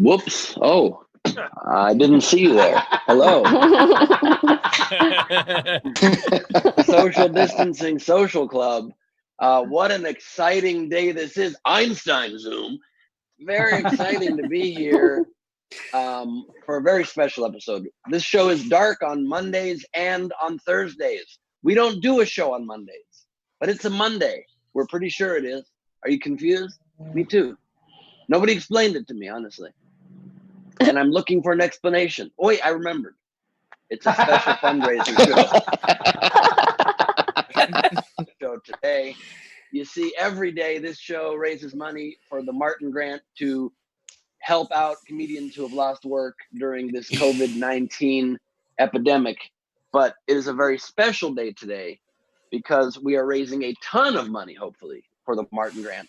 Whoops. Oh, I didn't see you there. Hello. Social distancing social club. What an exciting day this is. Einstein Zoom. Very exciting to be here for a very special episode. This show is dark on Mondays and on Thursdays. We don't do a show on Mondays, but it's a Monday. We're pretty sure it is. Are you confused? Me too. Nobody explained it to me, honestly. And I'm looking for an explanation. Oh, wait, I remembered. It's a special fundraising show today. You see, every day this show raises money for the Martin Grant to help out comedians who have lost work during this COVID-19 epidemic. But it is a very special day today because we are raising a ton of money, hopefully, for the Martin Grant.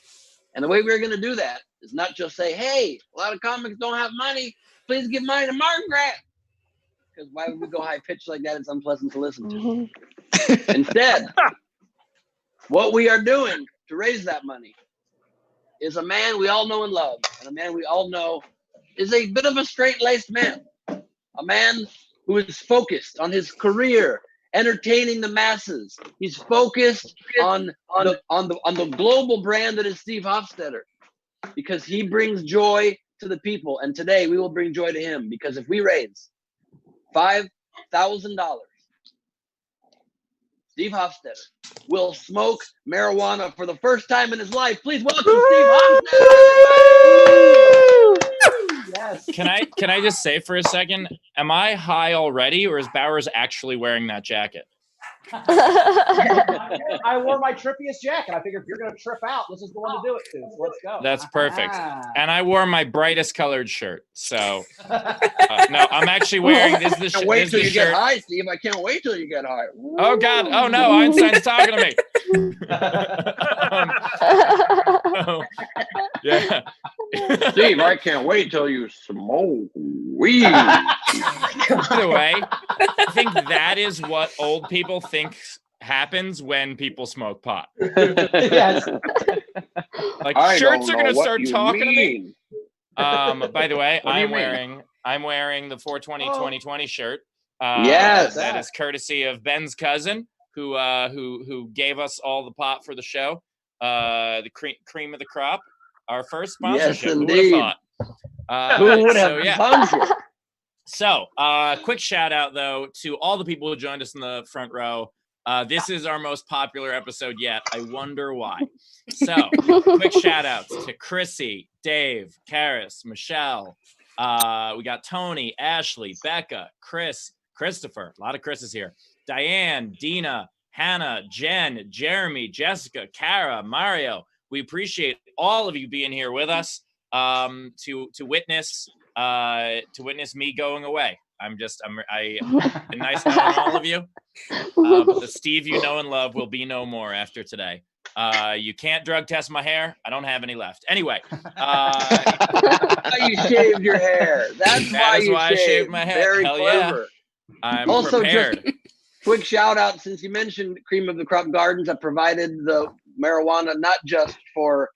And the way we're going to do that is not just say, hey, a lot of comics don't have money. Please give money to Martin Grant. Because why would we go high pitched like that? It's unpleasant to listen to. Instead, what we are doing to raise that money is a man we all know and love, and a man we all know is a bit of a straight-laced man. A man who is focused on his career, entertaining the masses. He's focused on the global brand that is Steve Hofstetter, because he brings joy to the people. And today we will bring joy to him, because if we raise $5,000, Steve Hofstetter will smoke marijuana for the first time in his life. Please welcome Steve Hofstetter. Yes. Can I just say for a second, am I high already, or is Bowers actually wearing that jacket? I wore my trippiest jacket. I figured if you're going to trip out, this is the one to do it to. So let's go. That's perfect. And I wore my brightest colored shirt. So no, I'm actually wearing this. I can't wait till you get high, Steve. I can't wait till you get high. Oh God! Oh no! Einstein's talking to me. Yeah. Steve, I can't wait till you smoke weed. By the way, I think that is what old people think happens when people smoke pot. Yes. Like shirts are gonna start talking to me. By the way, I'm wearing the 420-2020 shirt. Yes, that is courtesy of Ben's cousin, who gave us all the pot for the show. The cream of the crop. Our first sponsorship. Yes, indeed. Who would have sponsored? So, quick shout out though to all the people who joined us in the front row. This is our most popular episode yet. I wonder why. So, quick shout outs to Chrissy, Dave, Karis, Michelle. We got Tony, Ashley, Becca, Chris, Christopher. A lot of Chris's here. Diane, Dina, Hannah, Jen, Jeremy, Jessica, Kara, Mario. We appreciate all of you being here with us to witness me going away. I'm been nice knowing all of you. But the Steve you know and love will be no more after today. You can't drug test my hair. I don't have any left. Anyway, you shaved your hair. That is why I shaved my hair. Very Hell clever. Yeah. I'm also prepared. Just quick shout out, since you mentioned Cream of the Crop Gardens, I provided the marijuana not just for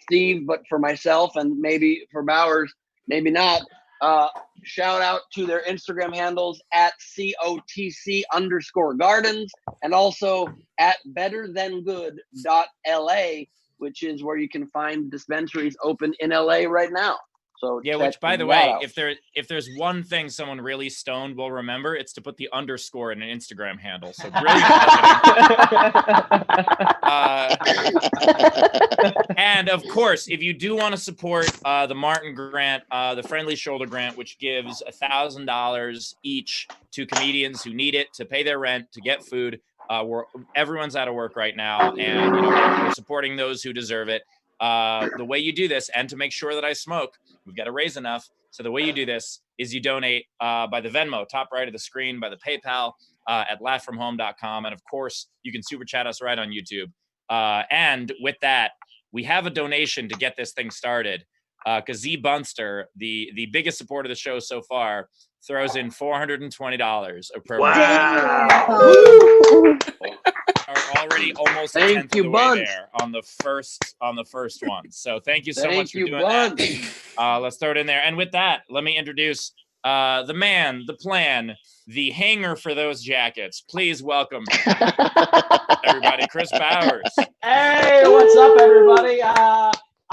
Steve, but for myself and maybe for Bowers, maybe not. Shout out to their Instagram handles at COTC_gardens and also at betterthangood.LA, which is where you can find dispensaries open in LA right now. So yeah, which by the way, if there's one thing someone really stoned will remember, it's to put the underscore in an Instagram handle. So brilliant. And of course, if you do want to support the Martin Grant, the Friendly Shoulder Grant, which gives $1,000 each to comedians who need it to pay their rent, to get food. Everyone's out of work right now, and we're supporting those who deserve it. The way you do this, and to make sure that I smoke, we've got to raise enough. So the way you do this is you donate by the Venmo, top right of the screen, by the PayPal at laughfromhome.com. And of course, you can super chat us right on YouTube. And with that, we have a donation to get this thing started. because Z Bunster, the biggest supporter of the show so far, throws in $420 of promo. Wow. Are already almost a Thank tenth you, of the way Bunch. there on the first one. So thank you so Thank much for you, doing Bunch. that. Let's throw it in there. And with that, let me introduce the man, the plan, the hanger for those jackets. Please welcome everybody, Chris Bowers. Hey, what's up, everybody?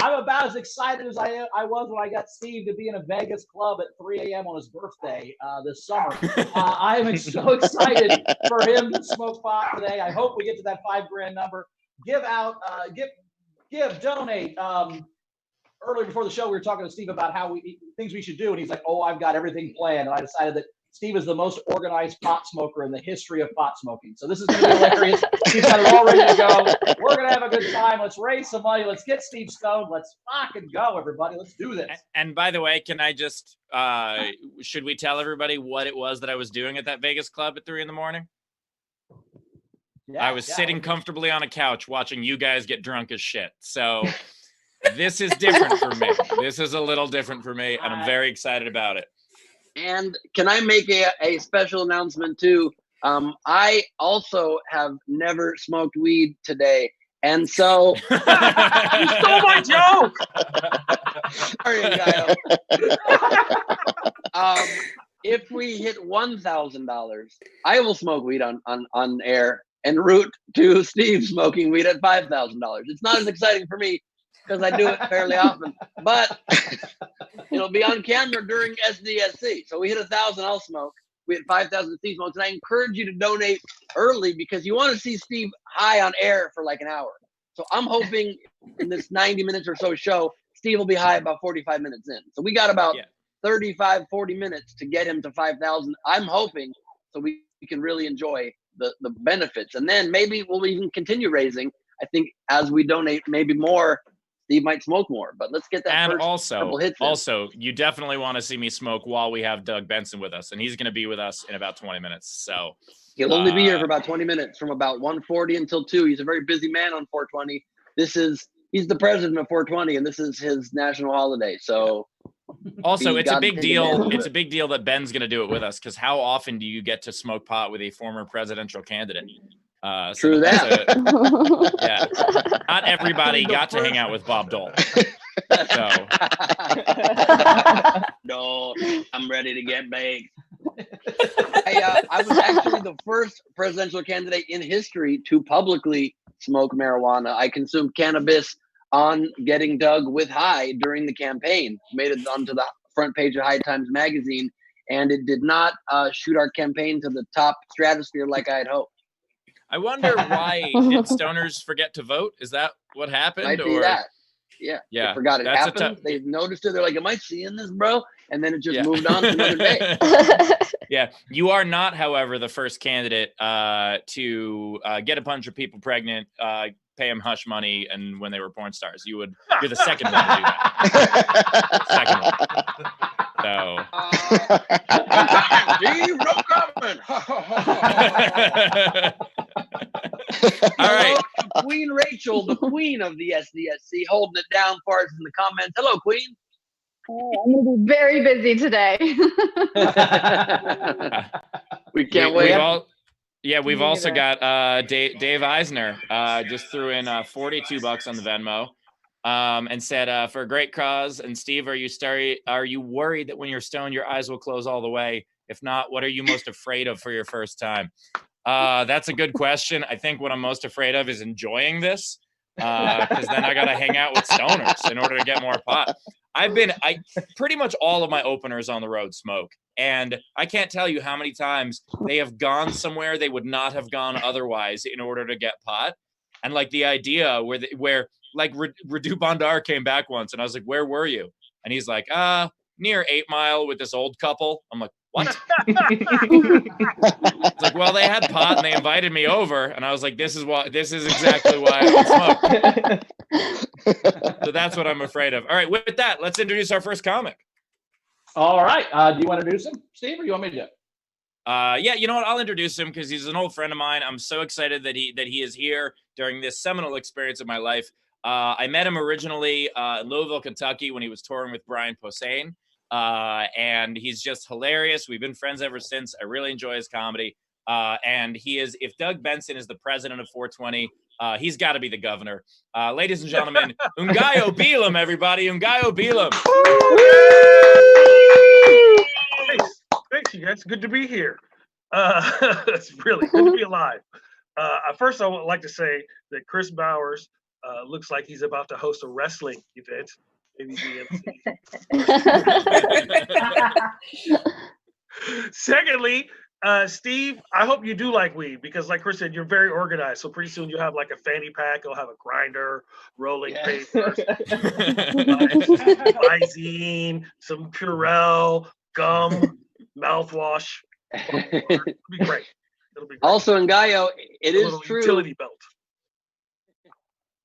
I'm about as excited as I was when I got Steve to be in a Vegas club at 3 a.m. on his birthday this summer. I am so excited for him to smoke pot today. I hope we get to that $5,000 number. Donate. Earlier before the show, we were talking to Steve about things we should do, and he's like, "Oh, I've got everything planned." And I decided that Steve is the most organized pot smoker in the history of pot smoking. So this is going to be hilarious. He's got it all ready to go. We're going to have a good time. Let's raise some money. Let's get Steve stoned. Let's fucking go, everybody. Let's do this. And by the way, can I just should we tell everybody what it was that I was doing at that Vegas club at 3 a.m? I was sitting comfortably on a couch watching you guys get drunk as shit. So this is different for me. This is a little different for me, and I'm very excited about it. And can I make a special announcement too? I also have never smoked weed today. And so You stole my joke. sorry, Ngaio. If we hit $1,000, I will smoke weed on air en route to Steve smoking weed at $5,000. It's not as exciting for me because I do it fairly often, but it'll be on camera during SDSC. So we hit 1,000, I'll smoke. We hit 5,000, Steve smokes, and I encourage you to donate early because you want to see Steve high on air for like an hour. So I'm hoping in this 90 minutes or so show, Steve will be high about 45 minutes in. So we got about 35, 40 minutes to get him to 5,000. I'm hoping so we can really enjoy the benefits. And then maybe we'll even continue raising. I think as we donate maybe more, Steve might smoke more, but let's get that and first couple hits in. Also, you definitely want to see me smoke while we have Doug Benson with us, and he's going to be with us in about 20 minutes. So he'll only be here for about 20 minutes, from about 1:40 until 2. He's a very busy man on 420. He's the president of 420, and this is his national holiday. So also, it's a big deal. It's a big deal that Ben's going to do it with us, because how often do you get to smoke pot with a former presidential candidate? True that. Yeah. Not everybody got to hang out with Bob Dole. So. No, I'm ready to get baked. I was actually the first presidential candidate in history to publicly smoke marijuana. I consumed cannabis on Getting Doug with High during the campaign. Made it onto the front page of High Times magazine, and it did not shoot our campaign to the top stratosphere like I had hoped. I wonder why did stoners forget to vote? Is that what happened? Might be that. Yeah. They forgot it happened. They noticed it. They're like, am I seeing this, bro? And then it just moved on to another day. Yeah. You are not, however, the first candidate to get a bunch of people pregnant, pay them hush money, and when they were porn stars. You're the second one to do that. Second one. So. All right. Queen Rachel, the queen of the SDSC, holding it down for us in the comments. Hello, Queen. I'm going to be very busy today. We can't wait. We've also got Dave Eisner just threw in $42 on the Venmo and said, for a great cause. And Steve, are you worried that when you're stoned, your eyes will close all the way? If not, what are you most afraid of for your first time? That's a good question. I think what I'm most afraid of is enjoying this, because then I got to hang out with stoners in order to get more pot. I pretty much all of my openers on the road smoke, and I can't tell you how many times they have gone somewhere they would not have gone otherwise in order to get pot. And like the idea where Radu Bandar came back once, and I was like, "Where were you?" And he's like, near 8 Mile with this old couple. I'm like, what? It's like, well, they had pot and they invited me over, and I was like, this is exactly why I don't smoke. So that's what I'm afraid of. All right, with that, let's introduce our first comic. All right. Do you want to introduce him, Steve, or do you want me to do it? Yeah, you know what? I'll introduce him because he's an old friend of mine. I'm so excited that he is here during this seminal experience of my life. I met him originally in Louisville, Kentucky, when he was touring with Brian Posehn. And he's just hilarious. We've been friends ever since. I really enjoy his comedy. And he is, if Doug Benson is the president of 420, he's got to be the governor. Ladies and gentlemen, Ngaio Bealum, everybody. Ngaio Bealum. Thanks, you guys. Good to be here. It's really good to be alive. First, I would like to say that Chris Bowers looks like he's about to host a wrestling event. Maybe Secondly, Steve, I hope you do like weed because, like Chris said, you're very organized. So pretty soon you'll have like a fanny pack. You'll have a grinder, rolling papers, Visine, some Purell, gum, mouthwash. It'll be great. It'll be great. Also, Ngaio, it is true. Utility belt.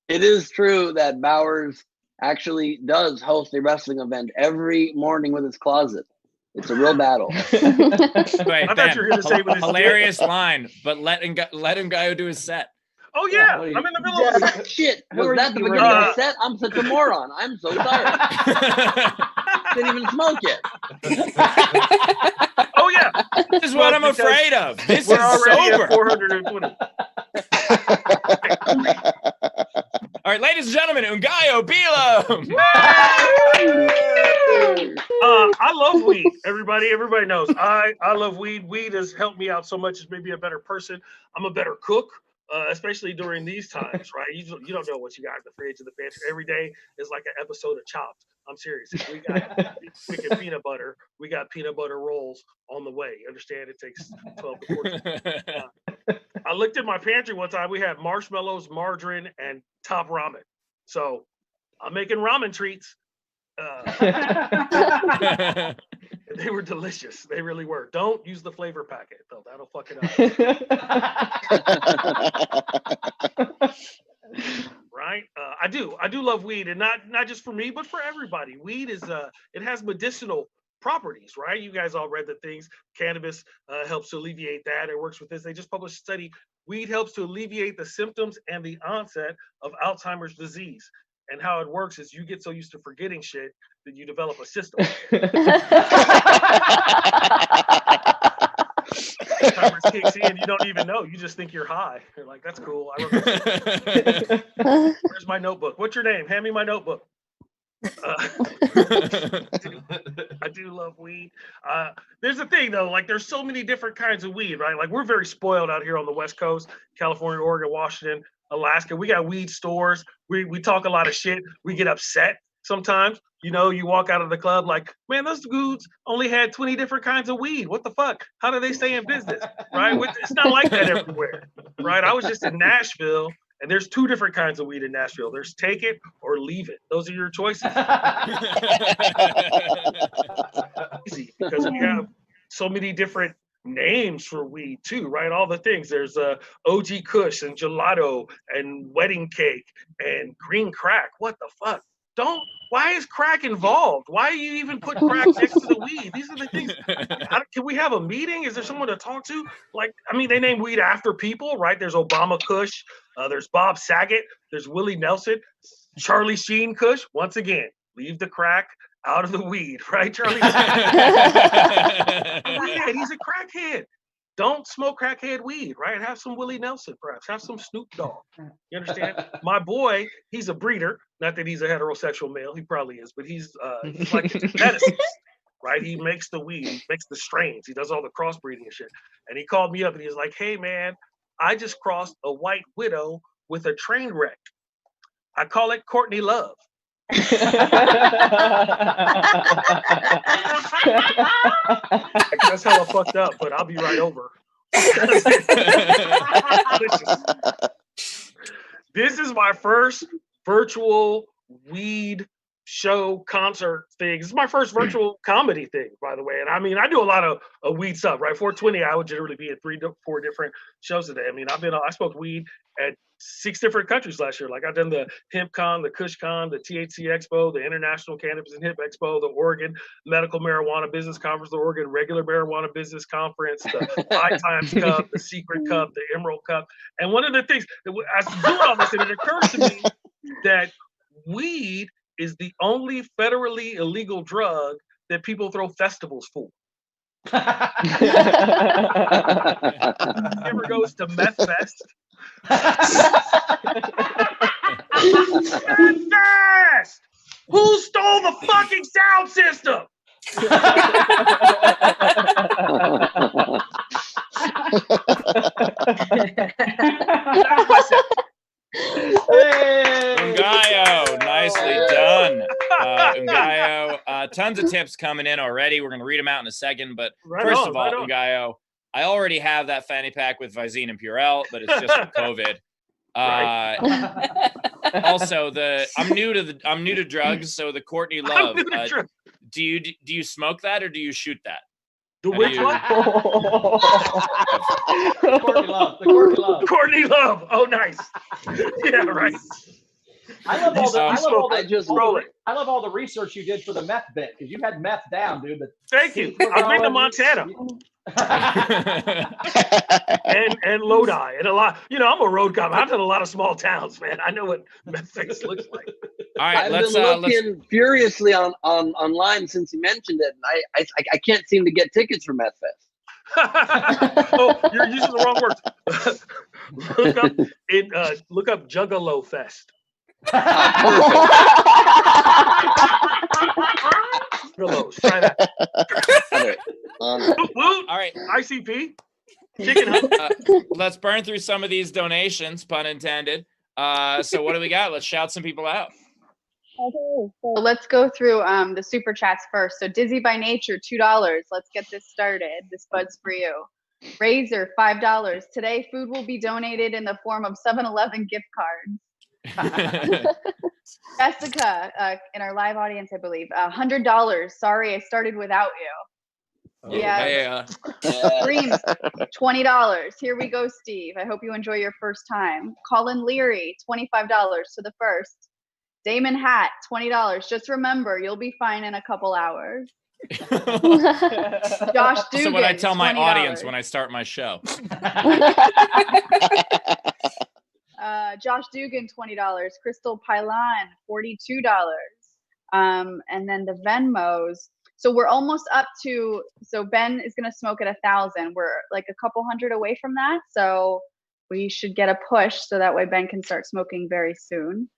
It is true that Bowers actually does host a wrestling event every morning with his closet. It's a real battle. Wait, I thought you were going to say with his hilarious line, but let Ngaio do his set. Oh yeah, I'm in the middle of it. Shit, was that the beginning of the set? I'm such a moron. I'm so sorry. Didn't even smoke yet. Oh yeah, This is what I'm afraid of. This we're is already sober. at 420. All right, ladies and gentlemen, Ngaio Bealum. I love weed. Everybody knows. I love weed. Weed has helped me out so much as maybe a better person. I'm a better cook, especially during these times, right? You don't know what you got in the fridge or the pantry. Every day is like an episode of Chopped. I'm serious. We got wicked peanut butter. We got peanut butter rolls on the way. You understand? It takes 12 to 14. I looked at my pantry one time. We had marshmallows, margarine, and top ramen. So I'm making ramen treats. They were delicious. They really were. Don't use the flavor packet though. That'll fuck it up. Right? I do love weed, and not just for me, but for everybody. Weed is it has medicinal properties, right? You guys all read the things. Cannabis helps to alleviate that. It works with this. They just published a study. Weed helps to alleviate the symptoms and the onset of Alzheimer's disease. And how it works is you get so used to forgetting shit that you develop a system. Alzheimer's kicks in, you don't even know. You just think you're high. You're like, that's cool. Where's my notebook? What's your name? Hand me my notebook. I do love weed. There's a thing though, like there's so many different kinds of weed, right? Like we're very spoiled out here on the West Coast, California, Oregon, Washington, Alaska. We got weed stores. We talk a lot of shit. We get upset sometimes. You know, you walk out of the club like, man, those dudes only had 20 different kinds of weed. What the fuck? How do they stay in business? Right? It's not like that everywhere. Right? I was just in Nashville, and there's 2 different kinds of weed in Nashville. There's take it or leave it. Those are your choices. Easy, because we have so many different names for weed too, right? All the things. There's OG Kush and gelato and wedding cake and green crack. What the fuck? Why is crack involved? Why are you even putting crack next to the weed? These are the things. Can we have a meeting? Is there someone to talk to? Like, I mean, they name weed after people, right? There's Obama Kush. There's Bob Saget. There's Willie Nelson. Charlie Sheen Kush. Once again, leave the crack out of the weed, right? Charlie Sheen. He's a crackhead. Don't smoke crackhead weed, right? Have some Willie Nelson, perhaps. Have some Snoop Dogg. You understand? My boy, he's a breeder. Not that he's a heterosexual male. He probably is, but he's like medicine, right? He makes the weed, he makes the strains. He does all the crossbreeding and shit. And he called me up and he was like, hey, man, I just crossed a white widow with a train wreck. I call it Courtney Love. That's hella fucked up, but I'll be right over. This is my first virtual weed show concert thing. This is my first virtual comedy thing, by the way. And I mean, I do a lot of weed stuff, right? 420, I would generally be at 3 to 4 different shows a day. I mean, I smoked weed at 6 different countries last year. Like I've done the Hemp Con, the Kush Con, the THC Expo, the International Cannabis and Hemp Expo, the Oregon Medical Marijuana Business Conference, the Oregon Regular Marijuana Business Conference, the High Times Cup, the Secret Cup, the Emerald Cup. And one of the things, I was doing all this, and it occurs to me that weed is the only federally illegal drug that people throw festivals for. He ever goes to Meth Fest? Meth Fest! Who stole the fucking sound system? That's my set. Ngaio, nicely done. Ngaio, tons of tips coming in already. We're going to read them out in a second. But first of all, Ngaio, I already have that fanny pack with Visine and Purell, but it's just for COVID. Also, I'm new to drugs, so the Courtney Love. Do you smoke that or do you shoot that? The which one? Courtney Love. The Courtney Love. Courtney Love. Oh, nice. Yeah, right. I love all the research you did for the meth bit, because you had meth down, dude. But thank you. I've been to Montana. and Lodi and a lot. You know, I'm a road cop. I've done a lot of small towns, man. I know what meth face looks like. All right, I've been looking furiously online since you mentioned it, and I can't seem to get tickets for Meth Fest. Oh, you're using the wrong words. Look up Juggalo Fest. Juggalos, try that. All right, ICP. Chicken Hut. Let's burn through some of these donations, pun intended. So what do we got? Let's shout some people out. Okay, so let's go through the super chats first. So Dizzy by Nature, $2. Let's get this started. This bud's for you. Razor, $5. Today, food will be donated in the form of 7-Eleven gift cards. Jessica, in our live audience, I believe, $100. Sorry, I started without you. Yeah. Dreams, $20. Here we go, Steve. I hope you enjoy your first time. Colin Leary, $25 to the first. Damon Hat, $20. Just remember, you'll be fine in a couple hours. Josh Dugan, so what I tell my $20. audience when I start my show. Josh Dugan, $20. Crystal Pylon, $42. And then the Venmos. So we're almost up to, so Ben is going to smoke at 1,000. We're like a couple hundred away from that. So we should get a push so that way Ben can start smoking very soon.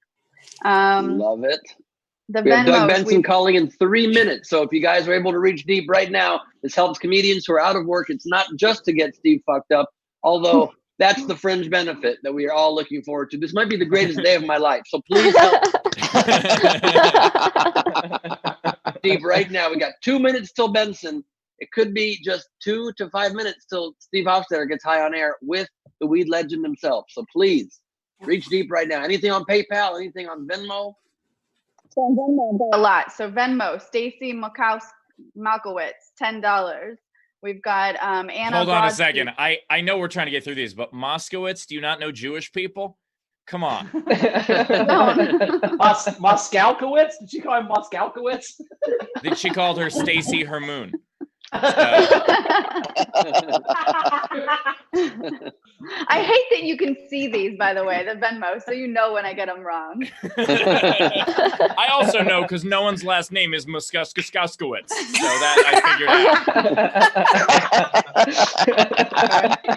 Love it. The we have Venmos, Doug Benson calling in 3 minutes. So if you guys are able to reach deep right now, this helps comedians who are out of work. It's not just to get Steve fucked up, although that's the fringe benefit that we are all looking forward to. This might be the greatest day of my life. So please help. Steve, right now, we got 2 minutes till Benson. It could be just 2 to 5 minutes till Steve Hofstetter gets high on air with the weed legend himself. So please reach deep right now. Anything on PayPal? Anything on Venmo? So Venmo, a lot. So Venmo, Stacy Malkowitz, $10. We've got Anna. Hold on a second. I know we're trying to get through these, but Moskowitz, do you not know Jewish people? Come on. Moskalkowitz? Did she call him Moskalkowitz? Then she called her Stacy Hermoon. I hate that you can see these, by the way, the Venmo, so you know when I get them wrong. I also know because no one's last name is Muskaskowitz, so that I figured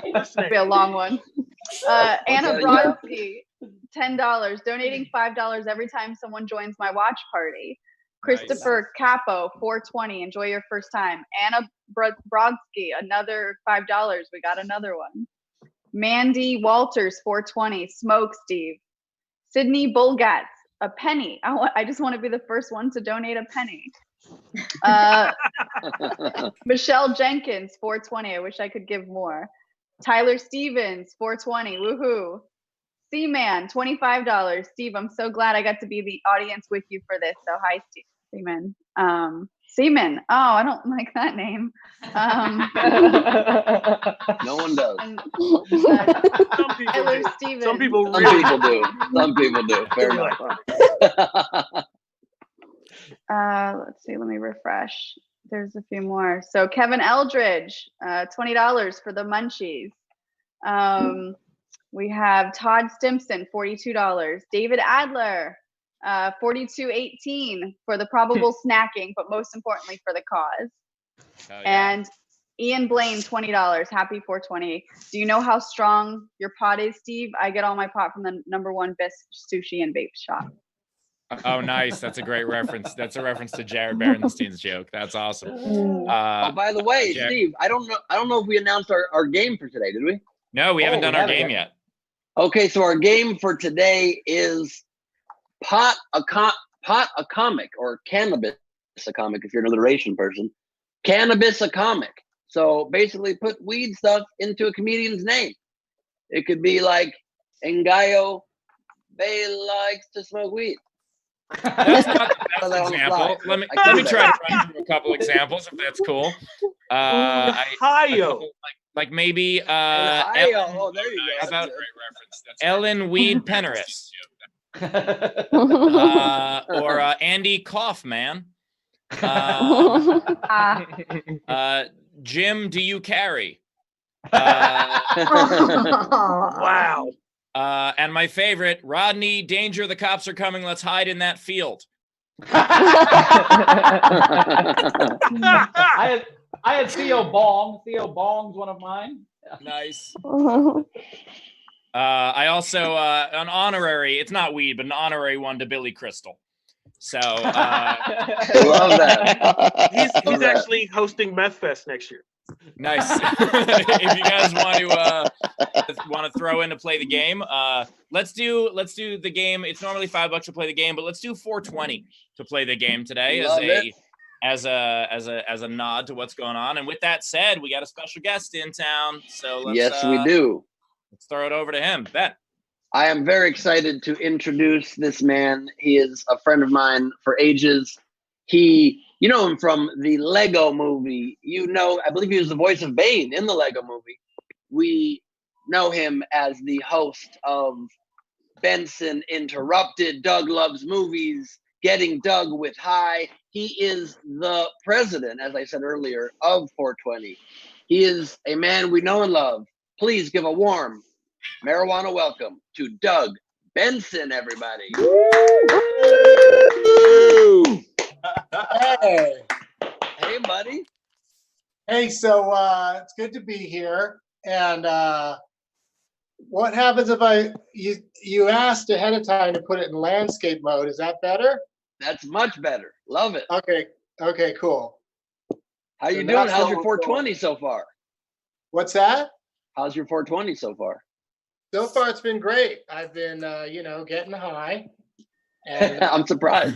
out. It'll be a long one. Anna Brodsky, $10, donating $5 every time someone joins my watch party. Christopher Capo, $4.20. Enjoy your first time. Anna Brodsky, another $5. We got another one. Mandy Walters, $4.20. Smoke, Steve. Sydney Bulgatz, a penny. I just want to be the first one to donate a penny. Michelle Jenkins, $4.20. I wish I could give more. Tyler Stevens, $4.20. Woohoo. Seaman, $25. Steve, I'm so glad I got to be the audience with you for this. So hi, Steve. Seaman. Seaman. Oh, I don't like that name. No one does. Some people do. Some people do. Fair enough. Let's see. Let me refresh. There's a few more. So Kevin Eldridge, $20 for the munchies. We have Todd Stimson, $42. David Adler, $42.18 for the probable snacking, but most importantly for the cause. Oh, yeah. And Ian Blaine, $20. Happy 420. Do you know how strong your pot is, Steve? I get all my pot from the #1 best sushi and vape shop. Oh, nice. That's a great reference. That's a reference to Jared Berenstein's joke. That's awesome. Oh, by the way, Jared. Steve, I don't know if we announced our game for today, did we? No, we haven't done our game yet. Okay, so our game for today is pot a comic, or cannabis a comic if you're an alliteration person. Cannabis a comic. So basically put weed stuff into a comedian's name. It could be like Ngaio, they likes to smoke weed. That's not the best example. Let me try to run through a couple examples if that's cool. Ohio. Like maybe Ohio. Oh, there you go. How about Ellen Weed Penneris? Or Andy Kaufman. Jim, do you carry? Wow. And my favorite, Rodney, danger, the cops are coming, let's hide in that field. I had Theo Bong. Theo Bong's one of mine. Nice. I also an honorary, it's not weed, but an honorary one to Billy Crystal. So love that. He's actually hosting Meth Fest next year. Nice. If you guys want to throw in to play the game, let's do the game. It's normally $5 to play the game, but let's do $4.20 to play the game today as a nod to what's going on. And with that said, we got a special guest in town. So yes, we do. Let's throw it over to him. Ben. I am very excited to introduce this man. He is a friend of mine for ages. You know him from the Lego movie. I believe he was the voice of Bane in the Lego movie. We know him as the host of Benson Interrupted, Doug Loves Movies, Getting Doug with High. He is the president, as I said earlier, of 420. He is a man we know and love. Please give a warm marijuana welcome to Doug Benson, everybody. Hey. Hey, buddy. Hey, so it's good to be here. And what happens if you asked ahead of time to put it in landscape mode? Is that better? That's much better. Love it. Okay, cool. How you doing? How's your 420 so far? What's that? How's your 420 so far? So far, it's been great. I've been, getting high. And I'm surprised.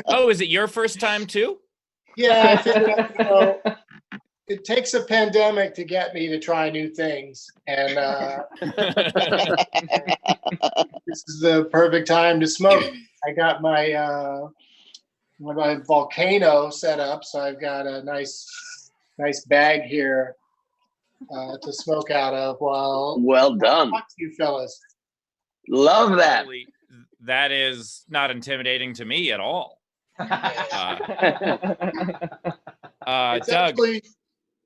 Oh, is it your first time too? Yeah, I think it takes a pandemic to get me to try new things, and this is the perfect time to smoke. I got my volcano set up, so I've got a nice bag here to smoke out of while. Well done. Talk to you fellas. Love that. That is not intimidating to me at all. It's Doug, actually,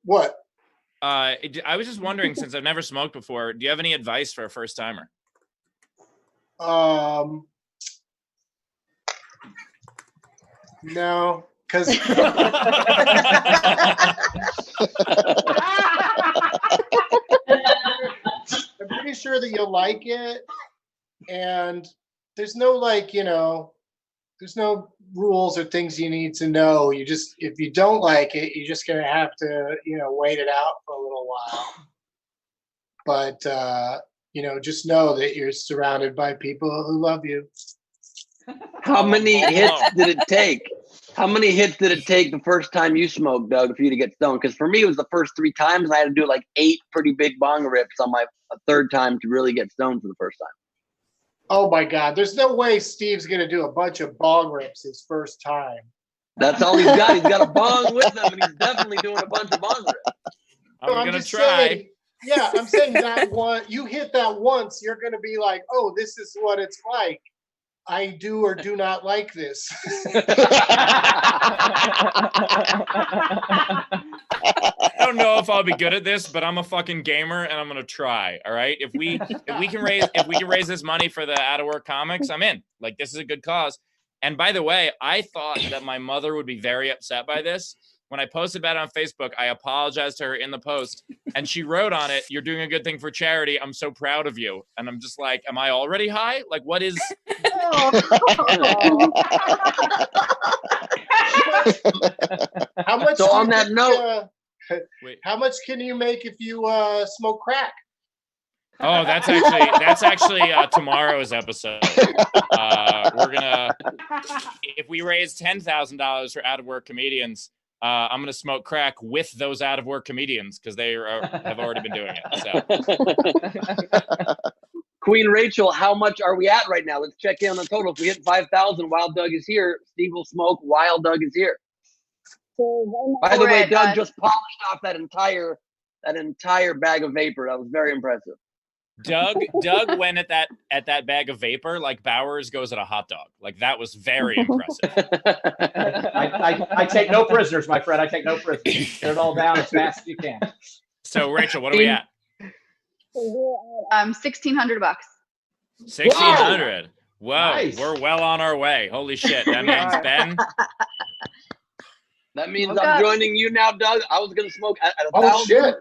what? I was just wondering, since I've never smoked before, do you have any advice for a first timer? No, because I'm pretty sure that you'll like it, and there's no there's no rules or things you need to know. If you don't like it, you're just gonna have to wait it out for a little while. But just know that you're surrounded by people who love you. How many hits did it take? How many hits did it take the first time you smoked, Doug, for you to get stoned? Because for me, it was the first 3 times. I had to do like 8 pretty big bong rips on my 3rd time to really get stoned for the first time. Oh my God! There's no way Steve's gonna do a bunch of bong rips his first time. That's all he's got. He's got a bong with him, and he's definitely doing a bunch of bong rips. I'm gonna try. I'm saying that one. You hit that once, you're gonna be like, "Oh, this is what it's like." I do or do not like this. don't know if I'll be good at this, but I'm a fucking gamer and I'm gonna try. All right. If we can raise this money for the Out of Work comics, I'm in. Like, this is a good cause. And by the way, I thought that my mother would be very upset by this. When I posted about it on Facebook, I apologized to her in the post, and she wrote on it, "You're doing a good thing for charity. I'm so proud of you." And I'm just like, am I already high? Like, what is? How much? So on that note, Wait. How much can you make if you smoke crack? Oh, that's actually tomorrow's episode. We're gonna, if we raise $10,000 for Out of Work comedians, I'm gonna smoke crack with those Out of Work comedians because they have already been doing it. So. Queen Rachel, how much are we at right now? Let's check in on the total. If we hit 5,000, Wild Doug is here. Steve will smoke. Wild Doug is here. By the way, Doug just polished off that entire bag of vapor. That was very impressive. Doug went at that bag of vapor like Bowers goes at a hot dog. Like, that was very impressive. I take no prisoners, my friend. I take no prisoners. Get it all down as fast as you can. So, Rachel, what are we at? $1,600. 1,600. Whoa, Nice. We're well on our way. Holy shit. That means Ben. That means Okay. I'm joining you now, Doug. I was going to smoke at 1,000. Oh shit!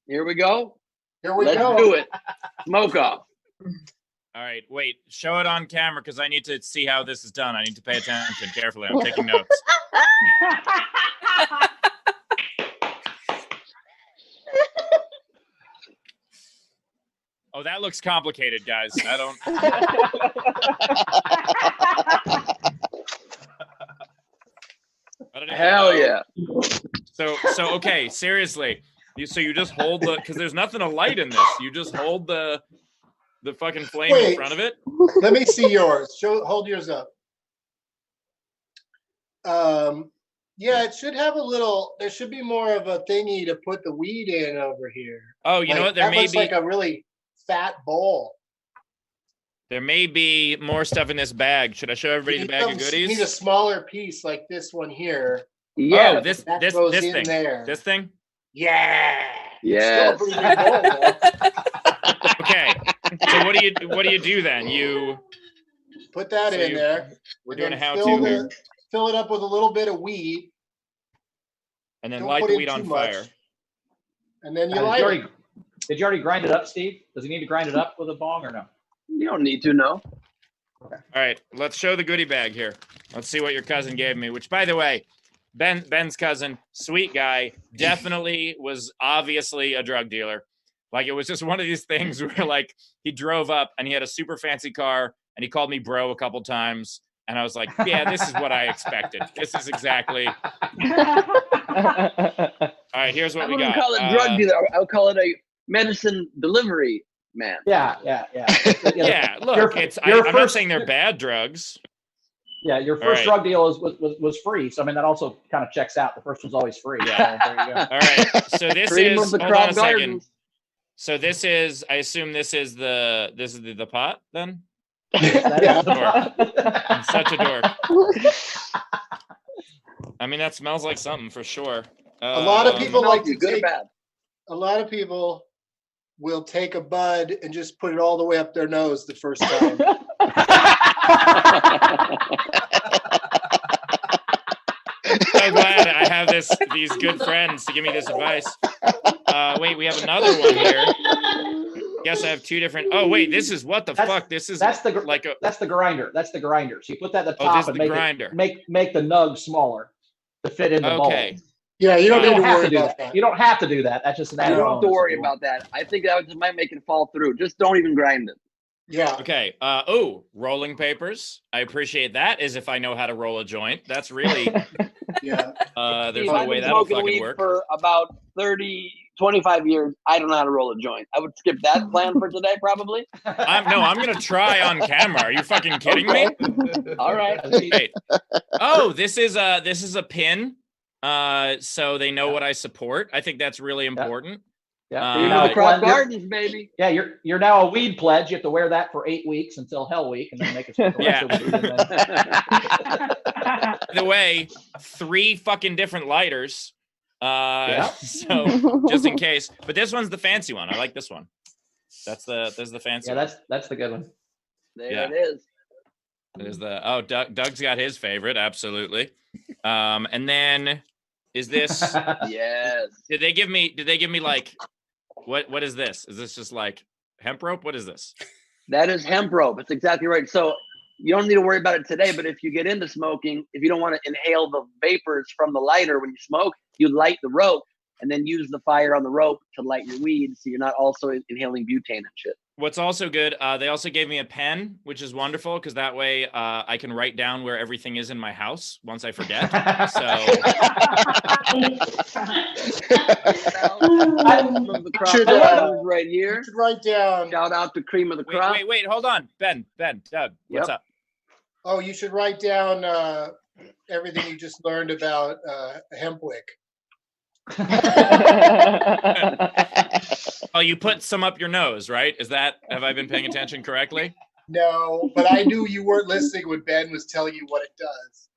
Here we go. Here we Let's go. do it. Smoke off. All right, wait. Show it on camera because I need to see how this is done. I need to pay attention carefully. I'm taking notes. Oh, that looks complicated, guys. I don't. Hell yeah. So okay, seriously. You just hold because there's nothing to light in this. You just hold the fucking flame in Wait. front of it. Let me see yours. Hold yours up. Yeah, it should have a little. There should be more of a thingy to put the weed in over here. Oh, you know what? There that may looks be like a really fat bowl. there may be more stuff in this bag. Should I show everybody the bag of You need a goodies? smaller piece like this one here. Yeah. Oh, this That this goes this in thing. there. This thing. Yeah. Yes. Still a pretty big bowl, though. Okay. So what do you do then? You Put that So in you- there. we're and doing a then how-to fill here, Fill it up with a little bit of weed, and then Don't light put the in weed on too much. fire. and then you Did light you, it. already, did you already grind it up, Steve? Does he need to grind it up with a bong or no? You don't need to know. All right, let's show the goodie bag here. Let's see what your cousin gave me. Which, by the way, Ben's cousin, sweet guy, definitely was obviously a drug dealer. Like, it was just one of these things where, like, he drove up and he had a super fancy car and he called me bro a couple times. And I was like, yeah, this is what I expected. This is exactly. All right, here's I what we wouldn't got. call it drug dealer. I would call it a medicine delivery man. Yeah. Yeah, look, Your- I'm not first- saying they're bad drugs. Yeah, your All first right. drug deal was free. So I mean that also kind of checks out. The first one's always free. Yeah. So there you go. All right, so this Cream is, of the hold on crop a second. gardens. So this is, I assume this is the pot then? That is- I'm such a dork. I mean, that smells like something for sure. A lot of people like to good or take. bad. A lot of people will take a bud and just put it all the way up their nose the first time. So glad I have these good friends to give me this advice. Wait, we have another one here. Yes, I have two different. Oh wait, this is what the fuck? This is That's the like a. that's the grinder. That's the grinder. So you put that at the Oh, top this is and the make grinder. make the nug smaller to fit in the bowl. Okay. Yeah, you don't You need You to don't have worry to do about that. that. You don't have to do that. That's just an You added don't have to bonus worry if you want. about that. I think that just might make it fall through. Just don't even grind it. Yeah. Okay. Rolling papers. I appreciate that. As if I know how to roll a joint. That's really. Yeah. There's Steve, no I've way been that'll smoking fucking weed work. for about 25 years. I don't know how to roll a joint. I would skip that plan for today, probably. I'm gonna try on camera. Are you fucking kidding me? All right. Wait. Oh, this is a pin. So they know what I support. I think that's really important. Yeah. Cream Uh, of the crop You're- gardens, baby. Yeah, you're now a weed pledge. You have to wear that for 8 weeks until Hell Week, and then make it. Yeah. Then... By the way, 3 fucking different lighters. So just in case. But this one's the fancy one. I like this one. That's the fancy one. That's the good one. There it is. There's Doug's got his favorite, absolutely. And then is this Yes. did they give me like what is this? Is this just like hemp rope? What is this? That is hemp rope. It's exactly right. So you don't need to worry about it today, but if you get into smoking, if you don't want to inhale the vapors from the lighter when you smoke, you light the rope and then use the fire on the rope to light your weed, so you're not also inhaling butane and shit. What's also good, they also gave me a pen, which is wonderful because that way I can write down where everything is in my house once I forget. So right here. You should write down. Shout out to Cream of the Crop. Wait, hold on. Ben, Doug, what's up? Oh, you should write down everything you just learned about hempwick. Oh, you put some up your nose, right? Have I been paying attention correctly? No, but I knew you weren't listening when Ben was telling you what it does.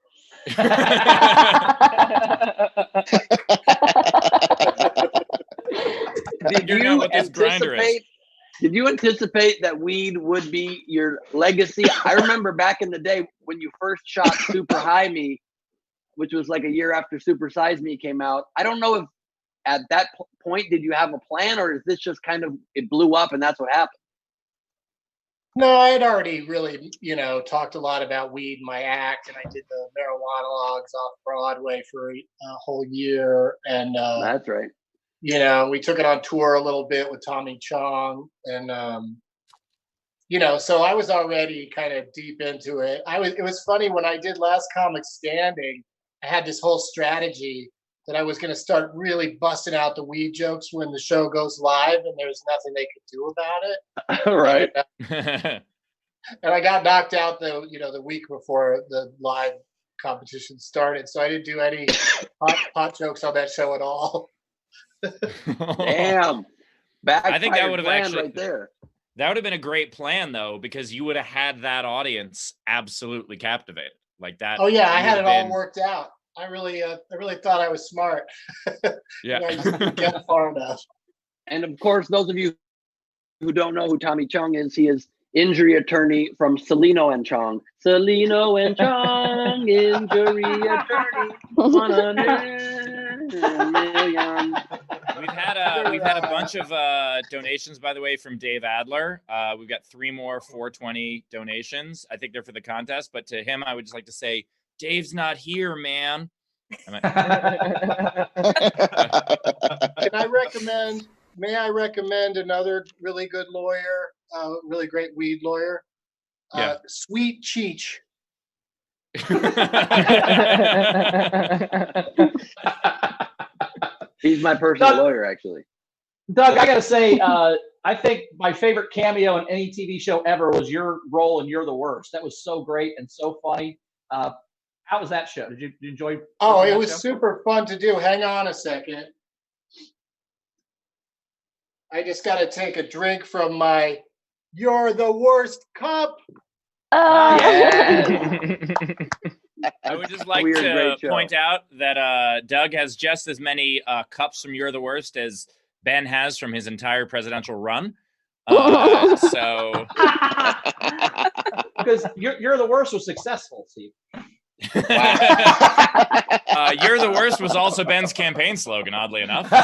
Did you anticipate that weed would be your legacy? I remember back in the day when you first shot Super High Me, which was like a year after Super Size Me came out. I don't know if at that point did you have a plan, or is this just kind of it blew up and that's what happened? No, I had already really, talked a lot about weed in my act, and I did the marijuana logs off Broadway for a whole year, and that's right. We took it on tour a little bit with Tommy Chong, and so I was already kind of deep into it. It was funny when I did Last Comic Standing. I had this whole strategy that I was going to start really busting out the weed jokes when the show goes live, and there's nothing they could do about it. Right. And I got knocked out the week before the live competition started, so I didn't do any hot jokes on that show at all. Damn. I think that would have actually right there. That would have been a great plan though, because you would have had that audience absolutely captivated like that. Oh yeah, I had it all worked out. I really thought I was smart. Yeah. I just didn't get far enough. And of course, those of you who don't know who Tommy Chong is, he is injury attorney from Celino and Chong. Celino and Chong, injury attorney. 100 million. We've had a bunch of donations, by the way, from Dave Adler. We've got 3 more 420 donations. I think they're for the contest, but to him, I would just like to say, Dave's not here, man. May I recommend another really good lawyer, really great weed lawyer? Sweet Cheech. He's my personal lawyer, actually. Doug, I got to say, I think my favorite cameo in any TV show ever was your role in You're the Worst. That was so great and so funny. How was that show? Did you enjoy? Oh, it was super fun to do. Hang on a second. I just got to take a drink from my You're the Worst cup. Yeah. I would just like to point out that Doug has just as many cups from You're the Worst as Ben has from his entire presidential run. So because You're the Worst was successful, Steve. Wow. You're the Worst was also Ben's campaign slogan, oddly enough. So.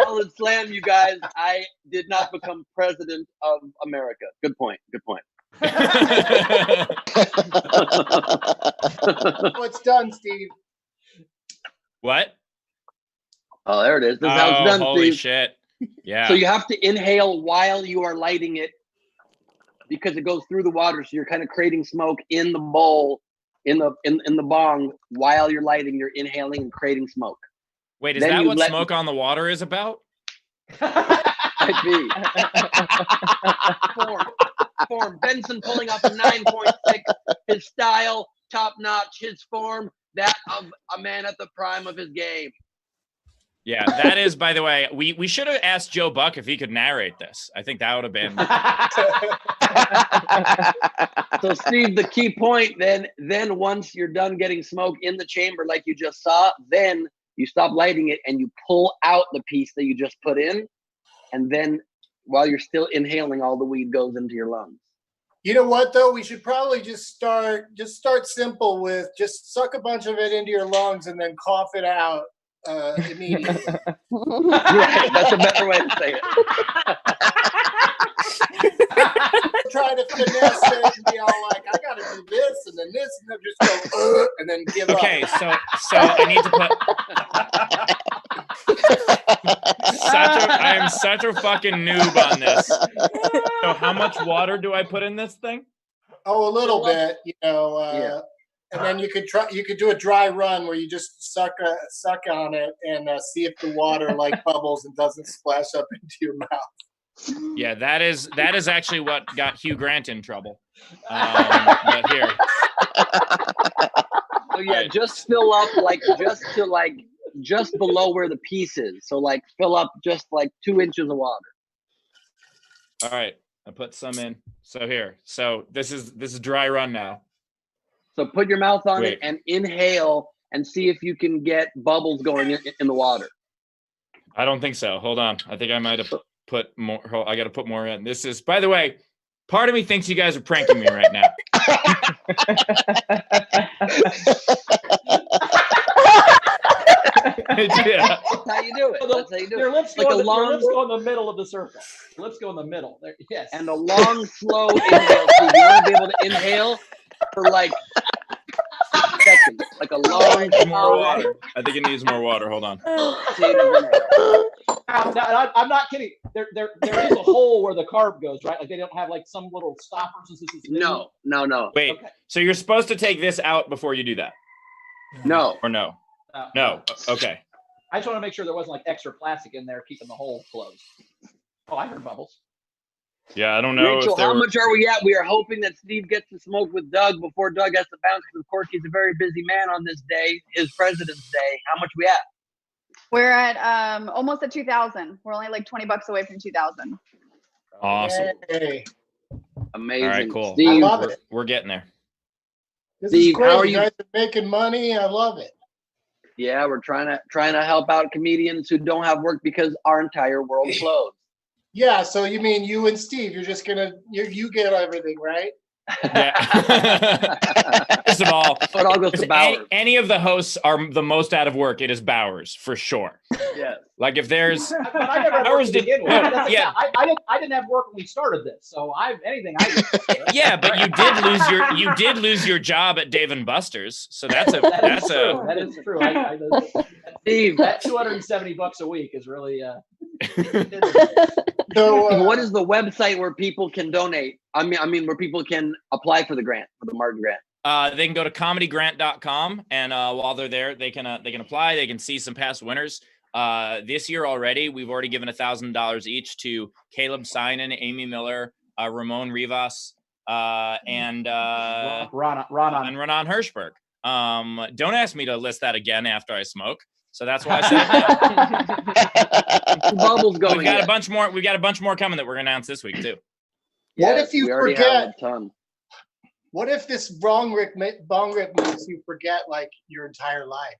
Solid slam, you guys. I did not become president of America. Good point. Oh, it's done, Steve. What? Oh, there it is. This is how it's done, holy Steve. Shit. Yeah. So you have to inhale while you are lighting it, because it goes through the water. So you're kind of creating smoke in the bowl, in the bong, while you're lighting. You're inhaling and creating smoke. Wait, is that what Smoke on the Water is about? Might be. Form. Benson pulling off a 9.6. His style, top notch. His form, that of a man at the prime of his game. Yeah, that is, by the way, we should have asked Joe Buck if he could narrate this. I think that would have been. So Steve, the key point then once you're done getting smoke in the chamber like you just saw, then you stop lighting it and you pull out the piece that you just put in, and then while you're still inhaling, all the weed goes into your lungs. You know what though? We should probably just start simple with just suck a bunch of it into your lungs and then cough it out immediately. Right, that's a better way to say it. Try to finesse it and be all like, I gotta do this and then this, and then just go and then give up. Okay, so I need to put. I am such a fucking noob on this. So how much water do I put in this thing? Oh, a little bit, Yeah. And then you could do a dry run where you just suck on it and see if the water like bubbles and doesn't splash up into your mouth. Yeah, that is actually what got Hugh Grant in trouble. But here. So yeah, just fill up just below where the piece is. So like fill up just like 2 inches of water. All right, I put some in. So here. So this is dry run now. So put your mouth on Wait. it and inhale and see if you can get bubbles going in the water. I don't think so. Hold on. I think I might have put more. I got to put more in. This is, by the way, part of me thinks you guys are pranking me right now. Yeah. That's how you do it. That's how you do Your it. lips Like go a long, your lips go in the middle of the circle. Lips go in the middle. There, yes. and a long, slow inhale. So you want to be able to inhale for like seconds, like a long, More water. I think it needs more water. Hold on. Now, I'm not kidding. There is a hole where the carb goes, right? Like they don't have like some little stopper since this is new. No. Wait. Okay. So you're supposed to take this out before you do that, No. or no? No. Okay. I just want to make sure there wasn't like extra plastic in there keeping the hole closed. Oh, I heard bubbles. Yeah, I don't know. Rachel, if there how were... much are we at? We are hoping that Steve gets to smoke with Doug before Doug has to bounce, because of course he's a very busy man on this day, his President's Day. How much we at? We're at almost at 2,000. We're only like $20 away from 2,000. Awesome. Yay. Amazing. All right, cool. Steve, I love it. We're getting there. This Steve, is great. how are you you? guys are making money. I love it. Yeah, we're trying to help out comedians who don't have work because our entire world closed. Yeah, so you mean you and Steve, you're just gonna you get everything, right? Yeah. First of all, It all goes to Bowers. any of the hosts are the most out of work. It is Bowers for sure. Yes. Like if there's But I never had work Bowers to did begin with. no, That's- yeah. I didn't have work when we started this, so anything I did. Yeah, but you did lose your job at Dave and Buster's, so that's a That is true. Steve, That $270 a week is really So what is the website where people can donate? I mean, where people can apply for the grant, for the Martin grant? They can go to comedygrant.com, and while they're there, they can apply. They can see some past winners. This year already, we've already given $1,000 each to Caleb Sinan, Amy Miller, Ramon Rivas, and Ron Renan Hirschberg. Don't ask me to list that again after I smoke. So that's why I said Bubbles going. we've got a bunch more. We've got a bunch more coming that we're gonna announce this week too. What if you we already forget? have a ton. What if this bong rip makes you forget like your entire life?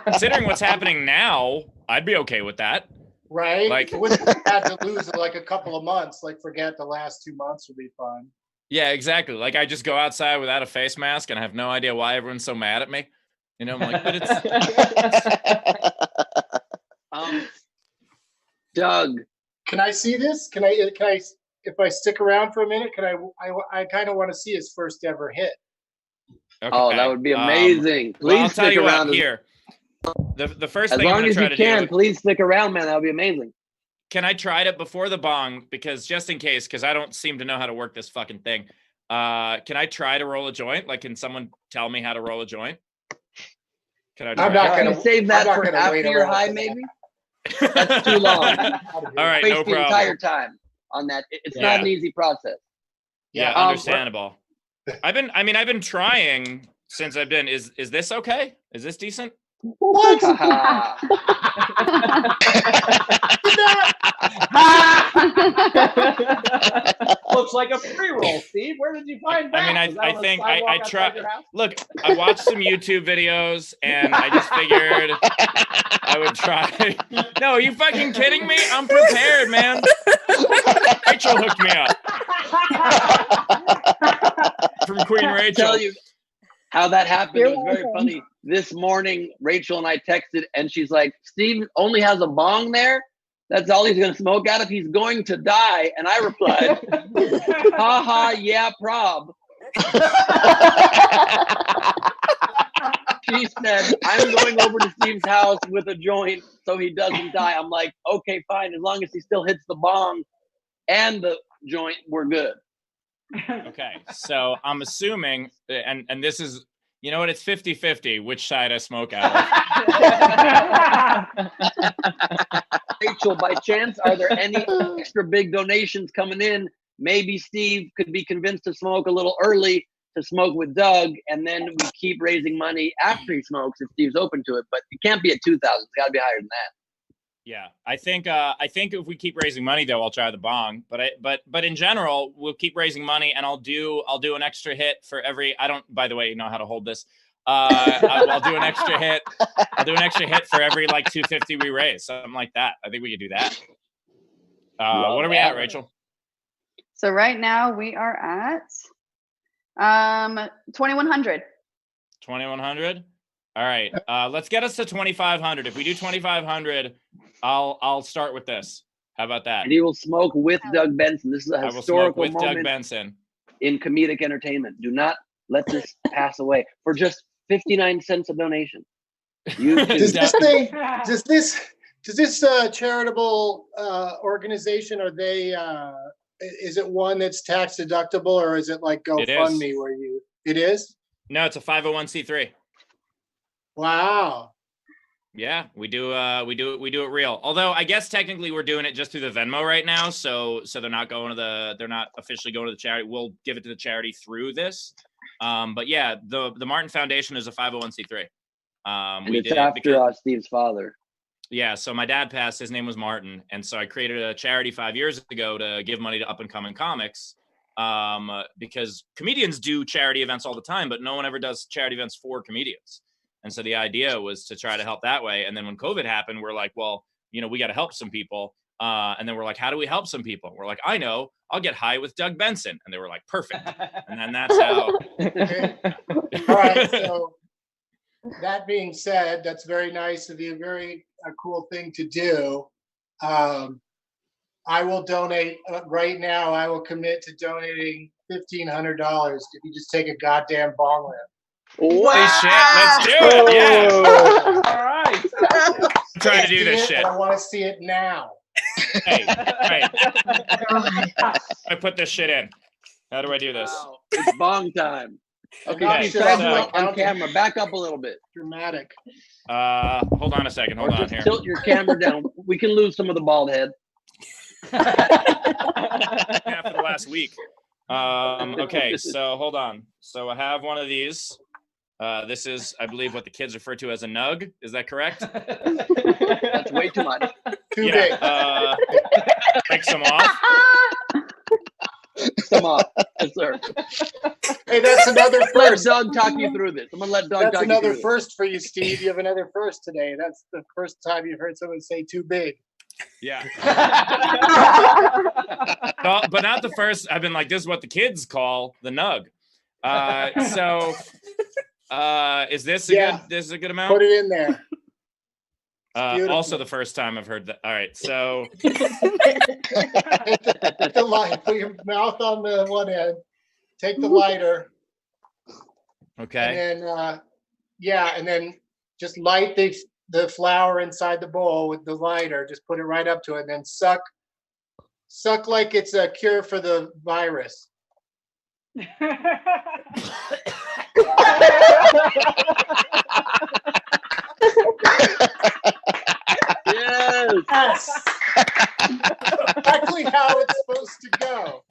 Considering what's happening now, I'd be okay with that. Right? Like- It wouldn't have to lose like a couple of months. Like forget the last 2 months would be fun. Yeah, exactly. Like I just go outside without a face mask and I have no idea why everyone's so mad at me. You know, I'm like, but it's Doug, Can I see this? Can I if I stick around for a minute, I kind of want to see his first ever hit. okay. oh, that would be amazing. Well, Please I'll tell stick you around. what, here. The first As thing I'm long gonna as try you to can, do. please stick around, man. That would be amazing. Can I try it before the bong? Because just in case, because I don't seem to know how to work this fucking thing. Can I try to roll a joint? Like, can someone tell me how to roll a joint? Can I try? I'm not Can gonna- you save I'm that not for gonna after wait your around high, for that. maybe? That's too long. All right, Waste no the problem. entire time on that. It's Yeah. not an easy process. Yeah, Yeah, understandable. I've been trying since I've been. Is this okay? Is this decent? What? Looks like a pre-roll, Steve. Where did you find that? I mean, Was that I on the think sidewalk I outside try. your house? Look, I watched some YouTube videos, and I just figured I would try. No, are you fucking kidding me? I'm prepared, man. Rachel hooked me up from Queen Rachel. Tell you how that happened. You're It was very welcome. funny. This morning, Rachel and I texted, and she's like, "Steve only has a bong there. That's all he's gonna smoke out of. He's going to die." And I replied, "Ha ha, yeah, prob." She said, "I'm going over to Steve's house with a joint so he doesn't die." I'm like, "Okay, fine. As long as he still hits the bong and the joint, we're good." Okay, so I'm assuming, and this is, you know what, it's 50-50 which side I smoke out of. Rachel, by chance, are there any extra big donations coming in? Maybe Steve could be convinced to smoke a little early, to smoke with Doug, and then we keep raising money after he smokes if Steve's open to it. But it can't be at 2,000. It's got to be higher than that. Yeah, I think if we keep raising money, though, I'll try the bong. But in general, we'll keep raising money, and I'll do an extra hit for every. I don't, by the way, know how to hold this. I'll do an extra hit. I'll do an extra hit for every like 250 we raise, something like that. I think we could do that. What are we at, Rachel? So right now we are at 2,100. 2,100. All right, let's get us to 2,500. If we do 2,500, I'll start with this. How about that? And he will smoke with Doug Benson. This is a I will smoke historical with Doug moment Benson. in comedic entertainment. Do not let this pass away for just 59 cents a donation. You Does choose. this charitable organization, are they is it one that's tax deductible, or is it like GoFundMe where you it is? No, it's a 501c3. Wow. Yeah, we do it real. Although I guess technically we're doing it just through the Venmo right now, so they're not officially going to the charity. We'll give it to the charity through this. But yeah, the Martin Foundation is a 501c3. And it's after Steve's father. Yeah, so my dad passed. His name was Martin, and so I created a charity 5 years ago to give money to up and coming comics. Because comedians do charity events all the time, but no one ever does charity events for comedians. And so the idea was to try to help that way. And then when COVID happened, we're like, well, we got to help some people. And then we're like, how do we help some people? We're like, I know, I'll get high with Doug Benson. And they were like, perfect. And then that's how. Okay. All right. So that being said, that's very nice of you. Very cool thing to do. I will donate right now. I will commit to donating $1,500 if you just take a goddamn bong rip. Holy shit, let's do it. Yeah. All right. I'm trying to do this shit. I want to see it now. Hey. I put this shit in. How do I do this? Wow. It's bong time. Okay, Okay, Steve, try to do it on camera. Back up a little bit. Dramatic. Hold on a second. Hold on just here. tilt your camera down. We can lose some of the bald head. Half of the last week. Okay, so hold on. So I have one of these. This is, I believe, what the kids refer to as a nug. Is that correct? That's way too much. Too big. Take some off. Some off. Yes, sir. Hey, that's another Let first. Doug talk you through this. I'm gonna let Doug That's talk you another through first for you, Steve. You have another first today. That's the first time you've heard someone say too big. Yeah. No, but not the first. I've been like, this is what the kids call the nug. Is this a good amount? Put it in there. Also the first time I've heard that. All right, so Put the light. Put your mouth on the one end. Take the lighter. okay. And then and then just light the flower inside the bowl with the lighter. Just put it right up to it, and then suck like it's a cure for the virus. Yes. Exactly how it's supposed to go.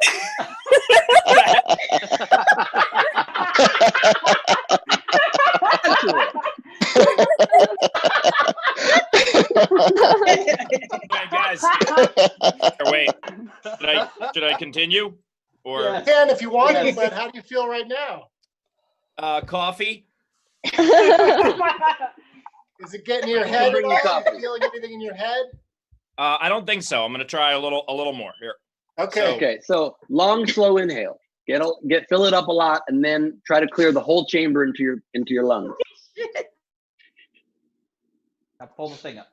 Okay, guys. Wait, should I continue? Or Yes. And if you want Yes. to, but how do you feel right now? coffee? Is it getting in your head at Bring the all? Are coffee. you feeling anything in your head? I don't think so. I'm gonna try a little more here. Okay. Okay, so long, slow inhale. Fill it up a lot, and then try to clear the whole chamber into your lungs. Now pull the thing up.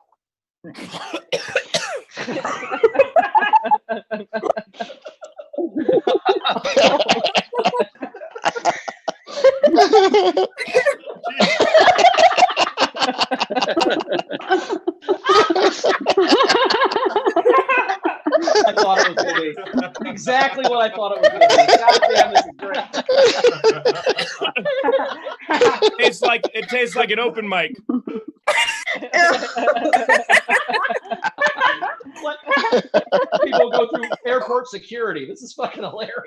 I thought it was going to be exactly what I thought it was going to be. God damn, this is great. It tastes like an open mic. What? People go through airport security. This is fucking hilarious.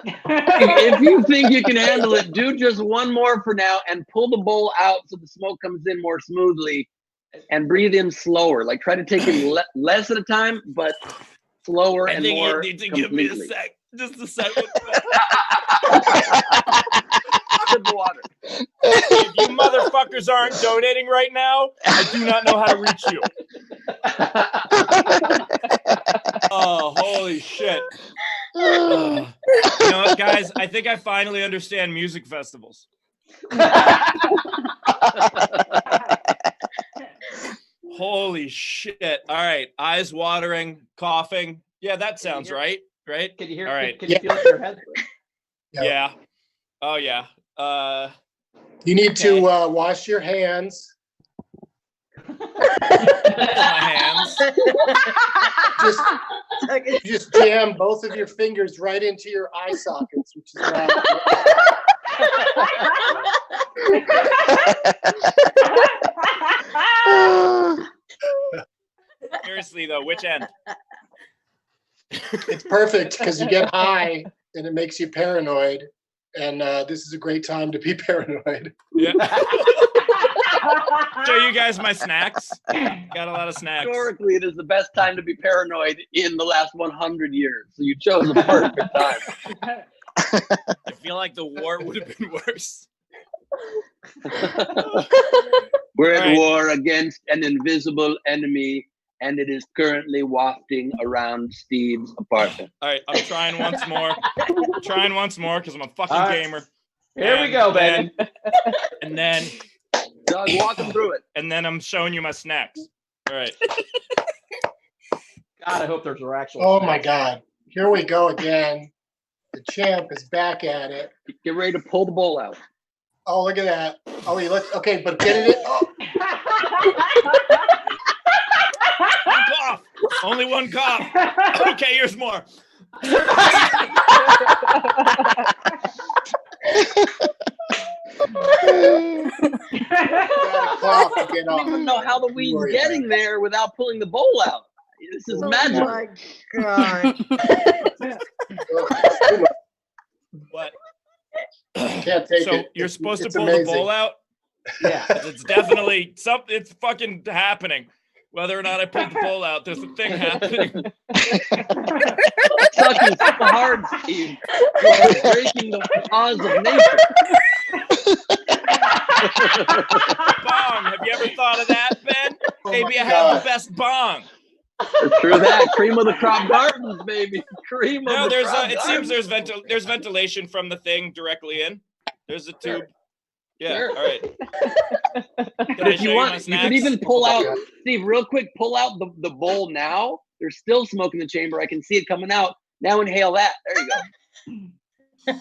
If you think you can handle it, do just one more for now and pull the bowl out so the smoke comes in more smoothly, and breathe in slower. Like try to take in less at a time, but slower I and think more you need to give me a completely. sec. Just a sec. Sip of water. If you motherfuckers aren't donating right now, I do not know how to reach you. Oh, holy shit. You know what, guys? I think I finally understand music festivals. Holy shit. All right. Eyes watering, coughing. Yeah, that sounds right. Right? Can you hear? All right. Can you feel it in your head? Yeah. Oh, yeah. You need Okay. to wash your hands. My hands. Just jam both of your fingers right into your eye sockets, which is why. Seriously, though, which end? It's perfect because you get high and it makes you paranoid. And this is a great time to be paranoid. Yeah. Show you guys my snacks. Got a lot of snacks. Historically, it is the best time to be paranoid in the last 100 years. So you chose the perfect time. I feel like the war would have been worse. We're at All right. war against an invisible enemy, and it is currently wafting around Steve's apartment. All right, I'm trying once more. Because I'm a fucking All right. gamer. Here we go, baby. And then Doug, walk him through it. and then I'm showing you my snacks. All right. God, I hope there's an actual. Oh my God. Here we go again. The champ is back at it. Get ready to pull the bowl out. Oh, look at that. Oh, okay, but get it in. Oh. One cough. Only one cough. Okay, here's more. Cough to get I don't even off. know how the weed's Worry getting there without pulling the bowl out. This is magic. my God. What? Can't take So it. you're It's- supposed to it's pull amazing. the bowl out? Yeah. It's definitely something. It's fucking happening. Whether or not I pulled the bowl out, there's a thing happening. Sucking so hard, Steve. You are breaking the laws of nature. Bong. Have you ever thought of that, Ben? Oh Maybe my I have God. the best bong. True that. Cream of the crop gardens, baby. Cream No, of the there's crop it seems gardens. there's ventilation from the thing directly in. There's a tube. Yeah. Sure. All right. Can I If show you you my want, you snacks? can even pull Oh my out, God. Steve, real quick, pull out the bowl now. There's still smoke in the chamber. I can see it coming out. Now inhale that. There you go.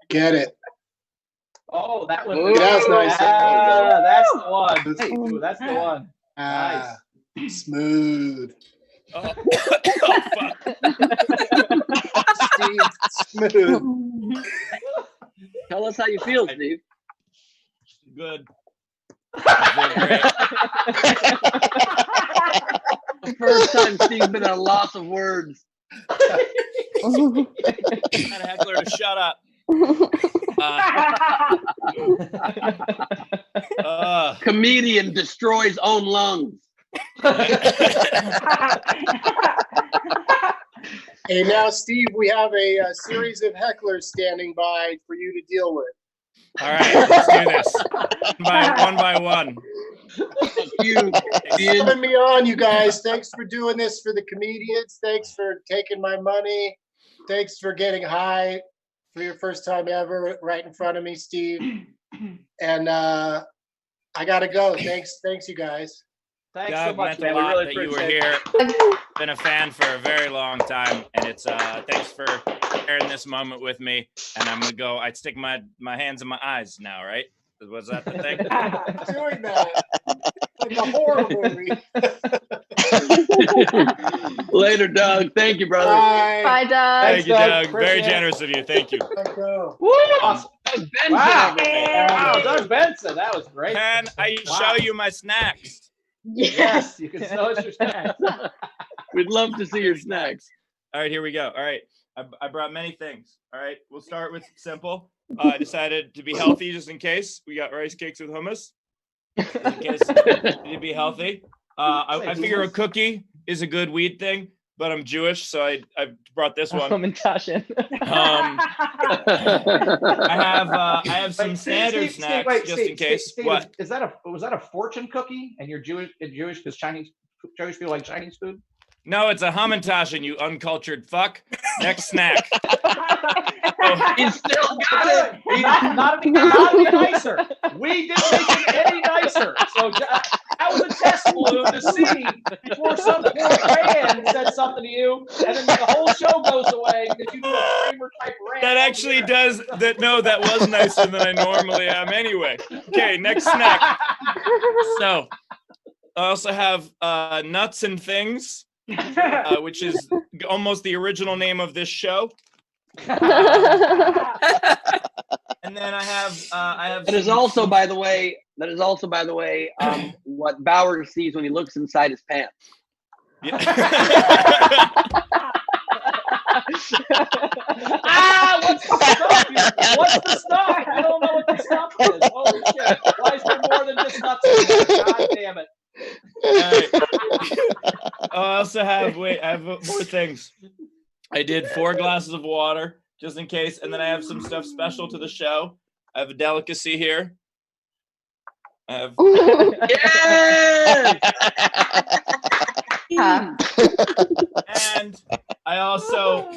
Get it. Oh, that was. Ooh, that's nice. Ah, that's the one. Hey. Ooh, that's the one. Ah, smooth. Oh, oh, fuck. Steve, smooth. Tell us how you feel, Steve. Good. I feel great. The first time Steve's been at a loss of words. Kind of heckler to shut up. Comedian destroys own lungs. Hey, now, Steve, we have a series of hecklers standing by for you to deal with. All right, let's do this. One by one. Thanks for having me on, you guys. Thanks for doing this for the comedians. Thanks for taking my money. Thanks for getting high for your first time ever right in front of me, Steve. And I gotta go. Thanks, you guys. Thanks Doug, so much, meant man. a We lot really that you were appreciate here. it. Been a fan for a very long time, and it's thanks for sharing this moment with me. And I'm gonna go. I'd stick my hands in my eyes now, right? Was that the thing? Doing that like a horror movie. Later, Doug. Thank you, brother. Bye, Doug. Thank you, Doug. Very Appreciate it. generous of you. Thank you. Go. Woo! Awesome. Benson, Wow. everybody. Wow, Doug Benson. That was great. Can I show you my snacks? Yes, you can show us your snacks. We'd love to see your snacks. All right, here we go. All right, I brought many things. All right, we'll start with simple. I decided to be healthy just in case. We got rice cakes with hummus. Just in case to be healthy. I figure a cookie is a good weed thing, but I'm Jewish, so I brought this one. I have some standard snacks just in case. Steve, What? was that a fortune cookie? And you're Jewish because Jewish people like Chinese food? No, it's a Hamantaschen, you uncultured fuck. Next snack. He's still got it. Not any nicer. We didn't make it any nicer. So that was a test balloon to see before some poor fan said something to you, and then the whole show goes away because you do a Kramer type rant. That actually does that. No, that was nicer than I normally am anyway. Okay, next snack. So I also have Nuts and Things, which is almost the original name of this show. And then I have. That is also, by the way, what Bauer sees when he looks inside his pants. Yeah. What's the stuff? What's the stuff? I don't know what the stuff is. Holy shit! Why is there more than just nuts in there? God damn it! I also have. Wait, I have more things. I did 4 glasses of water just in case, and then I have some stuff special to the show. I have a delicacy here. I have. And I also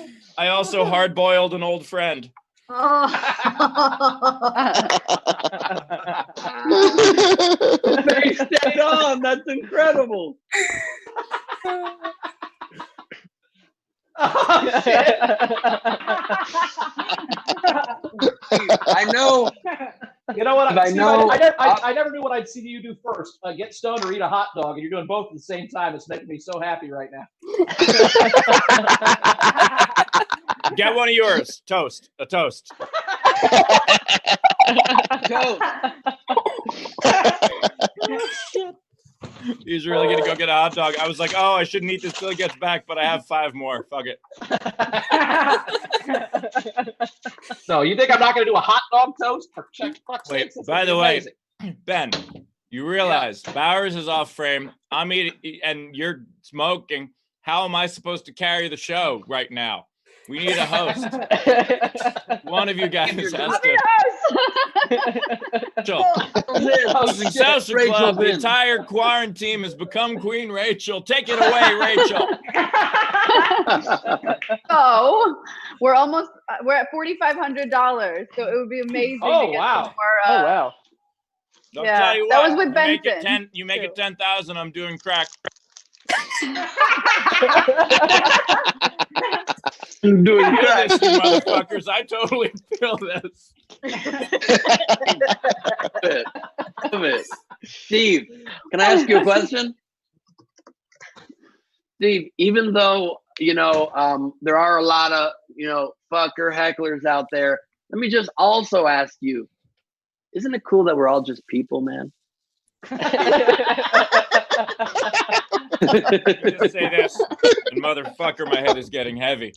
hard boiled an old friend. They stayed on. That's incredible. Oh, shit. I know. You know what? I know. I never knew what I'd see you do first. Get stoned or eat a hot dog, and you're doing both at the same time. It's making me so happy right now. Get one of yours. Toast. A toast. Go. He's really gonna go get a hot dog. I was like, oh, I shouldn't eat this till he gets back, but I have 5 more. Fuck it. So you think I'm not gonna do a hot dog toast? For fuck's Wait, sakes, by the way, amazing. Ben, you realize Bowers is off frame. I'm eating and you're smoking. How am I supposed to carry the show right now? We need a host. One of you guys has to. Rachel. Housing Social Club, the entire quarantine has become Queen Rachel. Take it away, Rachel. So we're at $4,500. So it would be amazing. Oh, to get wow. some more, Wow. I'll Yeah, tell you that what, was with you make it Benson, you make it 10,000. I'm doing crack. I'm doing Feel crack. this, you motherfuckers. I totally feel this. Love it. Steve, can I ask you a question? Steve, even though, there are a lot of, fucker hecklers out there, let me just also ask you, isn't it cool that we're all just people, man? Just say this, and motherfucker, my head is getting heavy.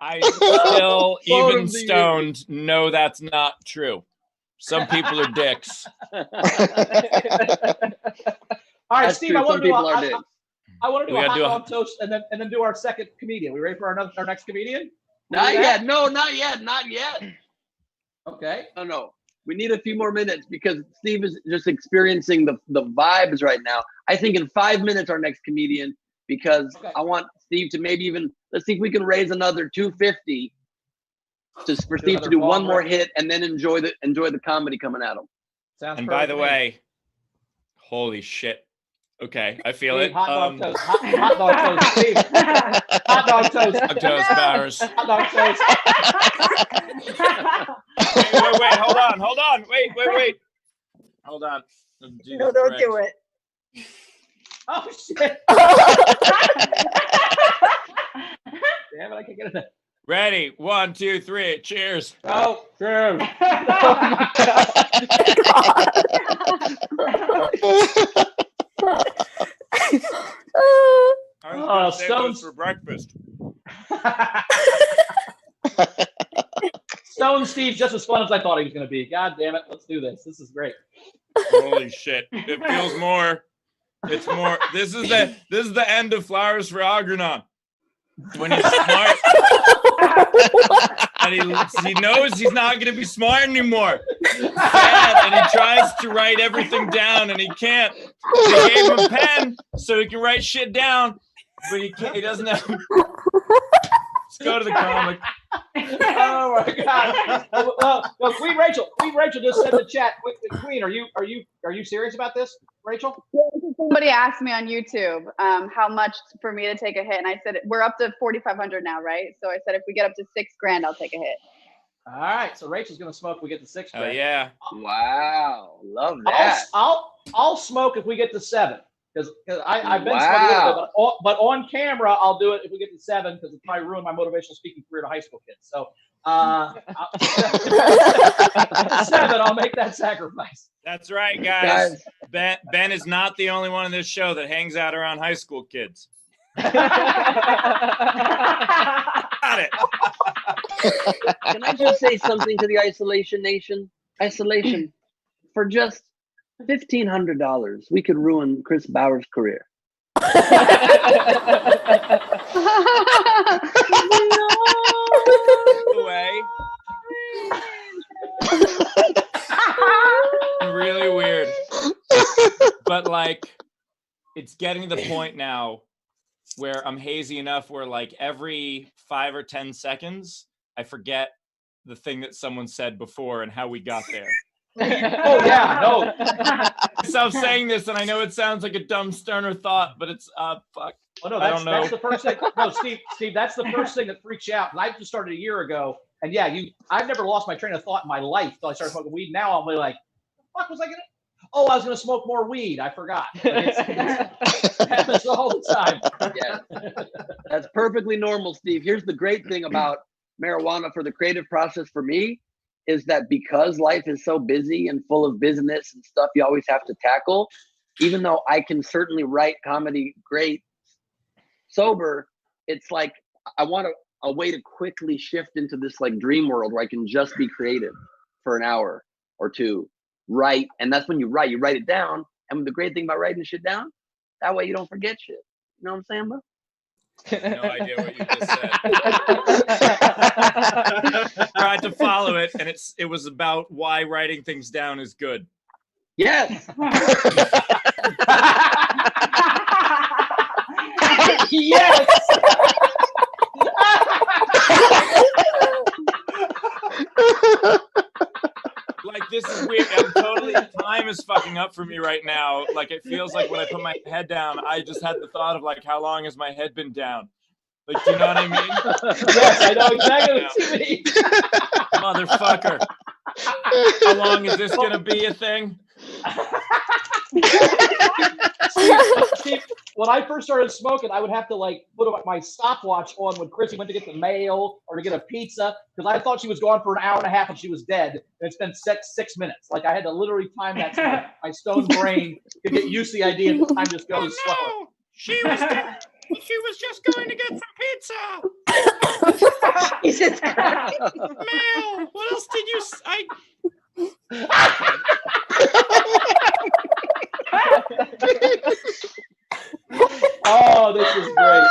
I still, even stoned, know that's not true. Some people are dicks. All right, That's Steve, true. I want Some to do people are dicks. I want to do We a gotta hot do dog toast and then do our second comedian. We ready for our next comedian? Not yet. No, not yet. Not yet. Okay. No. We need a few more minutes because Steve is just experiencing the vibes right now. I think in 5 minutes our next comedian, because Okay. I want Steve to maybe even, let's see if we can raise another $250 for Steve to do one more hit and then enjoy the comedy coming at him. Sounds And by perfect the to me. way, holy shit. Okay, I feel Steve, it. hot dog toast. Hot dog toast. Steve. Hot dog toast. Hot toast, Bowers. Hot dog toast. Wait, hold on. Wait. Hold on. No, don't do it. Oh shit. Damn it, I can't get it. Ready? 1, 2, 3. Cheers. Oh, true. I was gonna say Stones. this for breakfast. Stone Steve's just as fun as I thought he was going to be. God damn it. Let's do this. This is great. Holy shit. It feels more. It's more. This is the end of Flowers for Algernon. When he's smart. And he knows he's not going to be smart anymore. Sad, and he tries to write everything down, and he can't. They gave him a pen so he can write shit down, but he can't. He doesn't have. Let's go to the comic. Oh my God! Well, Queen Rachel just said in the chat. Queen, are you serious about this, Rachel? Somebody asked me on YouTube how much for me to take a hit, and I said we're up to 4,500 now, right? So I said if we get up to $6,000, I'll take a hit. All right, so Rachel's gonna smoke. We get to $6,000. Oh yeah! Wow, love that. I'll smoke if we get to 7, because I've been smoking a little bit, but on camera I'll do it if we get to 7, because it probably ruined my motivational speaking career to high school kids. So 7, I'll make that sacrifice. That's right, guys. Ben is not the only one in this show that hangs out around high school kids. Got it. Can I just say something to the Isolation Nation? Isolation, for just $1,500, we could ruin Chris Bauer's career. Way. Really weird. But like, it's getting to the point now where I'm hazy enough where like every 5 or 10 seconds, I forget the thing that someone said before and how we got there. Oh yeah, no. So I'm saying this, and I know it sounds like a dumb stoner thought, but it's fuck. Oh no, I don't know. that's the first thing. No, Steve, that's the first thing that freaks you out. I just started a year ago, and yeah, I've never lost my train of thought in my life until I started smoking weed. Now I'm like, what was I gonna? Oh, I was gonna smoke more weed. I forgot. It happens all the time. Yeah, that's perfectly normal, Steve. Here's the great thing about marijuana for the creative process for me is that because life is so busy and full of business and stuff you always have to tackle, even though I can certainly write comedy great sober, it's like I want a way to quickly shift into this like dream world where I can just be creative for an hour or two, write. And that's when you write it down. And the great thing about writing shit down, that way you don't forget shit. You know what I'm saying, bro? No idea what you just said. Tried to follow it, and it was about why writing things down is good. Yes. Yes. Like, this is weird. Time is fucking up for me right now. Like, it feels like when I put my head down, I just had the thought of like, how long has my head been down? Like, do you know what I mean? Yes, I know exactly what you mean. Motherfucker. How long is this gonna be a thing? Steve, when I first started smoking, I would have to like put my stopwatch on when Chrissy went to get the mail or to get a pizza, because I thought she was gone for an hour and a half and she was dead. And it's been 6 minutes. Like I had to literally time that so my stone brain could get used to the idea that time just goes slower. She was just going to get some pizza. Jesus Christ. Mail. What else did you? Oh, this is great.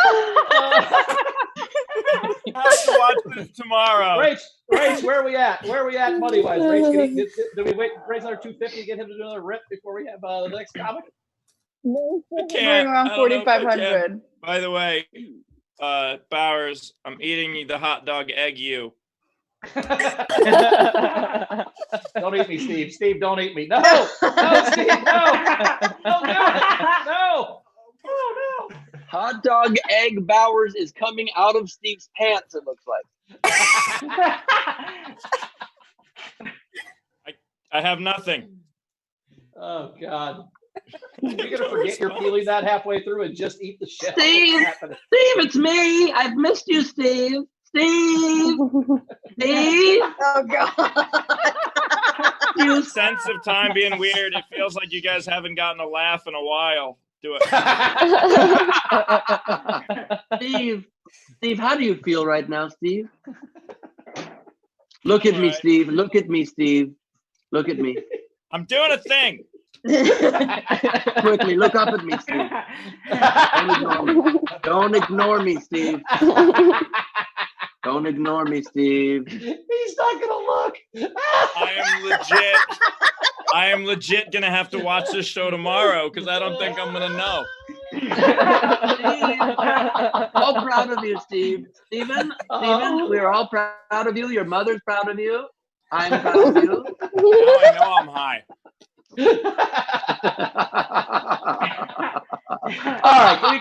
I have to watch this tomorrow. Rach, where are we at? Where are we at money wise? Rach, do we wait? Raise another 250 to get him to do another rip before we have the next comic? No, I bring can't. around I don't know if I can. 4,500. By the way, Bowers, I'm eating the hot dog egg you. Don't eat me, Steve. Steve, don't eat me. No, no, Steve, no. Don't do it. No. Oh, no. Hot dog egg Bowers is coming out of Steve's pants, it looks like. I have nothing. Oh, God. You're going to forget you're peeling that halfway through and just eat the shell. Steve, it's me. I've missed you, Steve. Steve. Oh God. You sense of time being weird. It feels like you guys haven't gotten a laugh in a while. Do it. Steve, how do you feel right now, Steve? Look at me, Steve. Look at me, Steve. Look at me. I'm doing a thing. Quickly, look up at me, Steve. Don't ignore me, Steve. Don't ignore me, Steve. He's not gonna look. I am legit gonna have to watch this show tomorrow because I don't think I'm gonna know. All proud of you, Steve. Steven, we're all proud of you. Your mother's proud of you. I'm proud of you. Now I know I'm high. All right,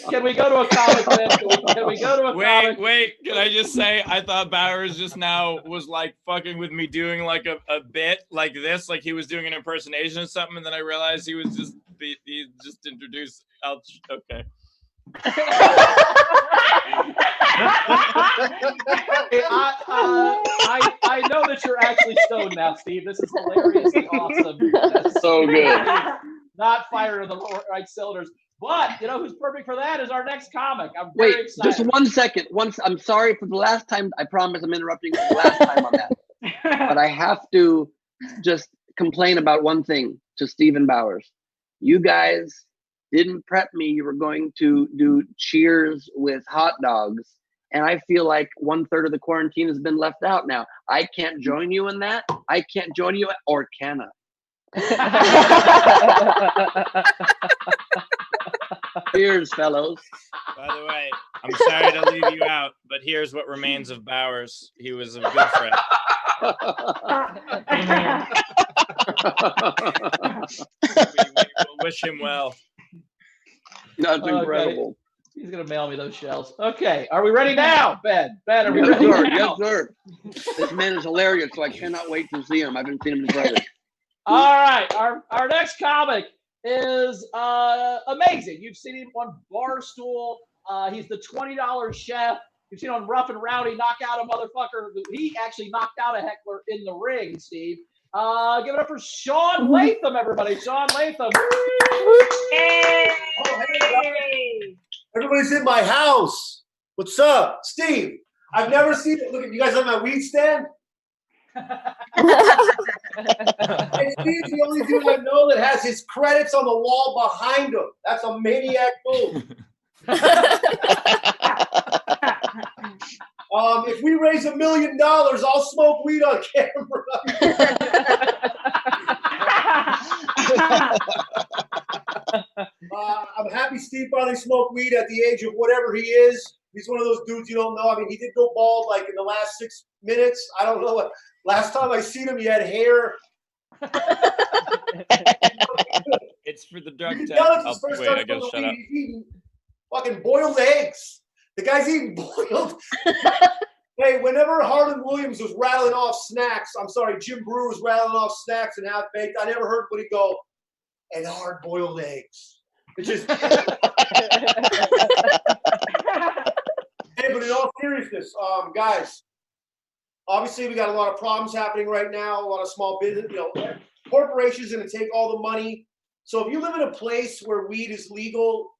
can we go to a comic then? Can we go to a comic? Wait, can I just say, I thought Bowers just now was like fucking with me doing like a bit like this, like he was doing an impersonation or something, and then I realized he was he just introduced okay. I know that you're actually stoned now, Steve. This is hilariously awesome. So good. Not firing on the right cylinders. But you know who's perfect for that is our next comic. I'm very excited. Just 1 second. I'm sorry for the last time. I promise I'm interrupting for the last time on that. But I have to just complain about one thing to Stephen Bowers. You guys didn't prep me. You were going to do cheers with hot dogs. And I feel like 1/3 of the quarantine has been left out now. I can't join you in that. I can't join you, or can I? Cheers, fellows. By the way, I'm sorry to leave you out, but here's what remains of Bowers. He was a good friend. We'll wish him well. That's incredible. He's gonna mail me those shells. Okay, are we ready now, Ben? Ben, are we ready now? Yes, sir. This man is hilarious, so I cannot wait to see him. I haven't seen him in forever. All right, our next comic is amazing. You've seen him on Barstool. He's the $20 chef. You've seen him on Rough and Rowdy knock out a motherfucker. He actually knocked out a heckler in the ring, Steve. Give it up for Shaun Latham, everybody. Shaun Latham. Hey. Oh, hey. Everybody's in my house. What's up? Steve, I've never seen it. Look at you guys on my weed stand. And Steve's the only dude I know that has his credits on the wall behind him. That's a maniac move. If we raise $1 million, I'll smoke weed on camera. I'm happy Steve finally smoked weed at the age of whatever he is. He's one of those dudes you don't know. I mean, he did go bald like in the last 6 minutes. I don't know what. Last time I seen him, he had hair. It's for the drug test. Wait, I gotta shut up. He's eating fucking boiled eggs. The guy's eating boiled. Hey, whenever Harlan Williams was rattling off snacks, I'm sorry, Jim Brewer was rattling off snacks and half-baked, I never heard anybody go, and hard-boiled eggs. It's just... Hey, but in all seriousness, guys, obviously we got a lot of problems happening right now, a lot of small business, corporations are going to take all the money. So if you live in a place where weed is legal,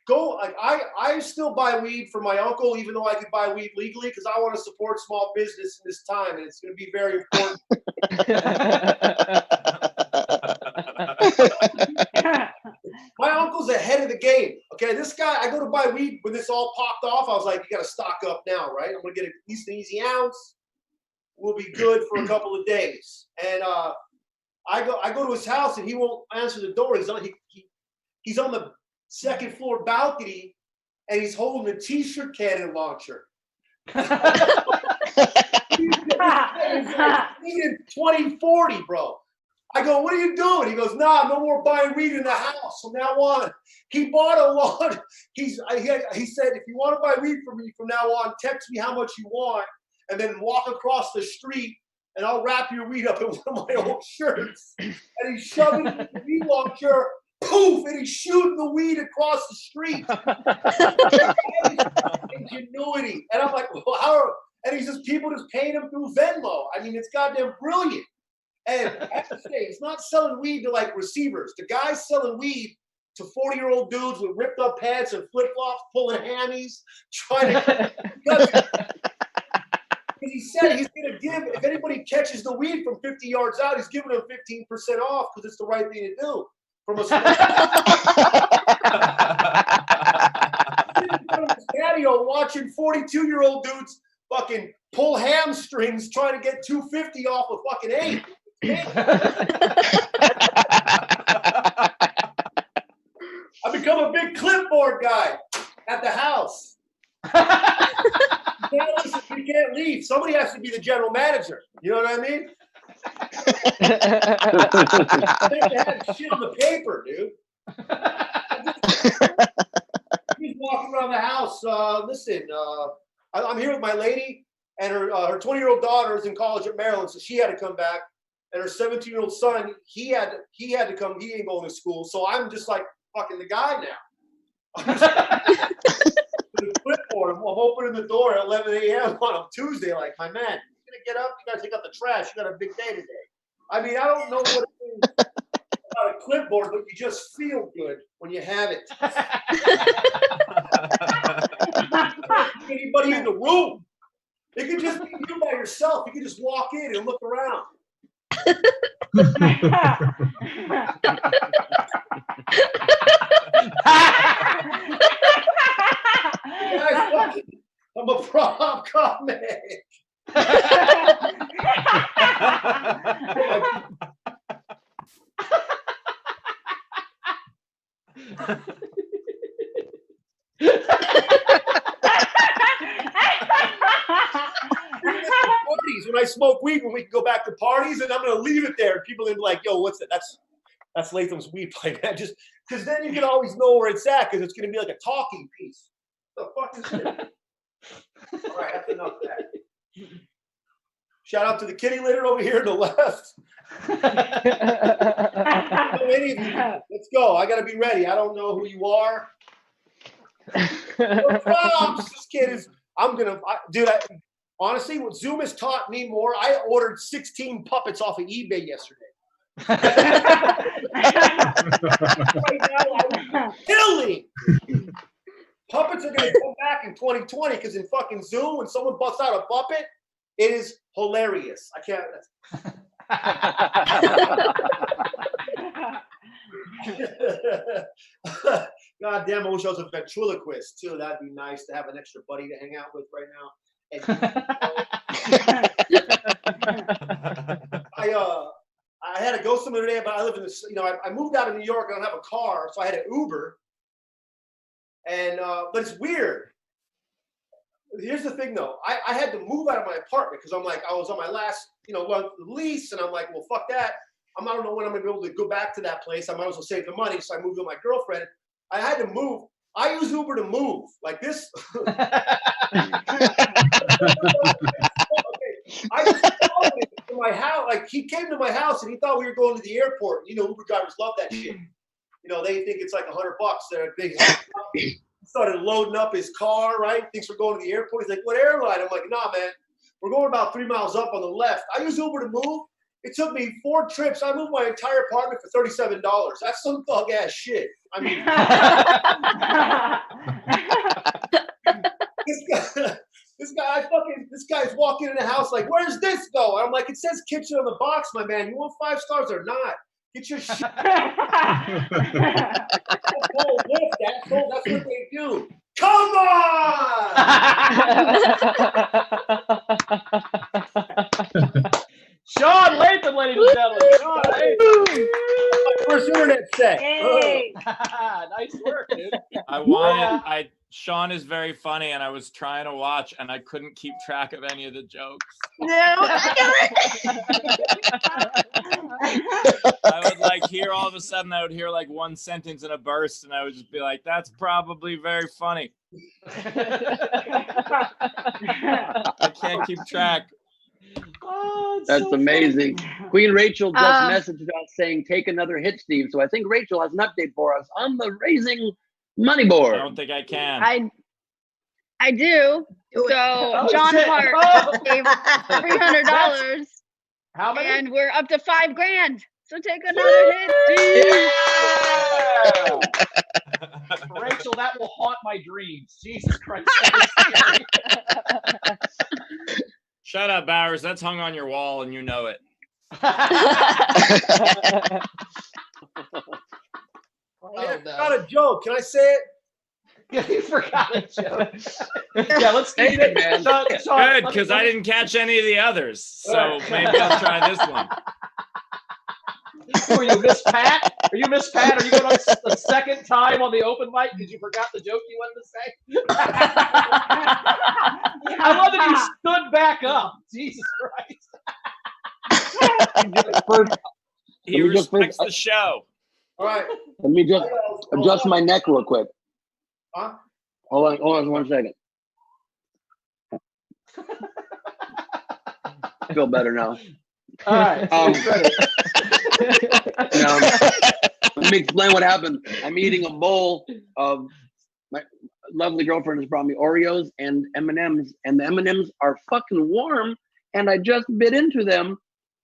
go. Like I still buy weed from my uncle, even though I could buy weed legally, because I want to support small business in this time, and it's going to be very important. My uncle's ahead of the game. Okay, this guy, I go to buy weed when this all popped off. I was like, you got to stock up now, right? I'm going to get at least an easy ounce. We'll be good for a couple of days. And I go to his house, and he won't answer the door. He's on the second floor balcony, and he's holding a t-shirt cannon launcher. It's 2040, bro. I go, what are you doing? He goes, nah, no more buying weed in the house from now on. He bought a lawn. He said, if you want to buy weed from me from now on, text me how much you want, and then walk across the street, and I'll wrap your weed up in one of my old shirts. And he's shoving it in the weed launcher, poof, and he's shooting the weed across the street. Ingenuity. And I'm like, well, how? And he says, people just paying him through Venmo. I mean, it's goddamn brilliant. And I have to say, he's not selling weed to like receivers. The guy's selling weed to 40-year-old dudes with ripped up pants and flip-flops, pulling hammies, trying to. Because he said he's going to give, if anybody catches the weed from 50 yards out, he's giving them 15% off because it's the right thing to do. From a patio watching 42-year-old dudes fucking pull hamstrings trying to get 250 off a fucking 8. I become a big clipboard guy at the house. You can't leave. Somebody has to be the general manager. You know what I mean? They have shit on the paper, dude. He's walking around the house. Listen, I'm here with my lady, and her 20-year-old daughter is in college at Maryland, so she had to come back. And her 17-year-old son, he had to come. He ain't going to school, so I'm just like fucking the guy now. I'm opening the door at 11 a.m. on a Tuesday. Like, my man, you're gonna get up. You gotta take out the trash. You got a big day today. I mean, I don't know what it is about a clipboard, but you just feel good when you have it. Anybody in the room? It could just be you by yourself. You could just walk in and look around. I'm a prom comic. When I smoke weed, when we can go back to parties, and I'm gonna leave it there. People are gonna be like, "Yo, what's that? That's Latham's weed pipe." Just because then you can always know where it's at, because it's gonna be like a talking piece. What the fuck is it? All right, that's enough of that. Shout out to the kitty litter over here to the left. Let's go. I gotta be ready. I don't know who you are. This kid is. Dude. Honestly, what Zoom has taught me more, I ordered 16 puppets off of eBay yesterday. Right now, I'm killing. Puppets are going to come back in 2020 because in fucking Zoom, when someone busts out a puppet, it is hilarious. I can't. God damn, I wish I was a ventriloquist too. That'd be nice to have an extra buddy to hang out with right now. I had to go somewhere today, but I live in this. I moved out of New York. I don't have a car, so I had an Uber. And but it's weird. Here's the thing, though. I had to move out of my apartment because I was on my last lease, and I'm like, well, fuck that. I don't know when I'm gonna be able to go back to that place. I might as well save the money, so I moved with my girlfriend. I had to move. I use Uber to move like this. I just followed him to my house. Like, he came to my house and he thought we were going to the airport. Uber drivers love that shit. They think it's like $100. They're big. He started loading up his car, right? Thinks we're going to the airport. He's like, what airline? I'm like, nah, man. We're going about 3 miles up on the left. I use Uber to move. It took me 4 trips. I moved my entire apartment for $37. That's some thug ass shit. I mean, this guy's walking in the house like, where's this go? I'm like, it says kitchen on the box, my man. You want 5 stars or not? Get your shit. That's what they do. Come on! Shaun Latham, ladies and gentlemen. Shaun Latham. First internet set. Hey. Nice work, dude. Shaun is very funny, and I was trying to watch, and I couldn't keep track of any of the jokes. No. I would like hear all of a sudden, I would hear like one sentence in a burst, and I would just be like, "That's probably very funny." I can't keep track. Oh, That's so amazing. Queen Rachel just Um, messaged us saying, "Take another hit, Steve." So I think Rachel has an update for us on the raising money I board. don't think I can. I do. Do it. So John shit. Hart Oh. gave $300, How many? and we're up to $5,000. So take another hit, Steve. Yeah. Rachel, that will haunt my dreams. Jesus Christ. Shut up, Bowers. That's hung on your wall, and you know it. I got a joke. Can I say it? You forgot a joke. Yeah, let's Hey, keep it, man. Shaun, Good, because I didn't catch any of the others. So maybe I'll try this one. Who are you, Miss Pat? Are you Miss Pat? Are you going the second time on the open mic because you forgot the joke you wanted to say? I love that you stood back up. Jesus Christ. He respects the show. All right. Let me just adjust my neck real quick. Huh? Hold on 1 second. I feel better now. All right. Let me explain what happened. I'm eating a bowl of my lovely girlfriend has brought me Oreos and M&Ms, and the M&Ms are fucking warm, and I just bit into them,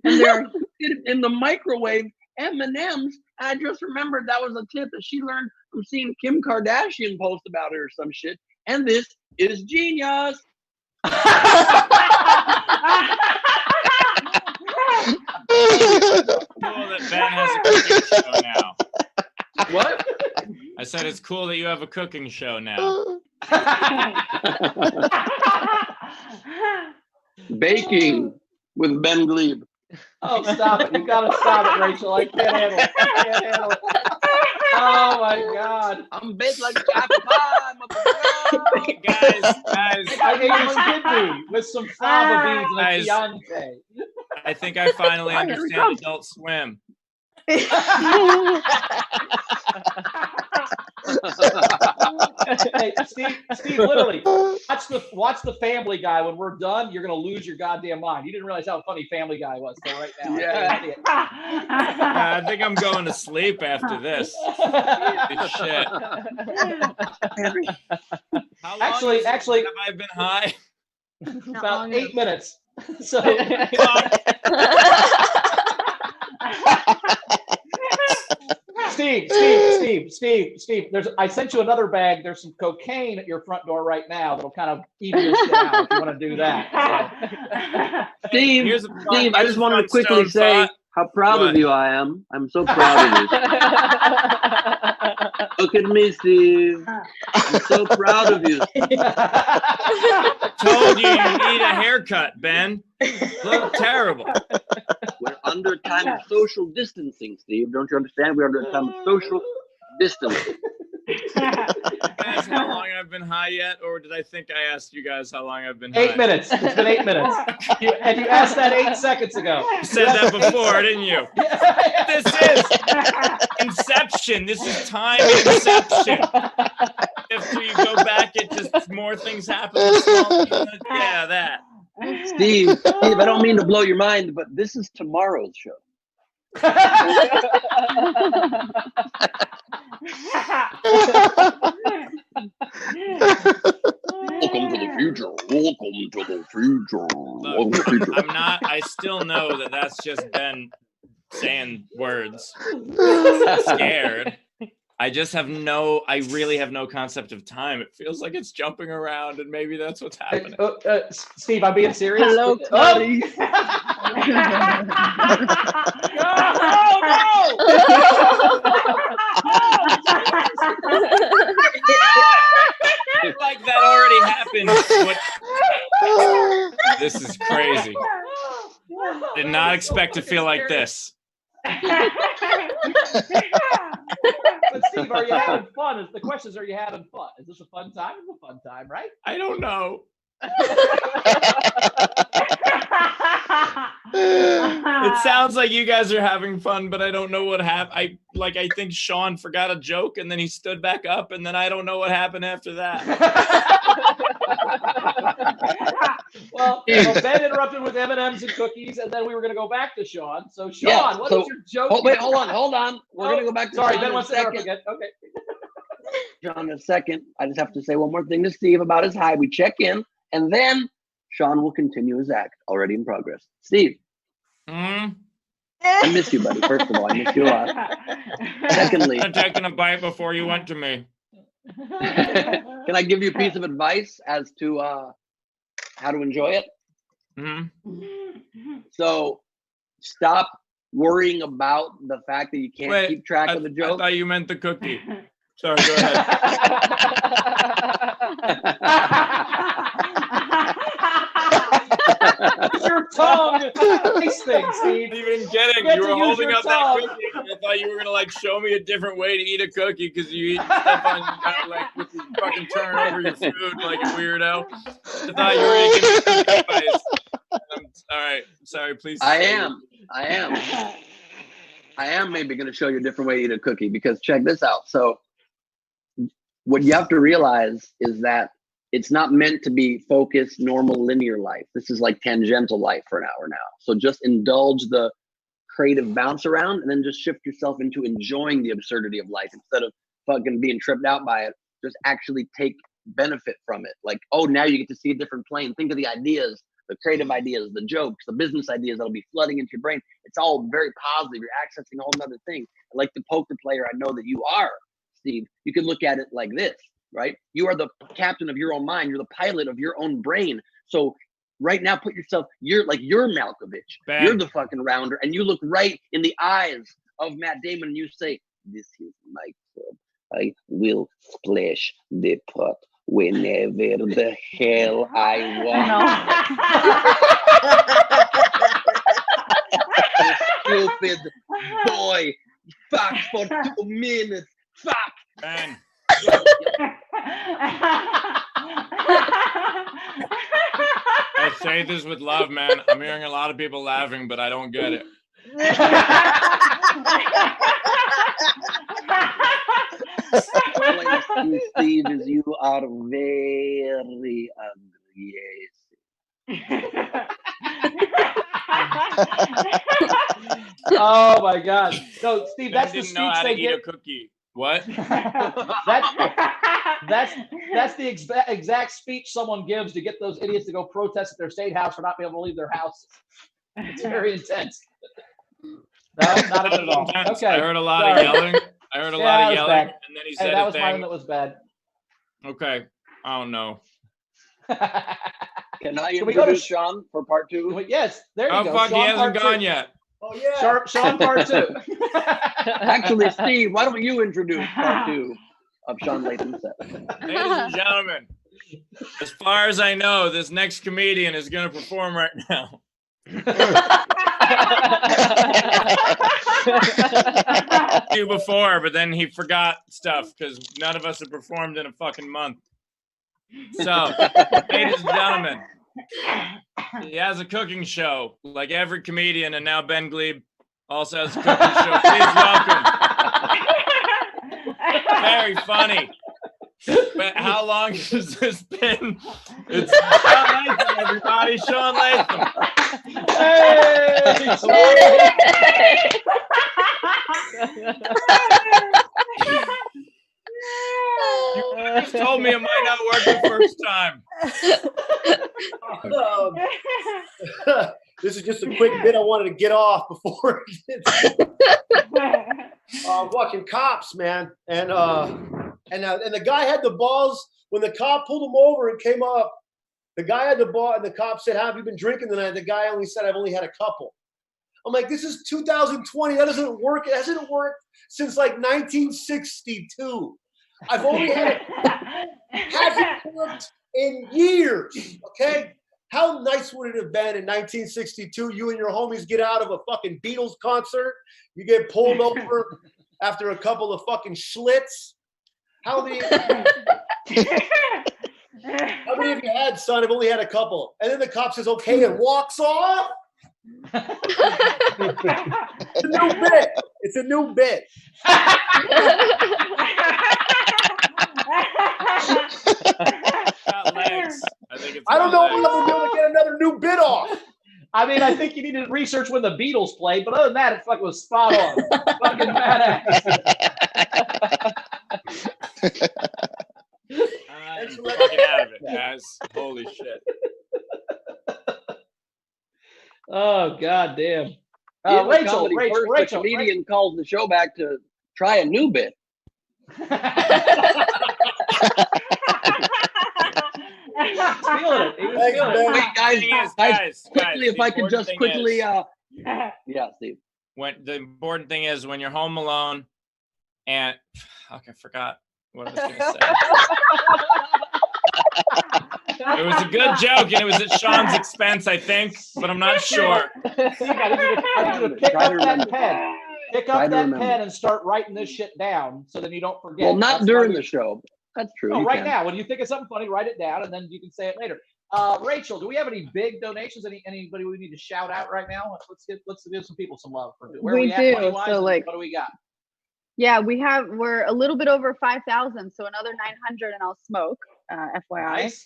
and they're in the microwave. M&Ms. I just remembered that was a tip that she learned from seeing Kim Kardashian post about it or some shit. And this is genius. Cool that Ben has a cooking show now. What? I said it's cool that you have a cooking show now. Baking with Ben Glebe. Oh, stop it. You got to stop it, Rachel. I can't handle it. I can't handle it. Oh, my God. I'm baked like a apple pie, motherfucker. Guys, I ate a kidney with some fava beans and a Guys. Chianti. I think I finally understand Adult Swim. Hey, Steve, literally, watch the Family Guy. When we're done, you're gonna lose your goddamn mind. You didn't realize how funny Family Guy was till right now. Yeah. I think I'm going to sleep after this. Shit. How long Actually, have I been high? about 8 minutes. So. Steve. I sent you another bag. There's some cocaine at your front door right now that'll kind of even this shit out if you want to do that. So. Steve, I just wanted to quickly say how proud of you I am. I'm so proud of you. Look at me, Steve. I'm so proud of you. Told you need a haircut, Ben. Look terrible. We're under time of social distancing, Steve. Don't you understand? We're under time of social distancing. Guys, how long I've been high yet? Or did I think I asked you guys how long I've been high? 8 minutes. It's been 8 minutes. And you asked that 8 seconds ago. You said that before, didn't you? This is Inception. This is time Inception. After you go back, it just more things happen. Yeah, that. Steve, I don't mean to blow your mind, but this is tomorrow's show. Welcome to the future. future. Welcome to the future. Welcome to the future. I still know that that's just Ben saying words. Scared. I really have no concept of time. It feels like it's jumping around, and maybe that's what's happening. Steve, I'm being serious. Hello, Clarice. Like that already happened. This is crazy. Did not expect to feel like this. But Steve, are you having fun? The question is, are you having fun? Is this a fun time? It's a fun time, right? I don't know. It sounds like you guys are having fun, but I don't know what happened. I think Shaun forgot a joke and then he stood back up, and then I don't know what happened after that. Well, Ben interrupted with M&Ms and cookies, and then we were going to go back to Shaun. So Shaun, what is your joke? Hold on. We're gonna go back to sorry, Shaun Ben wants to interrupt second. again. Okay. John, in a second. I just have to say one more thing to Steve about his high. We check in, and then Shaun will continue his act. Already in progress. Steve. I miss you, buddy. First of all, I miss you a lot. Secondly, I'm taking a bite before you went to me. can I give you a piece of advice as to how to enjoy it? So stop worrying about the fact that you can't keep track of the joke. I thought you meant the cookie. Sorry, go ahead. Use your tongue. Nice thing, Steve. I didn't even get it. You were holding up that cookie. And I thought you were gonna show me a different way to eat a cookie because you eat stuff on with you fucking turn over your food like a weirdo. I thought you were gonna give me some advice. All right, sorry. Please. I am maybe gonna show you a different way to eat a cookie, because check this out. So what you have to realize is that it's not meant to be focused, normal, linear life. This is like tangential life for an hour now. So just indulge the creative bounce around, and then just shift yourself into enjoying the absurdity of life instead of fucking being tripped out by it. Just actually take benefit from it. Like, oh, now you get to see a different plane. Think of the ideas, the creative ideas, the jokes, the business ideas that'll be flooding into your brain. It's all very positive. You're accessing a whole nother thing. Like the poker player I know that you are, Steve, you can look at it like this, right? You are the captain of your own mind. You're the pilot of your own brain. So right now, put yourself, you're Malkovich. Bang. You're the fucking rounder. And you look right in the eyes of Matt Damon and you say, this is my club. I will splash the pot whenever the hell I want. Stupid boy. Fuck for 2 minutes. Fuck. Ben. I say this with love, man. I'm hearing a lot of people laughing, but I don't get it. Steve, is you are very ugly. Oh my God! So Steve, that's the didn't know speech how to they eat a get. cookie. What? That's the exact speech someone gives to get those idiots to go protest at their state house for not being able to leave their houses. It's very intense. No, not at all. Okay. I heard a lot of yelling. And then he said that was mine that was bad. Okay. I don't know. Can I introduce Shaun for part 2? Yes, there you go. Oh, fuck, Shaun he hasn't part gone 2. yet. Oh, yeah. Shaun part 2. Actually, Steve, why don't you introduce part 2 of Shaun Latham's set? Ladies and gentlemen, as far as I know, this next comedian is going to perform right now. You before, but then he forgot stuff because none of us have performed in a fucking month. So, ladies and gentlemen, he has a cooking show like every comedian, and now Ben Glebe also has a cooking show. Please welcome. Very funny. But how long has this been? It's Shaun Latham, everybody. Shaun Latham. Hey, You just told me it might not work the First time. This is just a quick bit I wanted to get off before. Watching Cops, man, and the guy had the balls when the cop pulled him over and came up. The guy had the ball, and the cop said, "Have you been drinking tonight?" The guy only said, "I've only had a couple." I'm like, this is 2020. That doesn't work. It hasn't worked since like 1962. I've only had hasn't worked in years. Okay. How nice would it have been in 1962? You and your homies get out of a fucking Beatles concert. You get pulled over after a couple of fucking schlitz. How many of you had, son? I've only had a couple. And then the cop says, okay, and walks off. It's a new bit. It's a new bit. Got legs. I don't know when I'm going to get another new bit off. I mean, I think you need to research when the Beatles played, but other than that, it fucking was spot on. Fucking badass. I'm fucking out of it, guys. Holy shit. Oh, god damn. Rachel, Rachel. the comedian calls the show back to try a new bit. Wait, guys, quickly, if I could just quickly, yeah, Steve. When the important thing is when you're home alone, and fuck, I forgot what I was gonna say. It was a good joke, and it was at Shaun's expense, I think, but I'm not sure. Pick up that pen and start writing this shit down, so then you don't forget. Well, not during the show. That's true. No, right now, when you think of something funny, write it down, and then you can say it later. Rachel, do we have any big donations? Anybody we need to shout out right now? Let's give some people some love. Where we we do. So like, what do we got? Yeah, we're a little bit over 5,000, so another 900, and I'll smoke. FYI. Nice.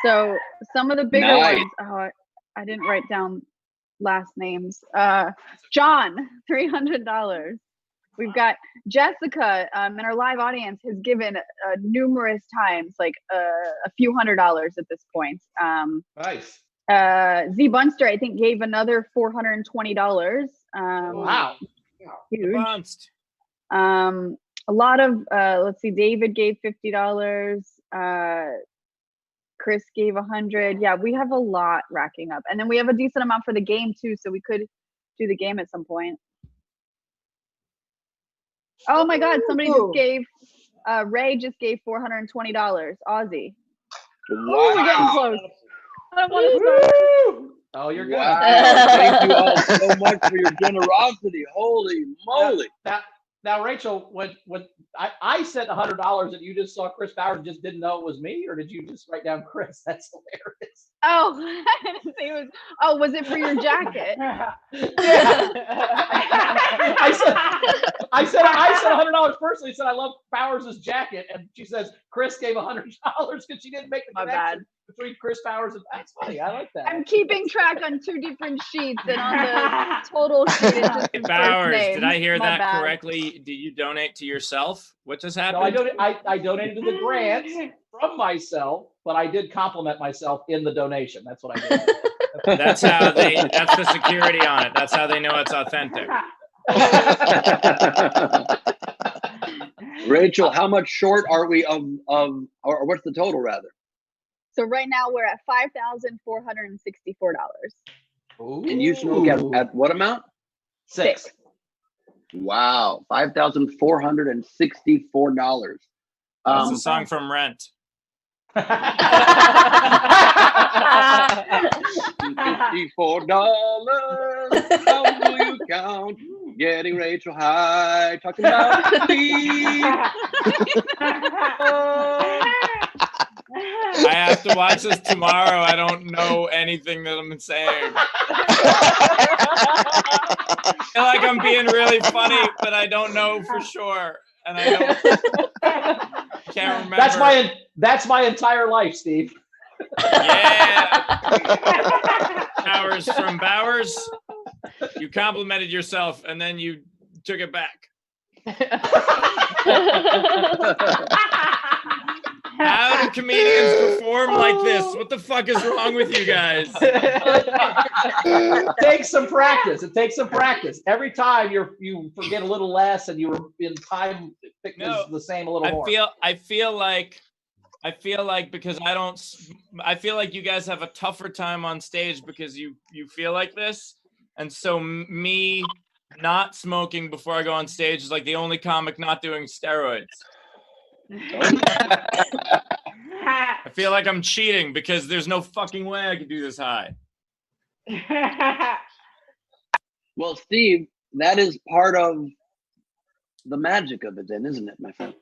So some of the bigger ones. Oh, I didn't write down last names. John, $300. We've got Jessica in our live audience has given numerous times, like a few $100s at this point. Nice. Z Bunster, I think, gave another $420. Wow. Huge. A lot of let's see, David gave $50. Chris gave 100. Yeah, we have a lot racking up, and then we have a decent amount for the game too, so we could do the game at some point. Oh my God! Somebody just gave. Ray just gave $420. Aussie. Wow. Oh, we're getting close. I don't want to start. Oh, you're good. Wow. Thank you all so much for your generosity. Holy moly! Now, Rachel, when I sent $100 and you just saw Chris Bowers and just didn't know it was me, or did you just write down Chris? That's hilarious. Oh, I didn't say it was. Oh, was it for your jacket? Yeah. I said $100 personally. Said I love Bowers' jacket, and she says Chris gave $100 because she didn't make the connection between Chris Bowers and. That's funny. I like that. I'm keeping track on 2 different sheets, and on the total sheet it's just his Bowers, first name. did I hear My that bad. correctly? Did you donate to yourself? What just happened? No, I donated to the grant from myself, but I did compliment myself in the donation. That's what I did. That's the security on it. That's how they know it's authentic. Rachel, how much short are we of or what's the total rather? So right now we're at $5,464. And you smoke at what amount? 6. Wow, $5,464. That's a song from Rent. $54. How do you count? Getting Rachel high, talking about weed. I have to watch this tomorrow. I don't know anything that I'm saying. I feel like I'm being really funny, but I don't know for sure. And I can't remember. That's my entire life, Steve. Yeah. Bowers from Bowers. You complimented yourself and then you took it back. How do comedians perform like this? What the fuck is wrong with you guys? It takes some practice. It takes some practice. Every time you forget a little less, and you're in time thickness the same a little more. I feel like because I feel like you guys have a tougher time on stage because you feel like this, and so me not smoking before I go on stage is like the only comic not doing steroids. I feel like I'm cheating because there's no fucking way I could do this high. Well, Steve, that is part of the magic of it then, isn't it, my friend?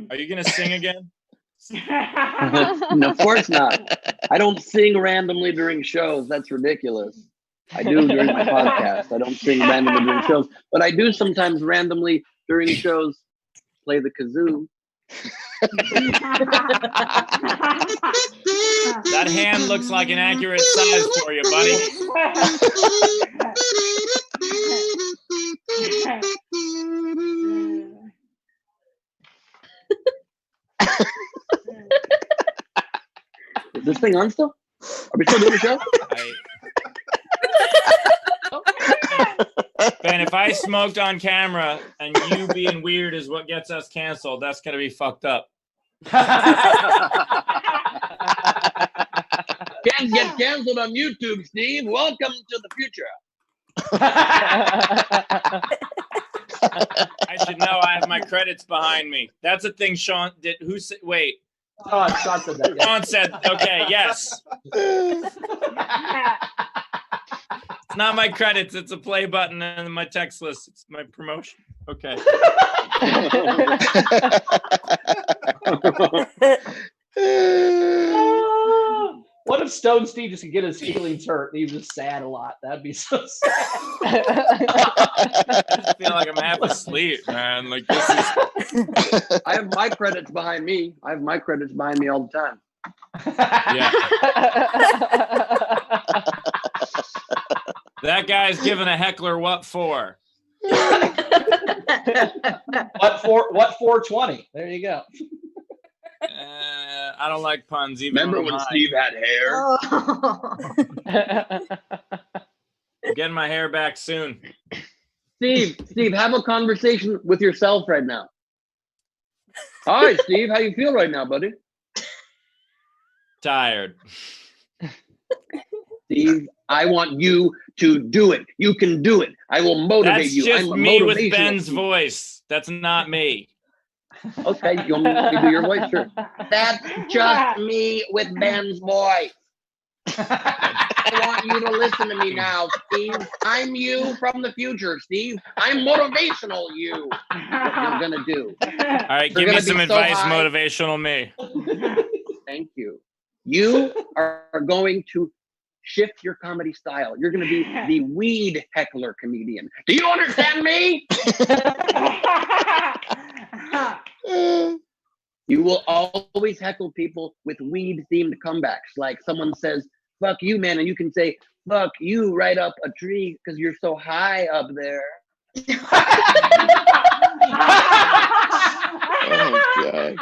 Are you gonna sing again? No, of course not. I don't sing randomly during shows. That's ridiculous. I do during my podcast. I don't sing randomly during shows, but I do sometimes randomly during shows play the kazoo. That hand looks like an accurate size for you, buddy. Is this thing on still? Are we still doing the show? Ben, if I smoked on camera and you being weird is what gets us canceled, that's gonna be fucked up. Can't get canceled on YouTube, Steve. Welcome to the future. I should know I have my credits behind me. That's a thing Shaun did. Who said, wait. Shaun said that. Yeah. Shaun said, okay, yes. It's not my credits. It's a play button and my text list. It's my promotion. Okay. What if Stone Steve just could get his feelings hurt and he was just sad a lot? That'd be so sad. I feel like I'm half asleep, man. Like this is. I have my credits behind me. I have my credits behind me all the time. Yeah. That guy's giving a heckler what for? What 420? There you go. I don't like puns. Even Remember when Steve had hair? I'm getting my hair back soon. Steve, have a conversation with yourself right now. All right, Steve, how you feel right now, buddy? Tired. Steve, I want you to do it. You can do it. I will motivate That's you. just I'm me with motivational, Ben's Steve. voice. That's not me. Okay, you want me to do your voice? Sure. That's just me with Ben's voice. I want you to listen to me now, Steve. I'm you from the future, Steve. I'm motivational you. What you're gonna do. All right, You're give me gonna some be so advice, high. motivational me. Thank you. You are going to shift your comedy style. You're going to be the weed heckler comedian. Do you understand me? You will always heckle people with weed-themed comebacks. Like someone says, fuck you, man. And you can say, fuck you right up a tree because you're so high up there. Oh, God.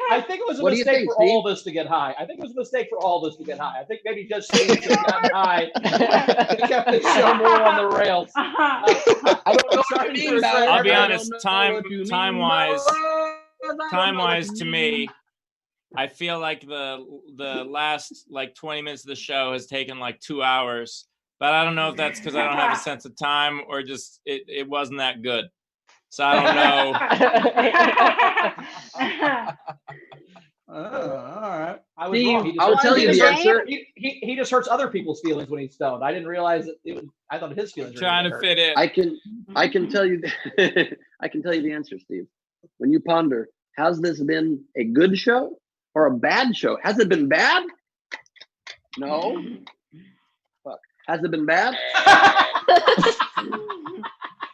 I think it was a What do you mistake think, for all of us to get high. I think it was a mistake for all of us to get high. I think maybe just Steve should have gotten high. He kept the show more on the rails. I don't know what you mean by it. I'll be I honest, don't know what you mean by time-wise it. to me, I feel like the last like 20 minutes of the show has taken like 2 hours. But I don't know if that's because I don't have a sense of time or just it wasn't that good. So I don't know. All right. I was Steve, wrong. I will tell you the answer. He just hurts other people's feelings when he's stoned. I didn't realize that I thought his feelings were Trying to hurt. fit in. I can tell you I can tell you the answer, Steve. When you ponder, has this been a good show or a bad show? Has it been bad? No. Fuck. Has it been bad?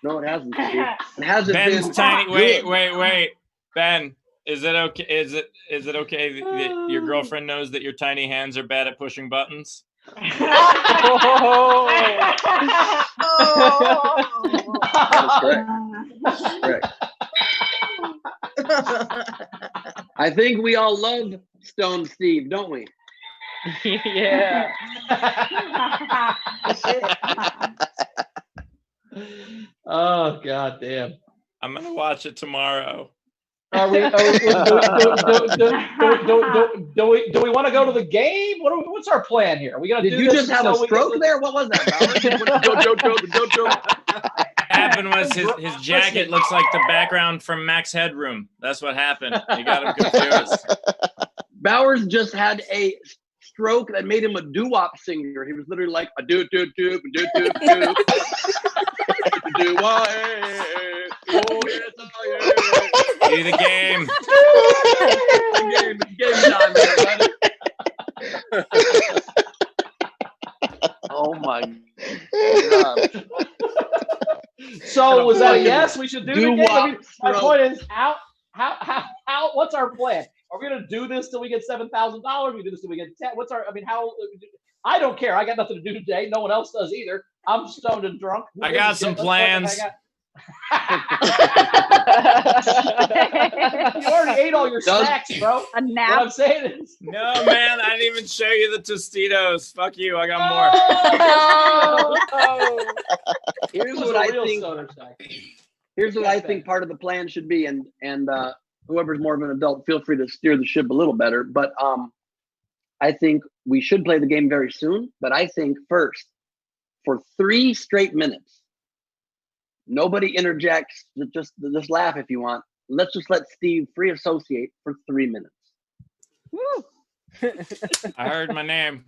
No, it hasn't, Steve. And has it Ben's been tiny. good? Wait. Ben, is it okay? Is it okay that your girlfriend knows that your tiny hands are bad at pushing buttons? That is correct. Correct. I think we all love Stone Steve, don't we? Yeah. Oh god damn. I'm gonna watch it tomorrow. Do we want to go to the game? What's our plan here? Are we gonna Did do you this just have a until we get stroke to- there? What was that, Bowers? What happened was his jacket looks like the background from Max Headroom. That's what happened. You got him confused. Bowers just had a stroke that made him a doo-wop singer. He was literally like a do do do do do do. Do Do the game. Game time, everybody. Oh my god. So was that a yes? We should do the game. I mean, my stroke. point is, how? What's our plan? Are we gonna do this till we get $7,000? We do this till we get 10. What's our? I mean, how? I don't care. I got nothing to do today. No one else does either. I'm stoned and drunk. I got some plans. You already ate all your snacks, bro. A What nap. I'm saying is, No, man, I didn't even show you the Tostitos. Fuck you. I got more. Here's This is what a I real think. stoner snack. Here's what I think part of the plan should be, and whoever's more of an adult, feel free to steer the ship a little better. But I think we should play the game very soon. But I think first, for 3 straight minutes, nobody interjects. Just laugh if you want. Let's just let Steve free associate for 3 minutes. Woo. I heard my name.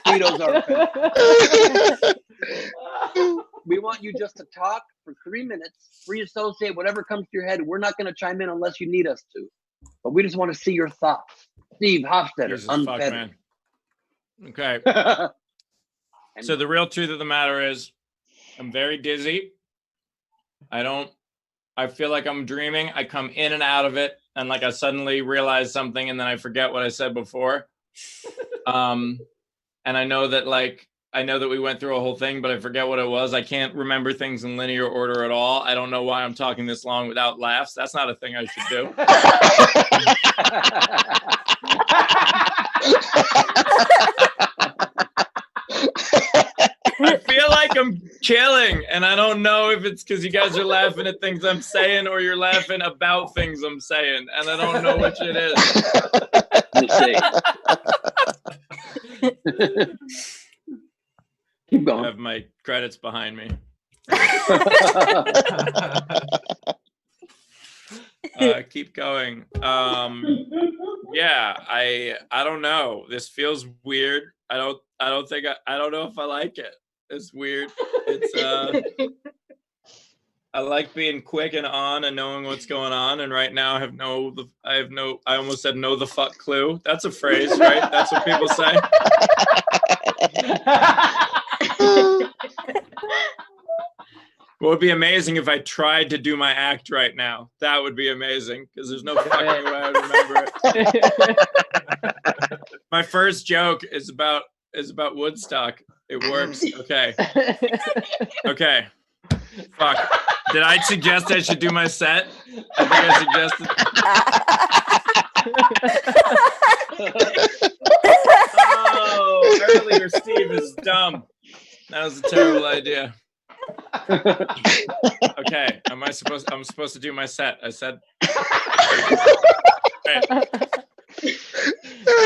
Tito's our friend. We want you just to talk for 3 minutes, free associate, whatever comes to your head. We're not going to chime in unless you need us to. But we just want to see your thoughts. Steve Hofstetter, Jesus fuck, unfettered. man. Okay. So the real truth of the matter is I'm very dizzy. I feel like I'm dreaming. I come in and out of it, and like I suddenly realize something, and then I forget what I said before. And I know that we went through a whole thing, but I forget what it was. I can't remember things in linear order at all. I don't know why I'm talking this long without laughs. That's not a thing I should do. I feel like I'm chilling, and I don't know if it's because you guys are laughing at things I'm saying or you're laughing about things I'm saying, and I don't know which it is. Keep I going. have my credits behind me. Keep going. Yeah, I don't know. This feels weird. I don't know if I like it. It's weird. It's I like being quick and on and knowing what's going on. And right now I almost said no the fuck clue. That's a phrase, right? That's what people say. What would be amazing if I tried to do my act right now? That would be amazing because there's no fucking way I would remember it. My first joke is about Woodstock. It works. Okay. Okay. Fuck. Did I suggest I should do my set? I think I suggested. Oh, earlier Steve is dumb. That was a terrible idea. Okay, I'm supposed to do my set. I said. Right.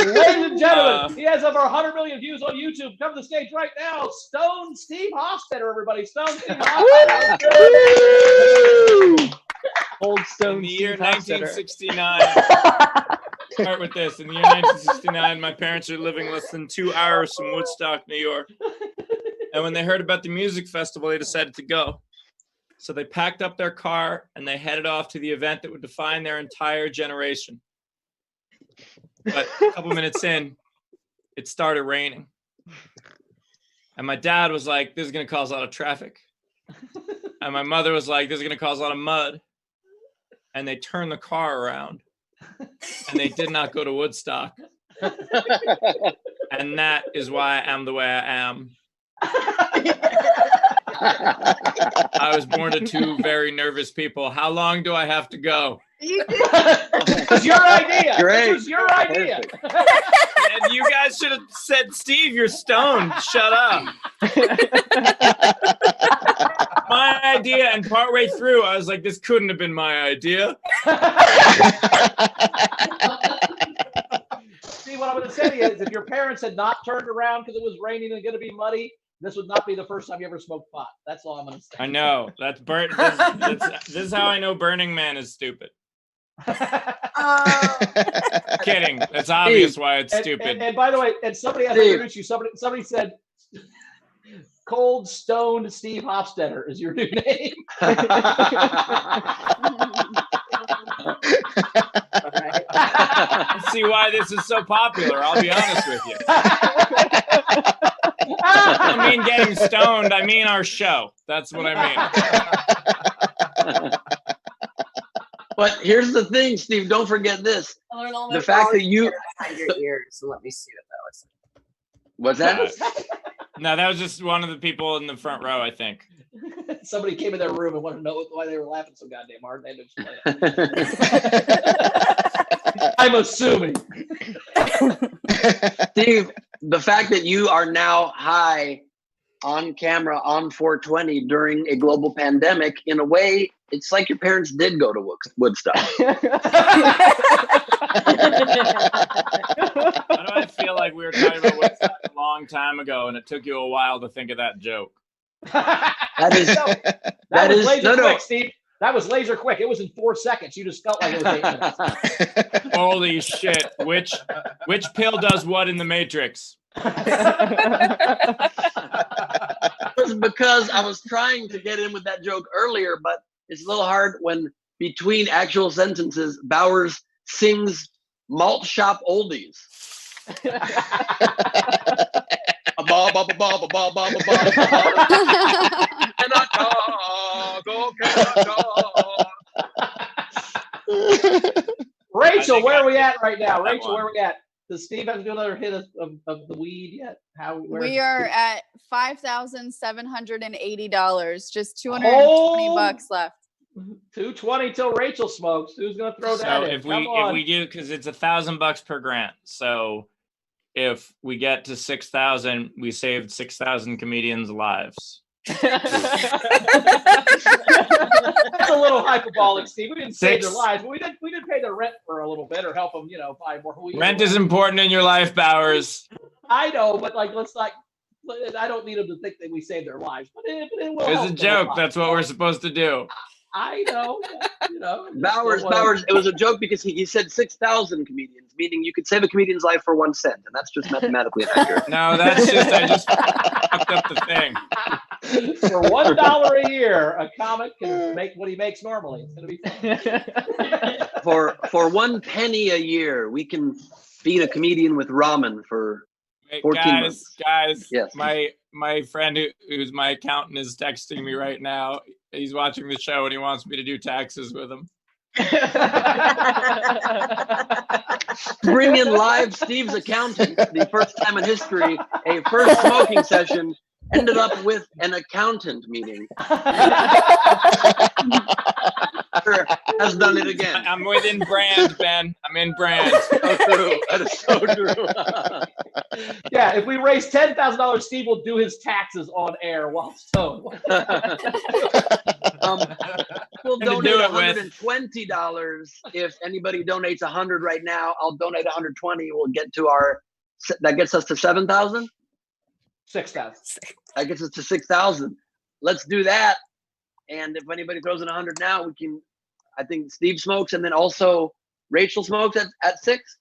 Ladies and gentlemen, he has over 100 million views on YouTube. Come to the stage right now, Stone Steve Hofstetter, everybody. Stone Steve Hofstetter. Old Stone In the Steve year Hofstetter. 1969. Start with this. In the year 1969, my parents are living less than 2 hours from Woodstock, New York. And when they heard about the music festival, they decided to go. So they packed up their car and they headed off to the event that would define their entire generation. But a couple minutes in, it started raining. And my dad was like, this is going to cause a lot of traffic. And my mother was like, this is going to cause a lot of mud. And they turned the car around. And they did not go to Woodstock. And that is why I am the way I am. I was born to two very nervous people. How long do I have to go? It was your idea. Great. This was your idea. And you guys should have said, Steve, you're stoned. Shut up. My idea, and partway through, I was like, this couldn't have been my idea. See, what I'm going to say to you is if your parents had not turned around because it was raining and going to be muddy, this would not be the first time you ever smoked pot. That's all I'm going to say. I know. That's this is how I know Burning Man is stupid. Kidding. That's obvious why it's stupid. And by the way, and somebody has to introduce you. Somebody said Cold Stoned Steve Hofstetter is your new name. Let's see why this is so popular. I'll be honest with you. I don't mean getting stoned. I mean our show. That's what I mean. But here's the thing, Steve. Don't forget this. The fact that you behind your ears. So let me see what that was. What's that? No, that was just one of the people in the front row, I think. Somebody came in their room and wanted to know why they were laughing so goddamn hard. They had to explain it. I'm assuming. Steve, the fact that you are now high on camera on 420 during a global pandemic, in a way, it's like your parents did go to Woodstock. Why do I feel like we were talking about Woodstock a long time ago, and it took you a while to think of that joke? That is laser quick, Steve. That was laser quick. It was in 4 seconds. You just felt like it was 8 minutes. Holy shit! Which pill does what in the Matrix? It was because I was trying to get in with that joke earlier, but it's a little hard when between actual sentences, Bowers sings malt shop oldies. Rachel, where are we at right now? Rachel, where are we at? Does Steve have to do another hit of the weed yet? We are at $5,780. Just $220 left. $220 till Rachel smokes. Who's gonna throw that in? If we do, because it's $1,000 per grant. So if we get to 6,000, we saved 6,000 comedians' lives. That's a little hyperbolic, Steve. We didn't save their lives, but we did pay their rent for a little bit or help them, buy more weed. Rent is important in your life, Bowers. I know, but let's not. I don't need them to think that we saved their lives, but it will. It's a joke. That's what we're supposed to do. I know. Bowers, it was a joke because he said 6,000 comedians, meaning you could save a comedian's life for 1 cent, and that's just mathematically inaccurate. No, I just fucked up the thing. For $1 a year, a comic can make what he makes normally. It's gonna be fun. For 1 penny a year, we can feed a comedian with ramen for 14 months. Guys, yes. My friend who's my accountant is texting me right now. He's watching the show and he wants me to do taxes with him. Bring in live Steve's accountant. The first time in history, a first smoking session ended up with an accountant meeting. Has done it again. I'm within brand, Ben. I'm in brand. So true. That is so true. Yeah, if we raise $10,000, Steve will do his taxes on air while stoned. We'll donate $120. If anybody donates $100 right now, I'll donate $120. We'll get to that gets us to 7,000? 6,000. That gets us to 6,000. Let's do that. And if anybody throws in 100 now, I think Steve smokes, and then also Rachel smokes at 6.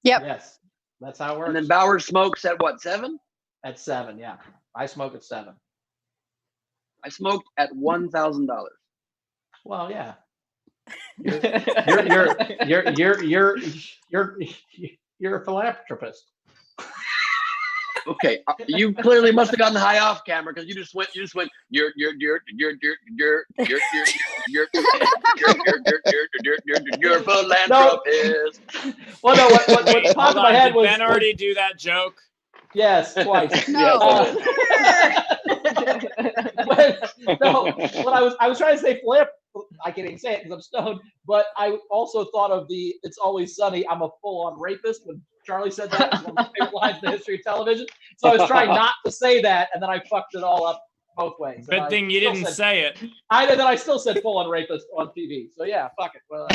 Yep. Yes, that's how it works. And then Bowers smokes at what, 7? At 7, yeah. I smoke at 7. I smoked at $1,000. Well, yeah. You're a philanthropist. Okay, you clearly must have gotten high off camera because you just went. You're a philanthropist. Well, no. What popped in my head was Ben already do that joke. Yes, twice. No. When I was trying to say flip, I can't even say it because I'm stoned. But I also thought of the "It's Always Sunny." I'm a full-on rapist when Charlie said that. It's one of my favorite lines in the history of television. So I was trying not to say that, and then I fucked it all up both ways. Good thing you didn't say it. Then I still said full-on rapist on TV. So yeah, fuck it. Well,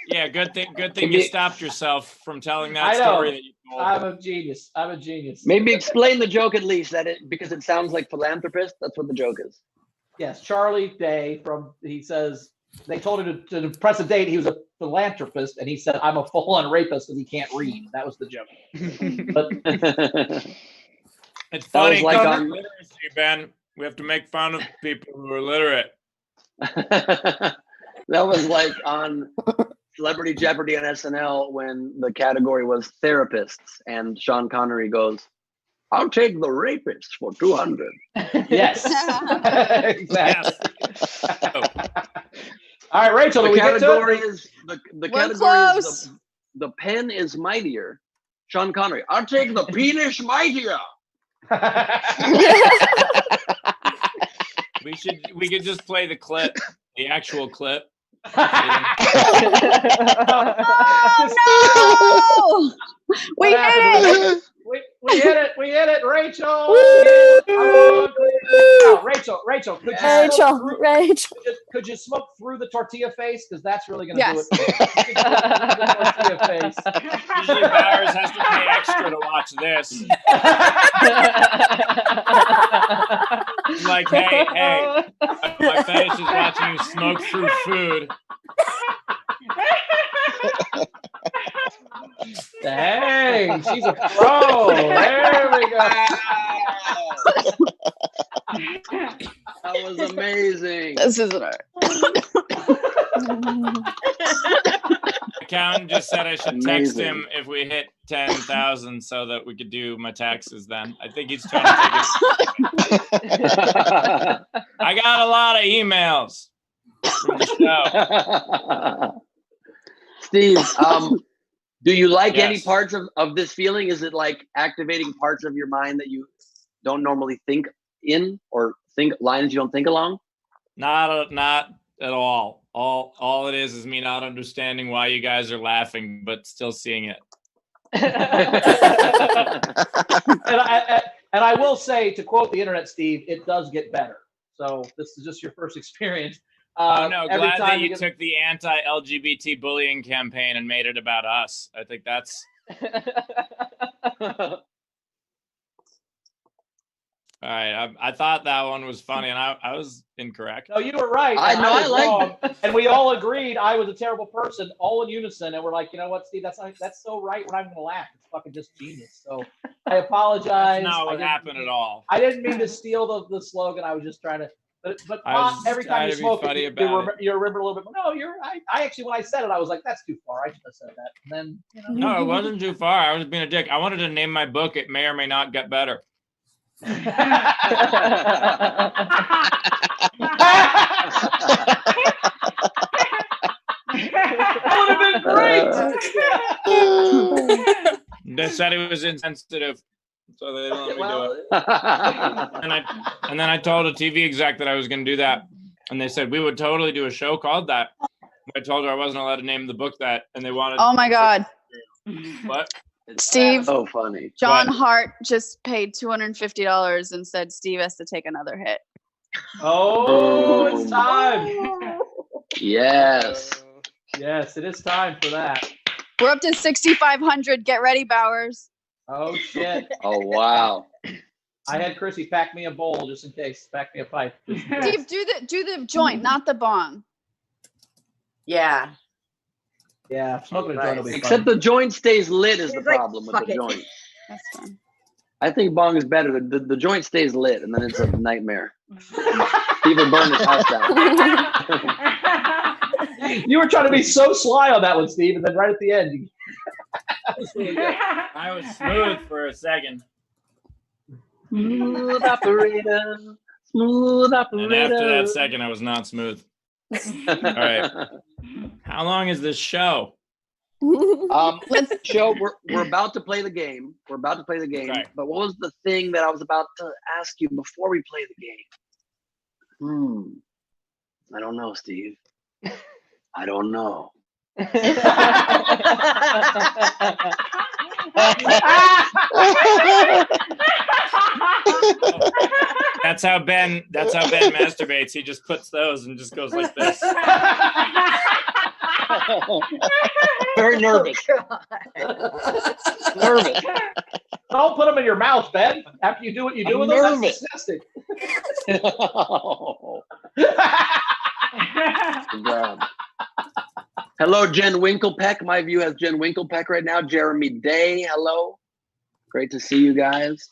yeah, good thing you stopped yourself from telling that I know. story that you told. I'm a genius. Maybe explain the joke at least because it sounds like philanthropist. That's what the joke is. Yes, Charlie Day he says they told him to press a date. He was a philanthropist, and he said, "I'm a full-on rapist because he can't read." That was the joke. It's funny, like literacy, Ben. We have to make fun of people who are literate. That was like on Celebrity Jeopardy on SNL when the category was therapists, and Sean Connery goes, "I'll take the rapist for 200." Yes, exactly. All right, Rachel. The category is the pen is mightier. Sean Connery, "I'll take the penis mightier." We could just play the clip, the actual clip. No! We hit it! We hit it, Rachel! Rachel, could you smoke through the tortilla face? Because that's really going to do it. Tortilla face. Usually Bowers has to pay extra to watch this. Like, hey, my fetish is watching you smoke through food. Dang, she's a pro. There we go. That was amazing. This isn't art. Accountant just said I should text him if we hit 10,000 so that we could do my taxes then. I think he's trying to take it. I got a lot of emails from the show. Steve, do you like any parts of this feeling? Is it like activating parts of your mind that you don't normally think in, or think lines you don't think along? Not at all. All it is me not understanding why you guys are laughing, but still seeing it. And I will say, to quote the internet, Steve, it does get better. So this is just your first experience. Oh no, glad that you took the anti-LGBT bullying campaign and made it about us. I think that's all right. I thought that one was funny, and I was incorrect. No, you were right. I know. I like it. And we all agreed I was a terrible person, all in unison. And we're like, you know what, Steve? That's so right. We're not even gonna laugh. It's fucking just genius. So I apologize. That's not what happened at all. I didn't mean to steal the slogan. I was just trying to. But every time you smoke it, you remember a little bit. No, you're right. I actually, when I said it, I was like, that's too far. I should have said that. And then, No, it wasn't too far. I was being a dick. I wanted to name my book "It May or May Not Get Better." That would have been great. They said it was insensitive, so they didn't let me do it. And then I told a TV exec that I was going to do that, and they said we would totally do a show called that. I told her I wasn't allowed to name the book that, and they wanted. Oh my God. What? Steve, so funny. John Hart just paid $250 and said Steve has to take another hit. Oh, it's time. Yes. Yes, it is time for that. We're up to 6,500. Get ready, Bowers. Oh shit. Oh wow. I had Chrissy pack me a bowl just in case. Pack me a pipe. Steve, do the joint, not the bong. Yeah. Yeah, smoking a joint will be Except fun. the joint stays lit is the He's like, problem with "Fuck the it." joint. That's fine. I think bong is better. The joint stays lit, and then it's a nightmare. Steve will burn his house down. You were trying to be so sly on that one, Steve, and then right at the end. I was smooth for a second. Smooth operator. Smooth operator. And after that second, I was not smooth. All right. How long is this show? Let's show. We're about to play the game. We're about to play the game. Okay. But what was the thing that I was about to ask you before we play the game? I don't know, Steve. I don't know. That's how Ben masturbates. He just puts those and just goes like this. Very nervous. Nervous. Don't put them in your mouth, Ben. After you do what you do with them, that's disgusting. Good job. Hello, Jen Winklepeck. My view has Jen Winklepeck right now. Jeremy Day, hello. Great to see you guys.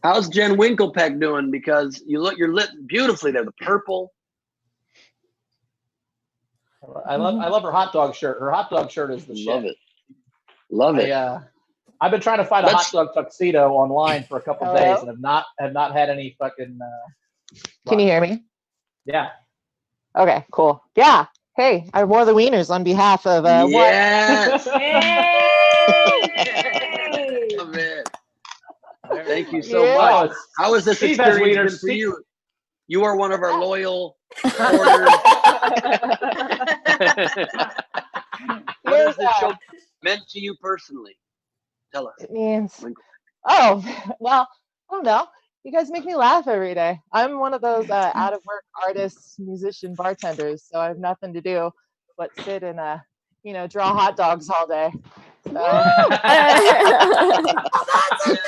How's Jen Winklepeck doing? Because you're lit beautifully there. The purple. I love her hot dog shirt. Her hot dog shirt is the shit. Love it. Love it. I've been trying to find a hot dog tuxedo online for a couple of days and have not had any fucking. Can you hear me? Yeah. Okay. Cool. Yeah. Hey, I wore the wieners on behalf of yes. what? Love it. Thank you so much. How is this Steve has experience wieners. been for you? You are one of our loyal supporters. What has this show meant to you personally? Tell us. It means, well, I don't know. You guys make me laugh every day. I'm one of those out of work artists, musician, bartenders, so I have nothing to do but sit and draw hot dogs all day. So.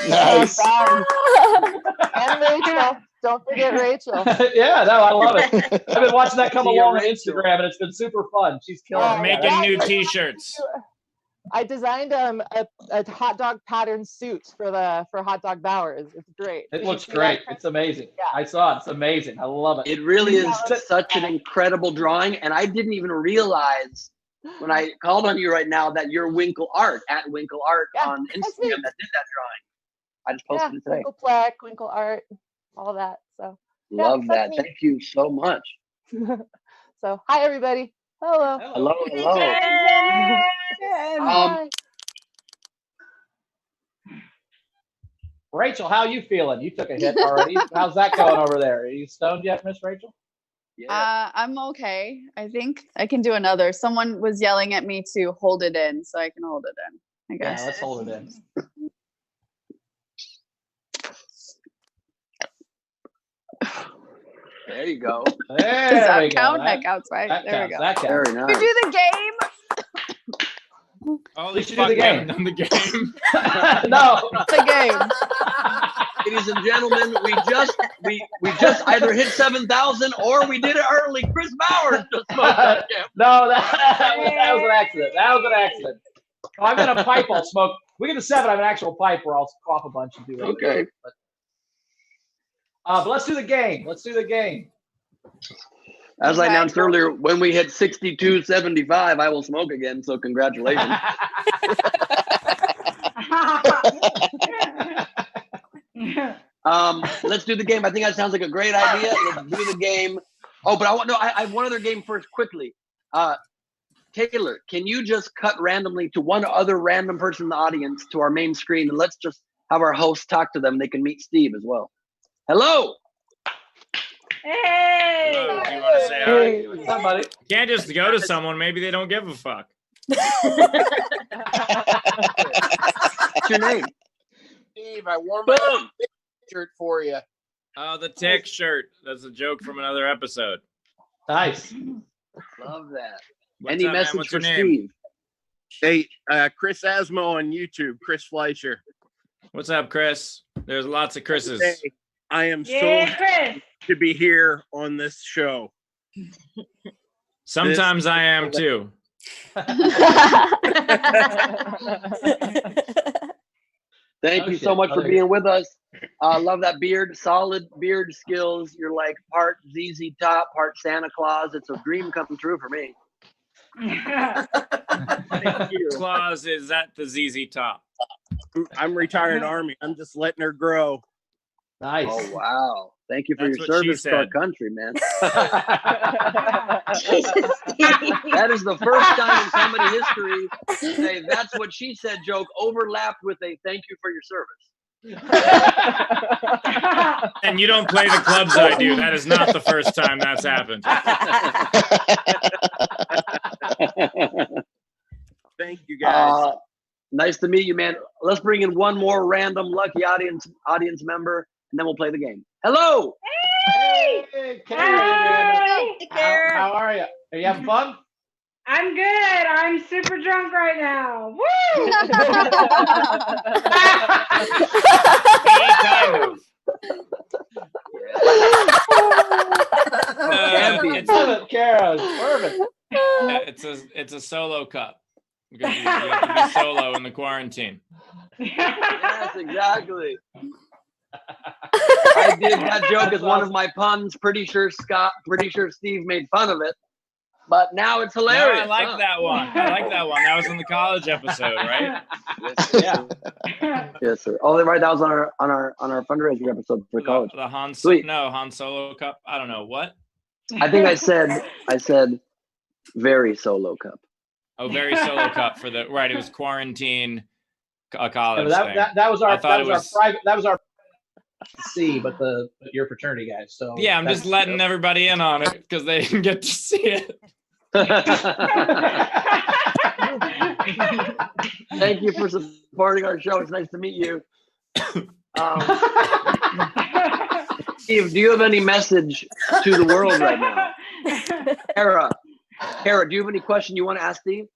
Nice. And Rachel. Don't forget Rachel. Yeah, no, I love it. I've been watching that come along on Instagram, and it's been super fun. She's killing it. Making new T-shirts. I designed a hot dog pattern suit for Hot Dog Bowers. It's great. It looks great. It's amazing. Yeah. I saw it. It's amazing. I love it. It really is such an incredible drawing, and I didn't even realize when I called on you right now that you're Winkle Art at Winkle Art on Instagram that did that drawing. I just posted it today. Winkleplex, Winkle Art, all that. So love that. Thank you so much. So hi everybody. Hello. Hello. Rachel, how you feeling? You took a hit already. How's that going over there? Are you stoned yet, Miss Rachel? Yeah. I'm okay. I think I can do another. Someone was yelling at me to hold it in, so I can hold it in, I guess. Yeah, let's hold it in. There you go. Does that count? That counts, right? There we go. That counts. Very nice. We do the game. Holy should fuck, do the game. on the game. No. The game. Ladies and gentlemen, we just either hit 7,000 or we did it early. Chris Bowers just smoked that camp. No, that was an accident. That was an accident. Oh, I've got a pipe I'll smoke. We get to 7. I have an actual pipe where I'll cough a bunch and do it. Okay. But let's do the game. Let's do the game. As I announced earlier, when we hit 62.75, I will smoke again. So congratulations. Let's do the game. I think that sounds like a great idea. Let's do the game. Oh, but I have one other game first quickly. Taylor, can you just cut randomly to one other random person in the audience to our main screen, and let's just have our host talk to them. They can meet Steve as well. Hello. Hey. Hello. Do you want to say hi? Hey, what's up, buddy? You can't just go to someone. Maybe they don't give a fuck. What's your name? Steve, I wore my shirt for you. Oh, the tech shirt. That's a joke from another episode. Nice. Love that. What's Any up, man? message What's for your name? Hey, Chris Asmo on YouTube, Chris Fleischer. What's up, Chris? There's lots of Chris's. Hey, I am so happy to be here on this show. Sometimes I am too. Thank you so much for being with us. Love that beard, solid beard skills. You're like part ZZ Top, part Santa Claus. It's a dream come true for me. Thank you. Claus is at the ZZ Top. I'm retired Army. I'm just letting her grow. Nice. Oh wow! Thank you for That's your what she service to our said. country, man. Jesus, Steve. That is the first time in comedy history a "that's what she said" joke overlapped with a "thank you for your service." And you don't play the clubs I do. That is not the first time that's happened. Thank you, guys. Nice to meet you, man. Let's bring in one more random lucky audience member, and then we'll play the game. Hello. Hey, Karen. Karen. How are you? Are you having fun? I'm good. I'm super drunk right now. Woo! Kind of. Champion. Karen, perfect. It's a solo cup. Because you have to be solo in the quarantine. Yes, exactly. I did that joke as one of my puns. Pretty sure Steve made fun of it. But now it's hilarious. No, I like that one. I like that one. That was in the college episode, right? Yeah. Yes, sir. Oh, right. That was on our fundraiser episode for college. The Han Solo cup. I don't know what. I think I said very solo cup. Oh, very solo cup for the right. It was quarantine college thing. That was our I thought that was our C, but your fraternity guys. So yeah, I'm just letting everybody in on it because they didn't get to see it. Thank you for supporting our show. It's nice to meet you. Steve, do you have any message to the world right now? Kara, do you have any question you want to ask Steve?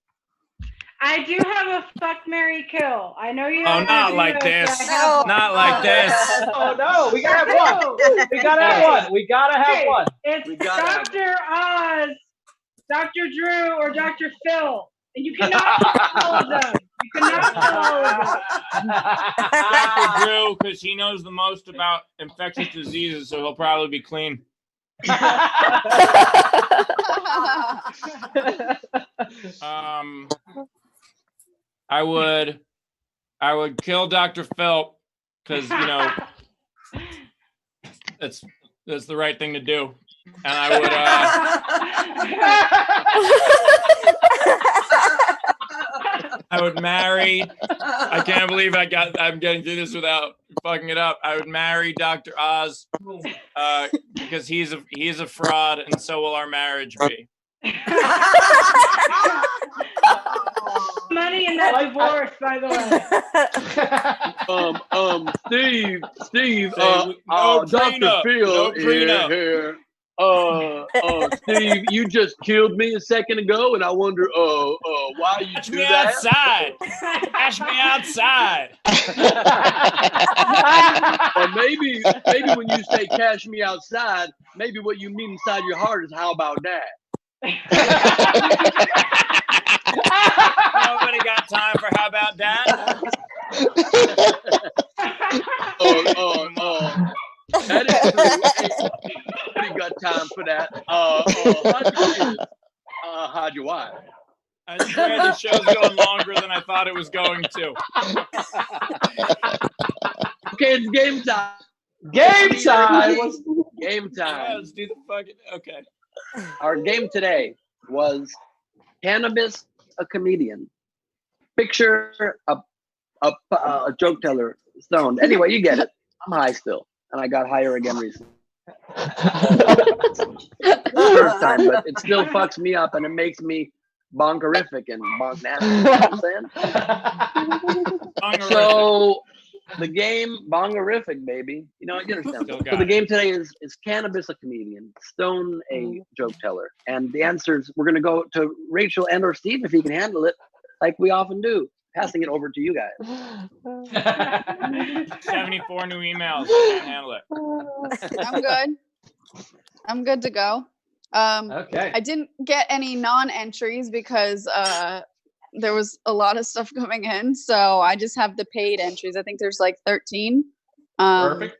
I do have a fuck, marry, kill. I know you. Oh, not like this. Not like this. Oh no, we gotta have one. We gotta have one. We gotta have one. It's Dr. Oz, Dr. Drew, or Dr. Phil, and you cannot kill all of them. You cannot kill all of them. Dr. Drew, because he knows the most about infectious diseases, so he'll probably be clean. I would kill Dr. Phil because that's the right thing to do, and I would. I would marry. I can't believe I'm getting through this without fucking it up. I would marry Dr. Oz because he's a fraud, and so will our marriage be. Money in that divorce, by the way. Steve, no Dr. Phil here. Steve, you just killed me a second ago, and I wonder, why you Cash do me that? outside. Cash me outside. Or maybe when you say "cash me outside," maybe what you mean inside your heart is "how about that?" Nobody got time for how about that? That is true. Nobody got time for that. How'd you wife? I swear the show's going longer than I thought it was going to. Okay, it's game time. Game time. Game time. Yeah, let's do the fucking. Okay. Our game today was cannabis, a comedian. Picture a joke teller stoned. Anyway, you get it. I'm high still, and I got higher again recently. First time, but it still fucks me up, and it makes me bonkerific and bonk nasty. You know what I'm saying? So the game bongerific, baby. You understand. So the game today is cannabis a comedian, stone a joke teller, and the answers we're gonna go to Rachel and or Steve if he can handle it, like we often do. Passing it over to you guys. 74 new emails. Can't handle it. I'm good. I'm good to go. Okay. I didn't get any non-entries because there was a lot of stuff coming in, so I just have the paid entries. I think there's like 13. Perfect.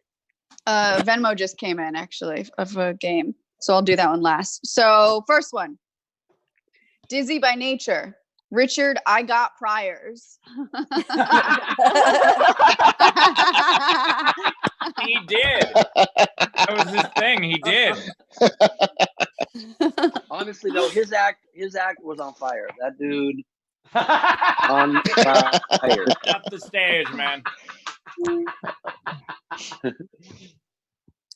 Venmo just came in actually of a game, so I'll do that one last. So first one, Dizzy by nature. Richard, I got priors. He did. act was on fire. That dude on fire. Up the stage, man.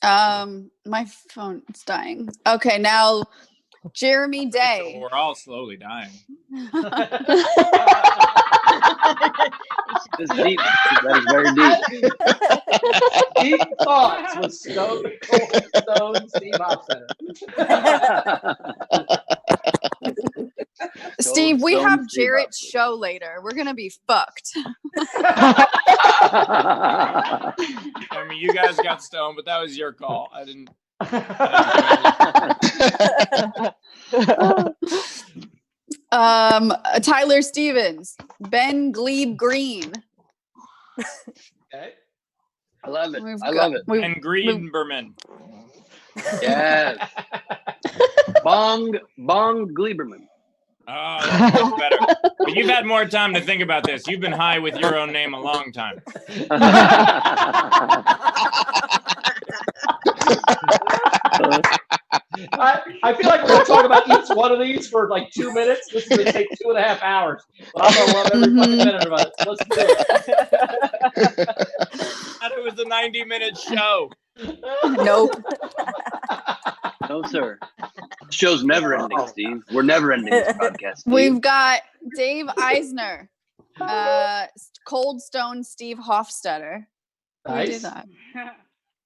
My phone is dying. Okay, now Jeremy Day. We're all slowly dying. This is deep. That is very deep. Deep thoughts with Stone Steve Hofstetter. Steve, we Stone have Steve Jarrett's show later. We're gonna be fucked. I mean, you guys got stoned, but that was your call. I didn't. Tyler Stevens, Ben Glebe Green. Okay. I love it. We've I got- love it. we've- And Greenberman. Yes. Bong Gleberman. Oh, that's much better. But you've had more time to think about this. You've been high with your own name a long time. I feel like we're going to talk about each one of these for like 2 minutes. This is going to take 2.5 hours. But I'm going to love every fucking minute about it. Let's do it. I thought it was a 90-minute show. Nope. No, sir. The show's never ending, Steve. We're never ending this podcast. Steve. We've got Dave Eisner, Cold Stone Steve Hofstetter. Who did Nice. that?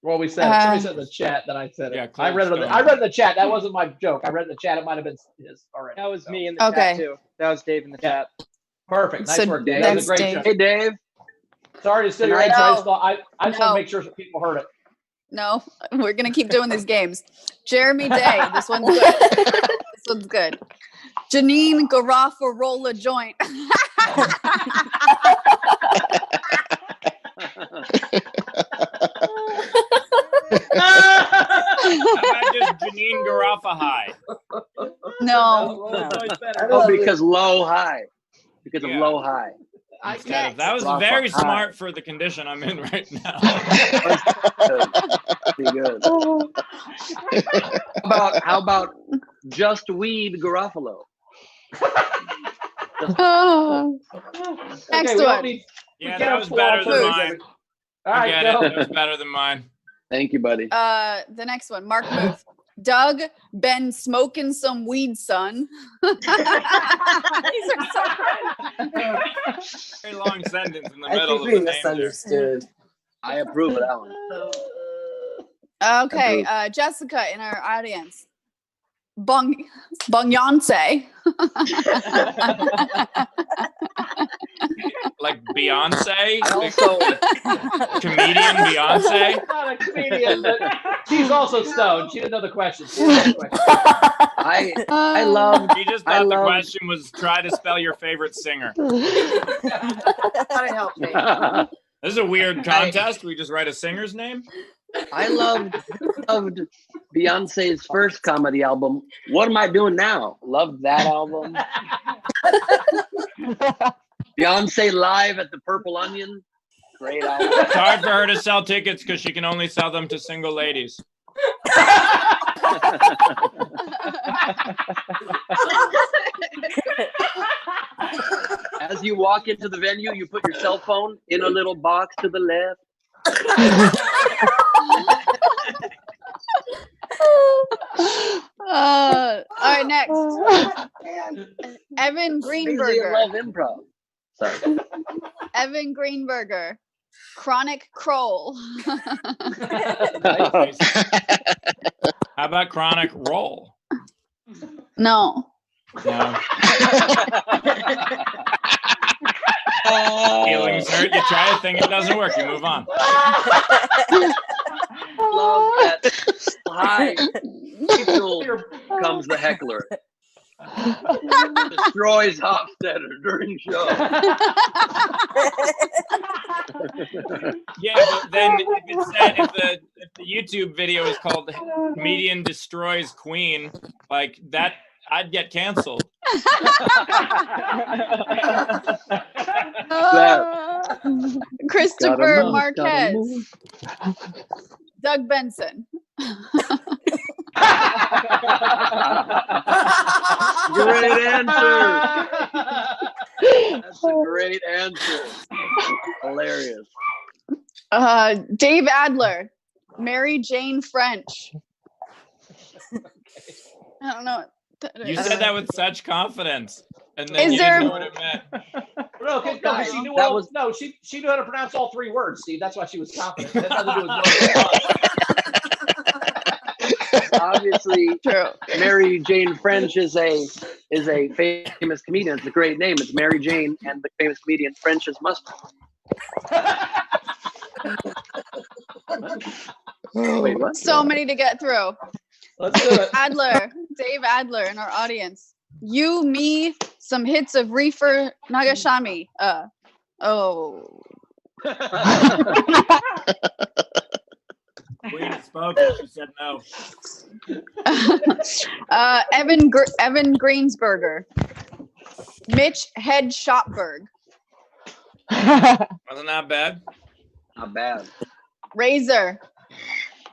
Well, we said it. Somebody said in the chat that I said it. Yeah, I read it. Cold I read in the chat. That wasn't my joke. I read in the chat. It might have been his already. That was me in the Okay. chat too. That was Dave in the chat. Perfect. Nice So work, Dave. That was a great Dave. joke. Hey, Dave. Sorry to steal your No. answer. I just want No. to make sure people heard it. No, we're gonna keep doing these games. Jeremy Day. This one's good. This one's good. Janine Garofalo joint. How about just Janine Garoffa high? No. Oh, because low high. Because of Yeah. low high. Instead of- that was Garoffa very high. smart for the condition I'm in right now. Pretty good. How about just weed Garofalo? Oh. Next Okay, we don't one. need- Yeah, we that can't was pull better off than those. mine. All I right, get go. it. That was better than mine. Thank you, buddy. The next one, Mark Muth. Doug, been smoking some weed, son. These are so good. Very long sentence in the I middle think of we the name there. misunderstood. I approve of that one. Okay, Jessica in our audience. Beyonce. Like Beyonce? Also, Comedian Beyonce? Not a comedian, but she's also stoned. She didn't know the question. She didn't know the question. I love. He just I thought the love- question was try to spell your favorite singer. Gotta help me. This is a weird contest. We just write a singer's name. I loved Beyonce's first comedy album. What Am I Doing Now? Loved that album. Beyonce live at the Purple Onion. Great album. It's hard for her to sell tickets because she can only sell them to single ladies. As you walk into the venue, you put your cell phone in a little box to the left. All right, next. Evan Crazy Greenberger. love improv. Sorry. Evan Greenberger. Chronic Kroll. How about chronic roll? No. No. Feelings hurt. You try a thing, it doesn't work. You move on. Love that. Hi. Rachel comes the heckler. Destroys Hofstetter during show. Yeah, but then if it said if the YouTube video is called "Comedian Destroys Queen," like that, I'd get canceled. Christopher Gotta Marquez. Doug Benson. Great answer. That's a great answer. Hilarious. Dave Adler, Mary Jane French. I don't know. What that You is. said that with such confidence, and then Is you there- didn't know what it meant. No, because she knew That all, was- no, she knew how to pronounce all three words, Steve. That's why she was confident. It had nothing to do with knowing. Obviously, True. Mary Jane French is a famous comedian. It's a great name. It's Mary Jane and the famous comedian French's Mustard. Wait, what? So many to get through. Let's do it. Adler, Dave Adler in our audience. You, me, some hits of Reefer Nagashami. Oh. Queen spoke and she said no. Evan Greensberger. Mitch Head Shopberg. Wasn't that bad? Not bad. Razor.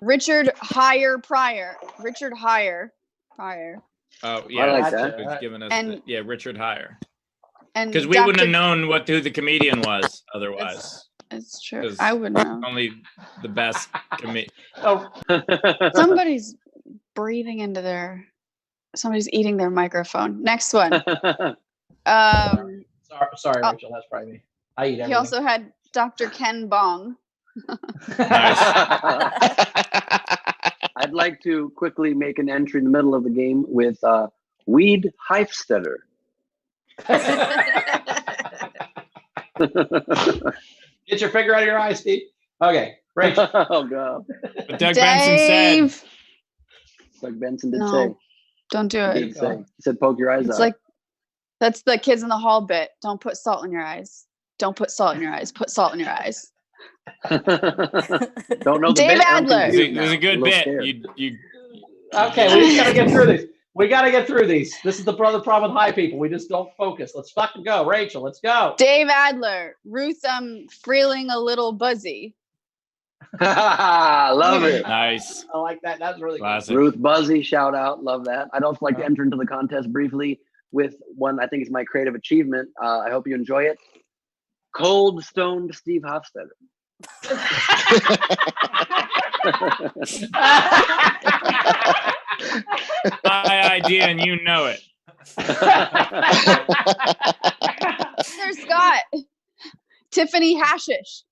Richard Hire Pryor. Richard Hire Pryor. Oh yeah, I like Gotcha. that. was giving us And- Richard Hire. And Because we wouldn't have Dr. known who the comedian was otherwise. It's true. 'Cause I would know. Only the best comedian. Oh, Somebody's breathing into their. Somebody's eating their microphone. Next one. sorry, Oh. Rachel. That's probably me. I eat everything. He also had Dr. Ken Bong. I'd like to quickly make an entry in the middle of the game with Weed Heifstetter. Get your finger out of your eye, Steve. Okay, Rachel. Oh god. But Doug Benson said, Dave. Doug Benson did No, say. don't do He it. did say. He said poke your eyes It's out. like that's the kids in the hall bit. Don't put salt in your eyes. Don't put salt in your eyes. Put salt in your eyes. Don't know the Dave bit. I'm Adler. confused it was now. a good little bit. scared. You Okay, we just gotta get through these. We gotta get through these. This is the problem with high people. We just don't focus. Let's fucking go, Rachel. Let's go. Dave Adler. Ruth, feeling a little buzzy. Love it. nice. I like that. That's really good. Classic. Ruth Buzzy, shout out. Love that. I'd also like to enter into the contest briefly with one I think is my creative achievement. I hope you enjoy it. Cold Stoned Steve Hofstetter. My idea, and you know it. There's Scott. Tiffany Hashish.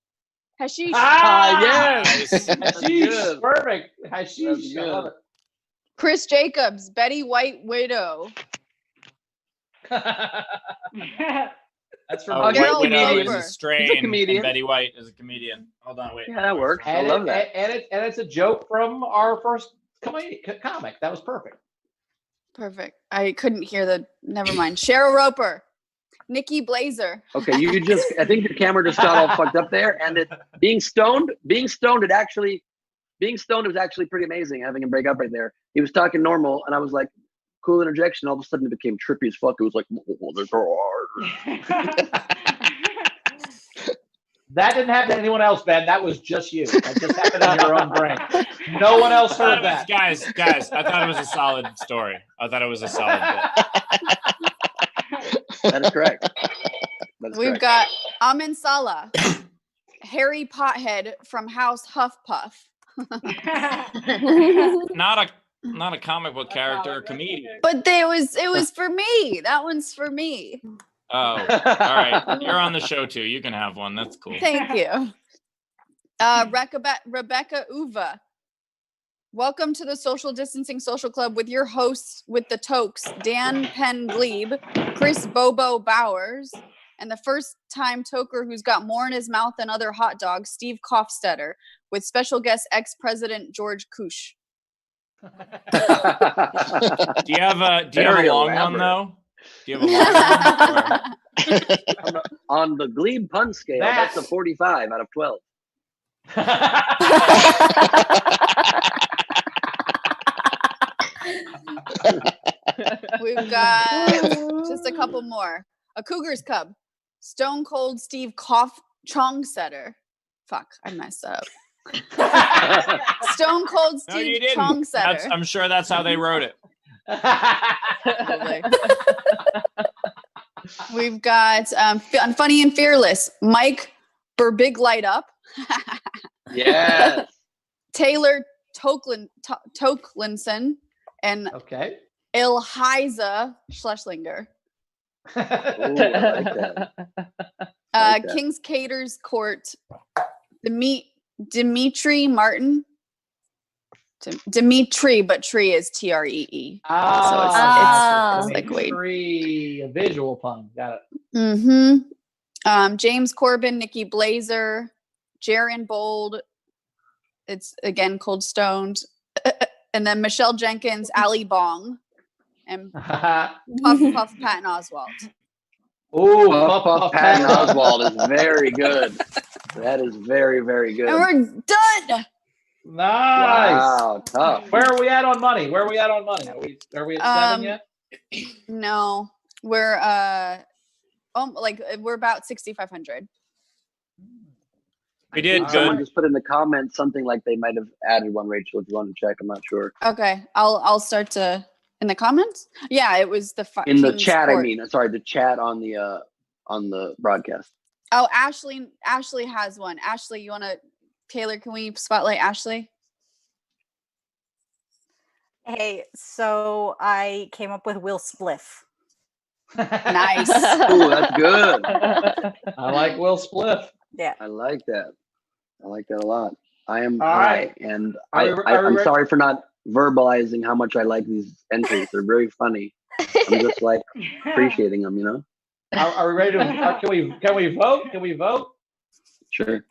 Hashish. Yes. Hashish. good. Perfect. That's Hashish. I good. love Chris Jacobs. Betty White Widow. That's from Oh, Daryl White Widow Roper. is a strain. comedian. And Betty White is a comedian. Hold on, wait. Yeah, that works. I and, love that. and it's a joke from our first comic. That was perfect. Perfect. I couldn't hear the. Never mind. Cheryl Roper. Nikki Blazer. Okay, you just I think your camera just got all fucked up there, and it being stoned, it was actually pretty amazing having him break up right there. He was talking normal, and I was like, cool interjection. All of a sudden, it became trippy as fuck. It was like, oh, they're so hard. That didn't happen to anyone else, Ben. That was just you. That just happened in your own brain. No one else heard that. Guys, I thought it was a solid story. I thought it was a solid bit. That is correct. We've got Amin Salah. Harry Pothead from House Huffpuff. Not a comic book character, or comedian. But it was for me. That one's for me. Oh, all right. You're on the show too. You can have one. That's cool. Thank you. Rebecca Uva. Welcome to the Social Distancing Social Club with your hosts with the Tokes, Dan Penn Glebe, Chris Bobo Bowers, and the first time toker who's got more in his mouth than other hot dogs, Steve Kofstetter, with special guest ex-president George Kush. Do you have a Very long one elaborate. though? Do you have a long one? Or- On the Glebe pun scale, that's a 45 out of 12. We've got just a couple more. A Cougar's Cub. Stone Cold Steve Chongsetter. Fuck, I messed up. Stone Cold No, Steve you didn't. Chong Setter. I'm sure that's how they wrote it. Probably. We've got Funny and Fearless, Mike Big Light Up. Yes. Taylor Toklinson and Okay. Ilhiza Schlesinger. Ooh, I like that. Like that. King's Caters Court, Dimitri Martin. Dimitri, but tree is Tree. Ah, so it's like wait. Tree, a visual pun. Got it. Mm-hmm. James Corbin, Nikki Blazer, Jaron Bold. It's again Cold Stoned. And then Michelle Jenkins, Ali Bong, and Puff Patton Oswalt. Oh, Puff Patton Oswalt is very good. That is very, very good. And we're done. Nice. Wow, tough. Where are we at on money? Are we at 7 yet? No, we're we're about 6,500. We did good. Someone just put in the comments something like they might have added one, Rachel, if you want to check. I'm not sure. Okay, I'll start to in the comments. Yeah, it was the in the King's chat. Court. I mean, sorry, the chat on the broadcast. Oh, Ashley has one. Ashley, you want to? Taylor, can we spotlight Ashley? Hey, so I came up with Will Spliff. Nice. Ooh, that's good. I like Will Spliff. Yeah. I like that. I like that a lot. I am All high, right. and Are I'm we sorry for not verbalizing how much I like these entries. They're very funny. I'm just like appreciating them, you know. Are we ready to? Can we vote? Can we vote? Sure.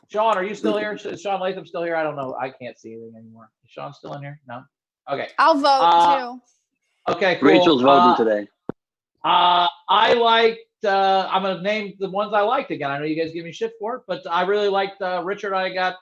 Shaun, are you still here? Is Shaun Latham still here? I don't know. I can't see anything anymore. Is Shaun still in here? No. Okay. I'll vote too. Okay. Cool. Rachel's voting today. I liked. I'm gonna name the ones I liked again. I know you guys give me shit for it, but I really liked Richard. I got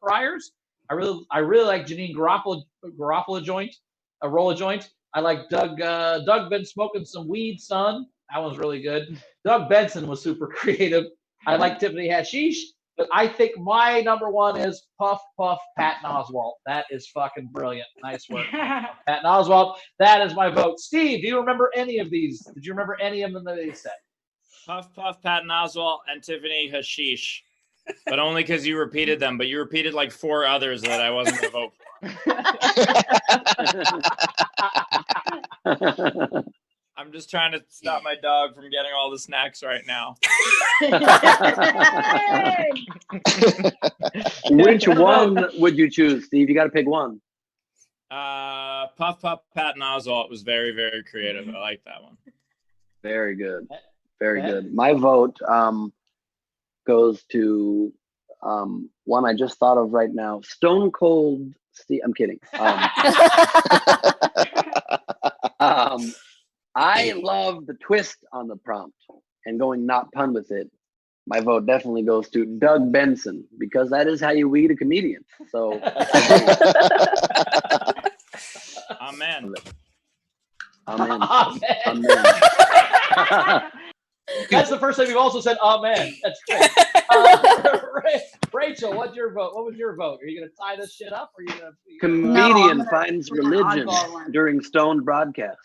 Friars. I really like Janine Garofalo joint, a roll of joint. I like Doug. Doug been smoking some weed, son. That was really good. Doug Benson was super creative. I like Tiffany Hashish, but I think my number one is Puff Patton Oswalt. That is fucking brilliant. Nice work, Patton Oswalt. That is my vote. Steve, do you remember any of these? Did you remember any of them that they said? Puff, Patton Oswalt, and Tiffany Hashish. But only because you repeated them. But you repeated like 4 others that I wasn't going to vote for. I'm just trying to stop my dog from getting all the snacks right now. Which one would you choose, Steve? You got to pick one. Puff, Patton Oswalt was very, very creative. I like that one. Very good. Very good. My vote goes to one I just thought of right now. Stone Cold Steve. I'm kidding. I love the twist on the prompt and going not pun with it. My vote definitely goes to Doug Benson because that is how you weed a comedian. So, amen. Amen. Amen. That's the first time you've also said amen. That's great. Rachel, what's your vote? What was your vote? Are you going to tie this shit up? Or are you going to? Comedian finds religion during stoned broadcast.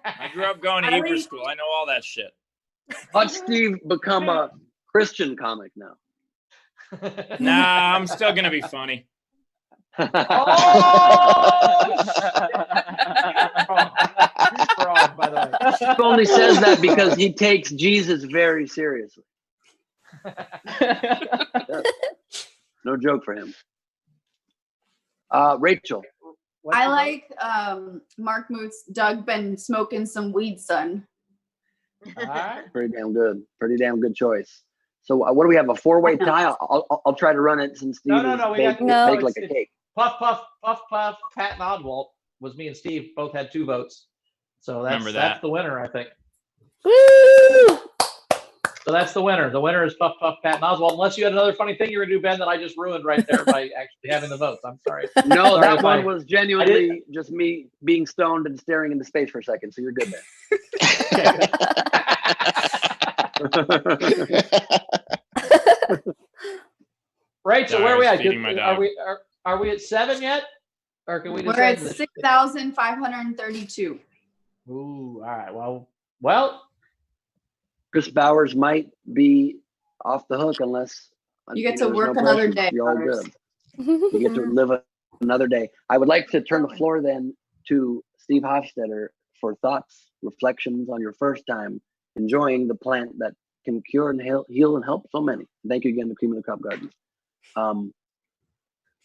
I grew up going to Hebrew school. I know all that shit. Watch Steve become a Christian comic now. Nah, I'm still going to be funny. Fraud, by the way. He only says that because he takes Jesus very seriously. No joke for him. Rachel. I like Mark Moots. Doug been smoking some weed, son. All right. Pretty damn good. Pretty damn good choice. So what do we have? A 4-way tie? I'll try to run it since Steve No. We got baked like a cake. Puff, Patton Oswalt was me and Steve both had 2 votes. So that's the winner, I think. Woo! So that's the winner. The winner is Puff, Patton Oswalt. Unless you had another funny thing you were going to do, Ben, that I just ruined right there by actually having the votes. I'm sorry. No, sorry that one was genuinely just me being stoned and staring into space for a second. So you're good there. Rachel, Sorry, where are we I at? was feeding my dog. Are we at 7 yet? Or can we just We're at end this? 6,532. Ooh, all right. Well, Chris Bowers might be off the hook unless You get to there's work no another pressure. day, You're all Bowers. good. You get to live another day. I would like to turn the floor then to Steve Hofstetter for thoughts, reflections on your first time enjoying the plant that can cure and heal and help so many. Thank you again to Cream of the Crop Gardens. I'm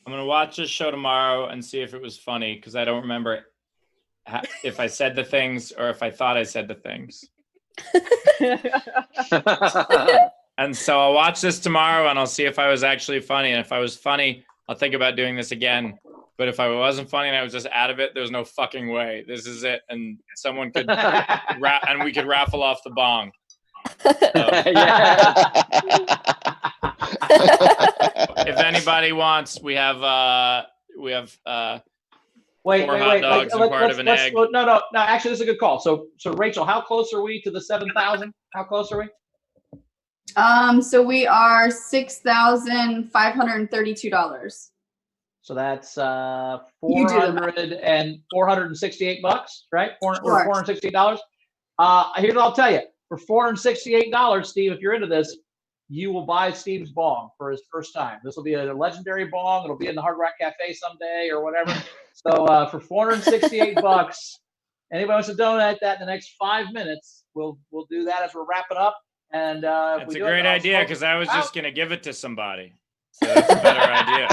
gonna watch this show tomorrow and see if it was funny because I don't remember if I said the things or if I thought I said the things. And so I'll watch this tomorrow and I'll see if I was actually funny. And if I was funny, I'll think about doing this again. But if I wasn't funny and I was just out of it, there's no fucking way. This is it. And someone could and we could raffle off the bong. So, if anybody wants, we have wait, 4 hot dogs and part of an egg. No. Actually, this is a good call. So Rachel, how close are we to the 7,000? How close are we? So we are $6,532. So that's You do the math. $468, right? Sure. $468. Here's what I'll tell you. For $468, Steve, if you're into this, you will buy Steve's bong for his first time. This will be a legendary bong. It'll be in the Hard Rock Cafe someday or whatever. So for $468, anybody wants to donate that in the next 5 minutes, we'll do that as we're wrapping up. And that's a great idea because I was just gonna give it to somebody. So that's a better idea.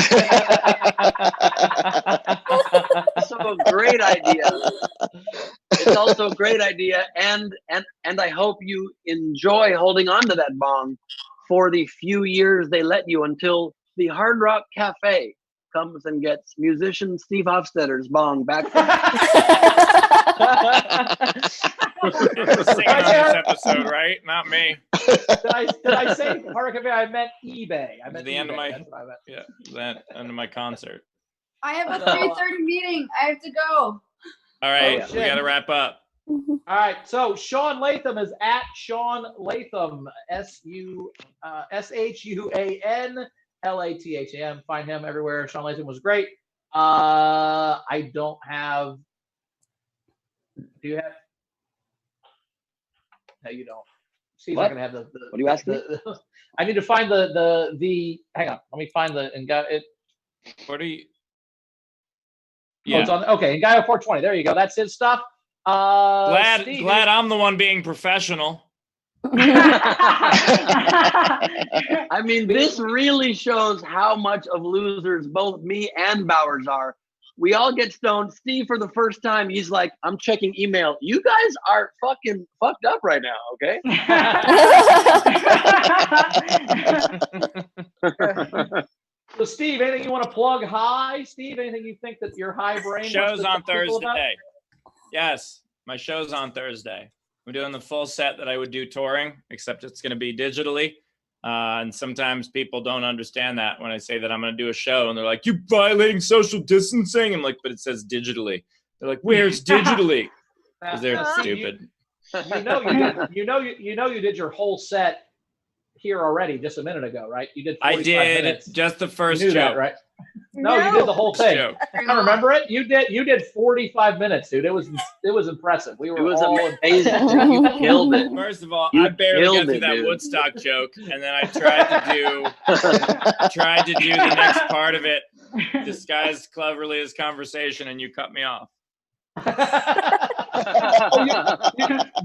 Also a great idea. It's also a great idea, and I hope you enjoy holding on to that bong for the few years they let you until the Hard Rock Cafe comes and gets musician Steve Hofstetter's bong back. Singing on this episode, right? Not me. Did I say Hard Rock Cafe? I meant eBay. I meant the eBay. end of my That's what I meant. that end of my concert. I have a 3:30 meeting. I have to go. All right, Oh, we got to wrap up. All right, so Shaun Latham is at Shaun Latham, SHUAN Find him everywhere. Shaun Latham was great. I don't have. Do you have? No, you don't. Steve's not gonna have the. What do you ask me? I need to find the. Hang on, let me find the and got it. What are you? Yeah. Oh, it's on, okay, Ngaio 420. There you go. That's his stuff. Glad Steve, I'm the one being professional. I mean, this really shows how much of losers both me and Bowers are. We all get stoned. Steve, for the first time, he's like, I'm checking email. You guys are fucking fucked up right now, okay? So, Steve, anything you want to plug high? Steve, anything you think that your high brain Show's on tell people about? Thursday. Yes, my show's on Thursday. I'm doing the full set that I would do touring, except it's going to be digitally. And sometimes people don't understand that when I say that I'm going to do a show, and they're like, "You violating social distancing?" I'm like, "But it says digitally." They're like, "Where's digitally?" Because they're stupid. You did your whole set here already just a minute ago, right? You did. 45 I did minutes. just the first You knew joke. that, right? No, you did the whole thing. Joke. I remember it. You did 45 minutes, dude. It was impressive. We were all amazing. You killed it. First of all, You I barely got killed through it, that dude. Woodstock joke, and then I tried to do the next part of it disguised cleverly as conversation, and you cut me off.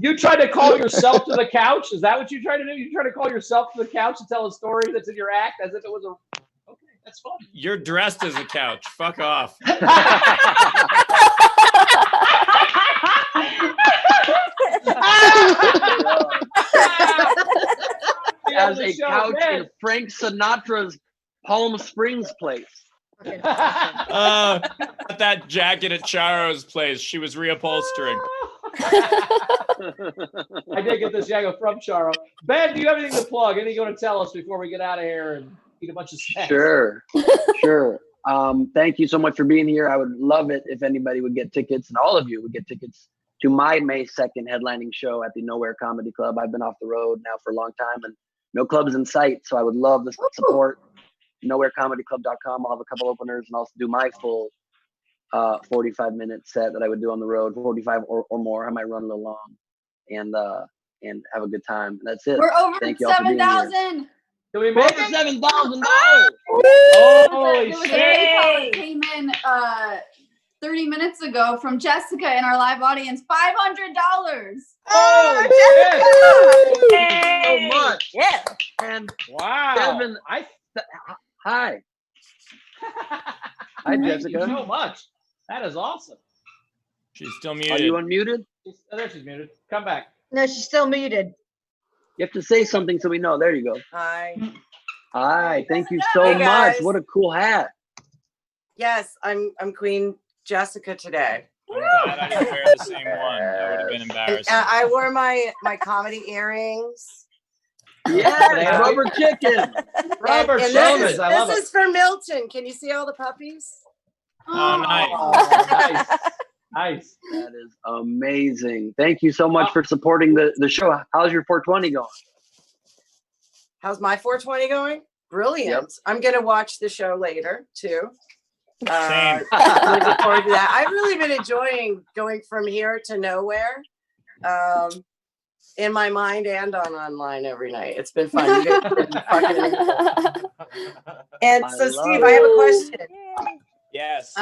You tried to call yourself to the couch? Is that what you tried to do? You tried to call yourself to the couch and tell a story that's in your act as if it was a... Okay, that's fun. You're dressed as a couch. Fuck off. As a couch in Frank Sinatra's Palm Springs place. Got that jacket at Charo's place. She was reupholstering. I did get this jacket from Charo. Ben, do you have anything to plug? Anything you want to tell us before we get out of here and eat a bunch of snacks? Sure. Thank you so much for being here. I would love it if anybody would get tickets, and all of you would get tickets to my May 2nd headlining show at the Nowhere Comedy Club. I've been off the road now for a long time and no clubs in sight, so I would love the support. If nowherecomedyclub.com. I'll have a couple openers and I'll do my full 45-minute set that I would do on the road, 45 or more. I might run a little long and have a good time. That's it. We're over Thank you all for being here. 7,000. Did we Over make it? $7,000. Holy There was a PayPal that shit. came in 30 minutes ago from Jessica in our live audience. $500. Holy Thank you so Yay. much. Yeah. And Wow. Devin, I hi. Hi, thank Jessica. you so much. That is awesome. She's still Are muted. you unmuted? Oh, there she's muted. Come back. No, she's still muted. You have to say something so we know. There you go. Hi. Hi. Thank you so Hey, much. guys. What a cool hat. Yes, I'm Queen Jessica today. I'm glad I didn't wear the same one. That would have been And, embarrassing. I wore my comedy earrings. Yes, rubber chicken. Rubber And chickens. I love this it. is for Milton. Can you see all the puppies? Oh, nice. Oh, nice. Nice. That is amazing. Thank you so much for supporting the show. How's your 420 going? How's my 420 going? Brilliant. Yep. I'm gonna watch the show later too. Same. Looking forward to that. I've really been enjoying going from here to nowhere, in my mind and online every night. It's been fun. You guys have been fucking amazing. And so, Steve, I have a question. Yes. See,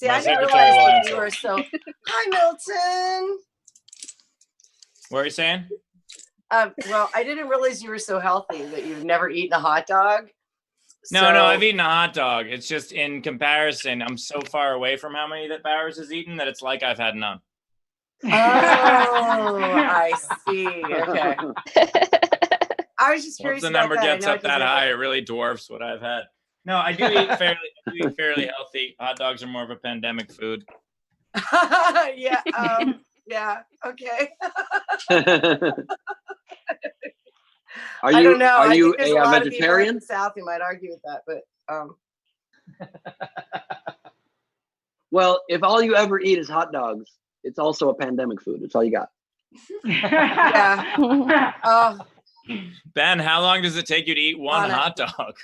My I didn't secretary will realize that you answer. were so. Hi, Milton. What are you saying? Well, I didn't realize you were so healthy that you've never eaten a hot dog. No, So- I've eaten a hot dog. It's just in comparison, I'm so far away from how many that Bowers has eaten that it's like I've had none. Oh, I see. Okay. I was just curious. Once the about number that. I gets know up it that doesn't- high, it really dwarfs what I've had. No, I do eat fairly healthy. Hot dogs are more of a pandemic food. Yeah. Yeah. Okay. Are I you don't know. are I you think there's a lot of people in vegetarian? the South who might argue with that, but Well, if all you ever eat is hot dogs, it's also a pandemic food. It's all you got. yeah. Oh, Ben, how long does it take you to eat one On it. hot dog?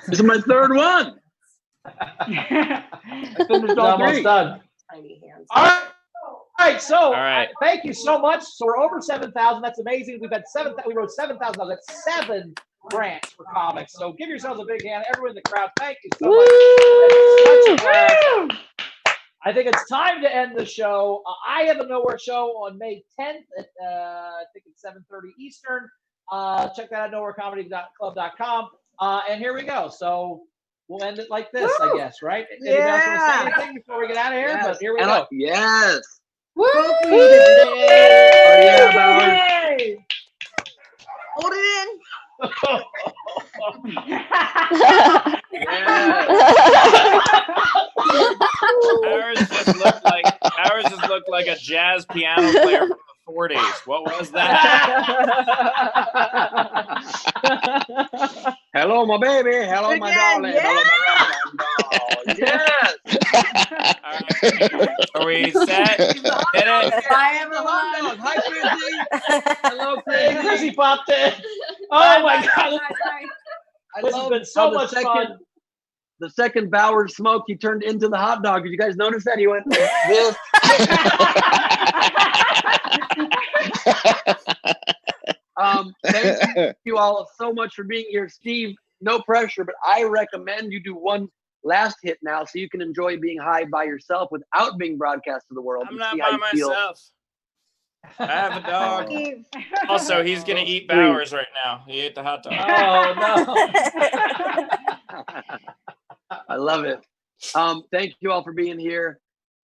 This is my third one. I finished It's all almost three. done. tiny hands. All right. All right. So, All right. thank you so much. So we're over 7,000. That's amazing. We've had we wrote 7,000. That's 7 grants for comics. So give yourselves a big hand. Everyone in the crowd, thank you so much. It's such a blast. I think it's time to end the show. I have a Nowhere show on May 10th at I think it's 7:30 Eastern. Check that out, nowherecomedyclub.com. And here we go. So we'll end it like this, I guess, right? Anybody else want to say anything before we get out of here? Yes. But here we And go. yes. Woo! Oh yeah, Bowers. Yay. Hold it in. Ours just looked like a jazz piano player from the 40s. What was that? Hello, my baby. Hello, my Again, darling. yeah. Hello, my yes. All right. Are we set? Hit it. Bye, Hello, everyone. dog. Hi, Chrissy. Hello, Chrissy. Chrissy popped in. Oh my God. I This has love been so how the much fun. The second Bowers smoke, he turned into the hot dog. Did you guys notice that? He went like this. Thank you all so much for being here. Steve, no pressure, but I recommend you do one last hit now so you can enjoy being high by yourself without being broadcast to the world. I'm and not see how by you feel. myself. I have a dog. Steve. Also, he's gonna eat Bowers right now. He ate the hot dog. Oh no. I love it. Thank you all for being here.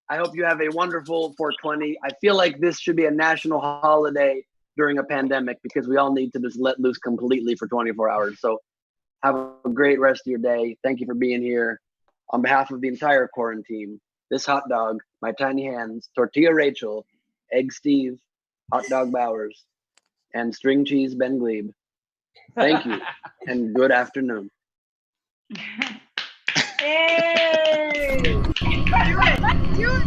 I hope you have a wonderful 420. I feel like this should be a national holiday during a pandemic because we all need to just let loose completely for 24 hours. So have a great rest of your day. Thank you for being here. On behalf of the entire quarantine, this hot dog, my tiny hands, tortilla Rachel, egg Steve, hot dog Bowers, and string cheese Ben Glebe. Thank you and good afternoon. Yay. Do it. Do it.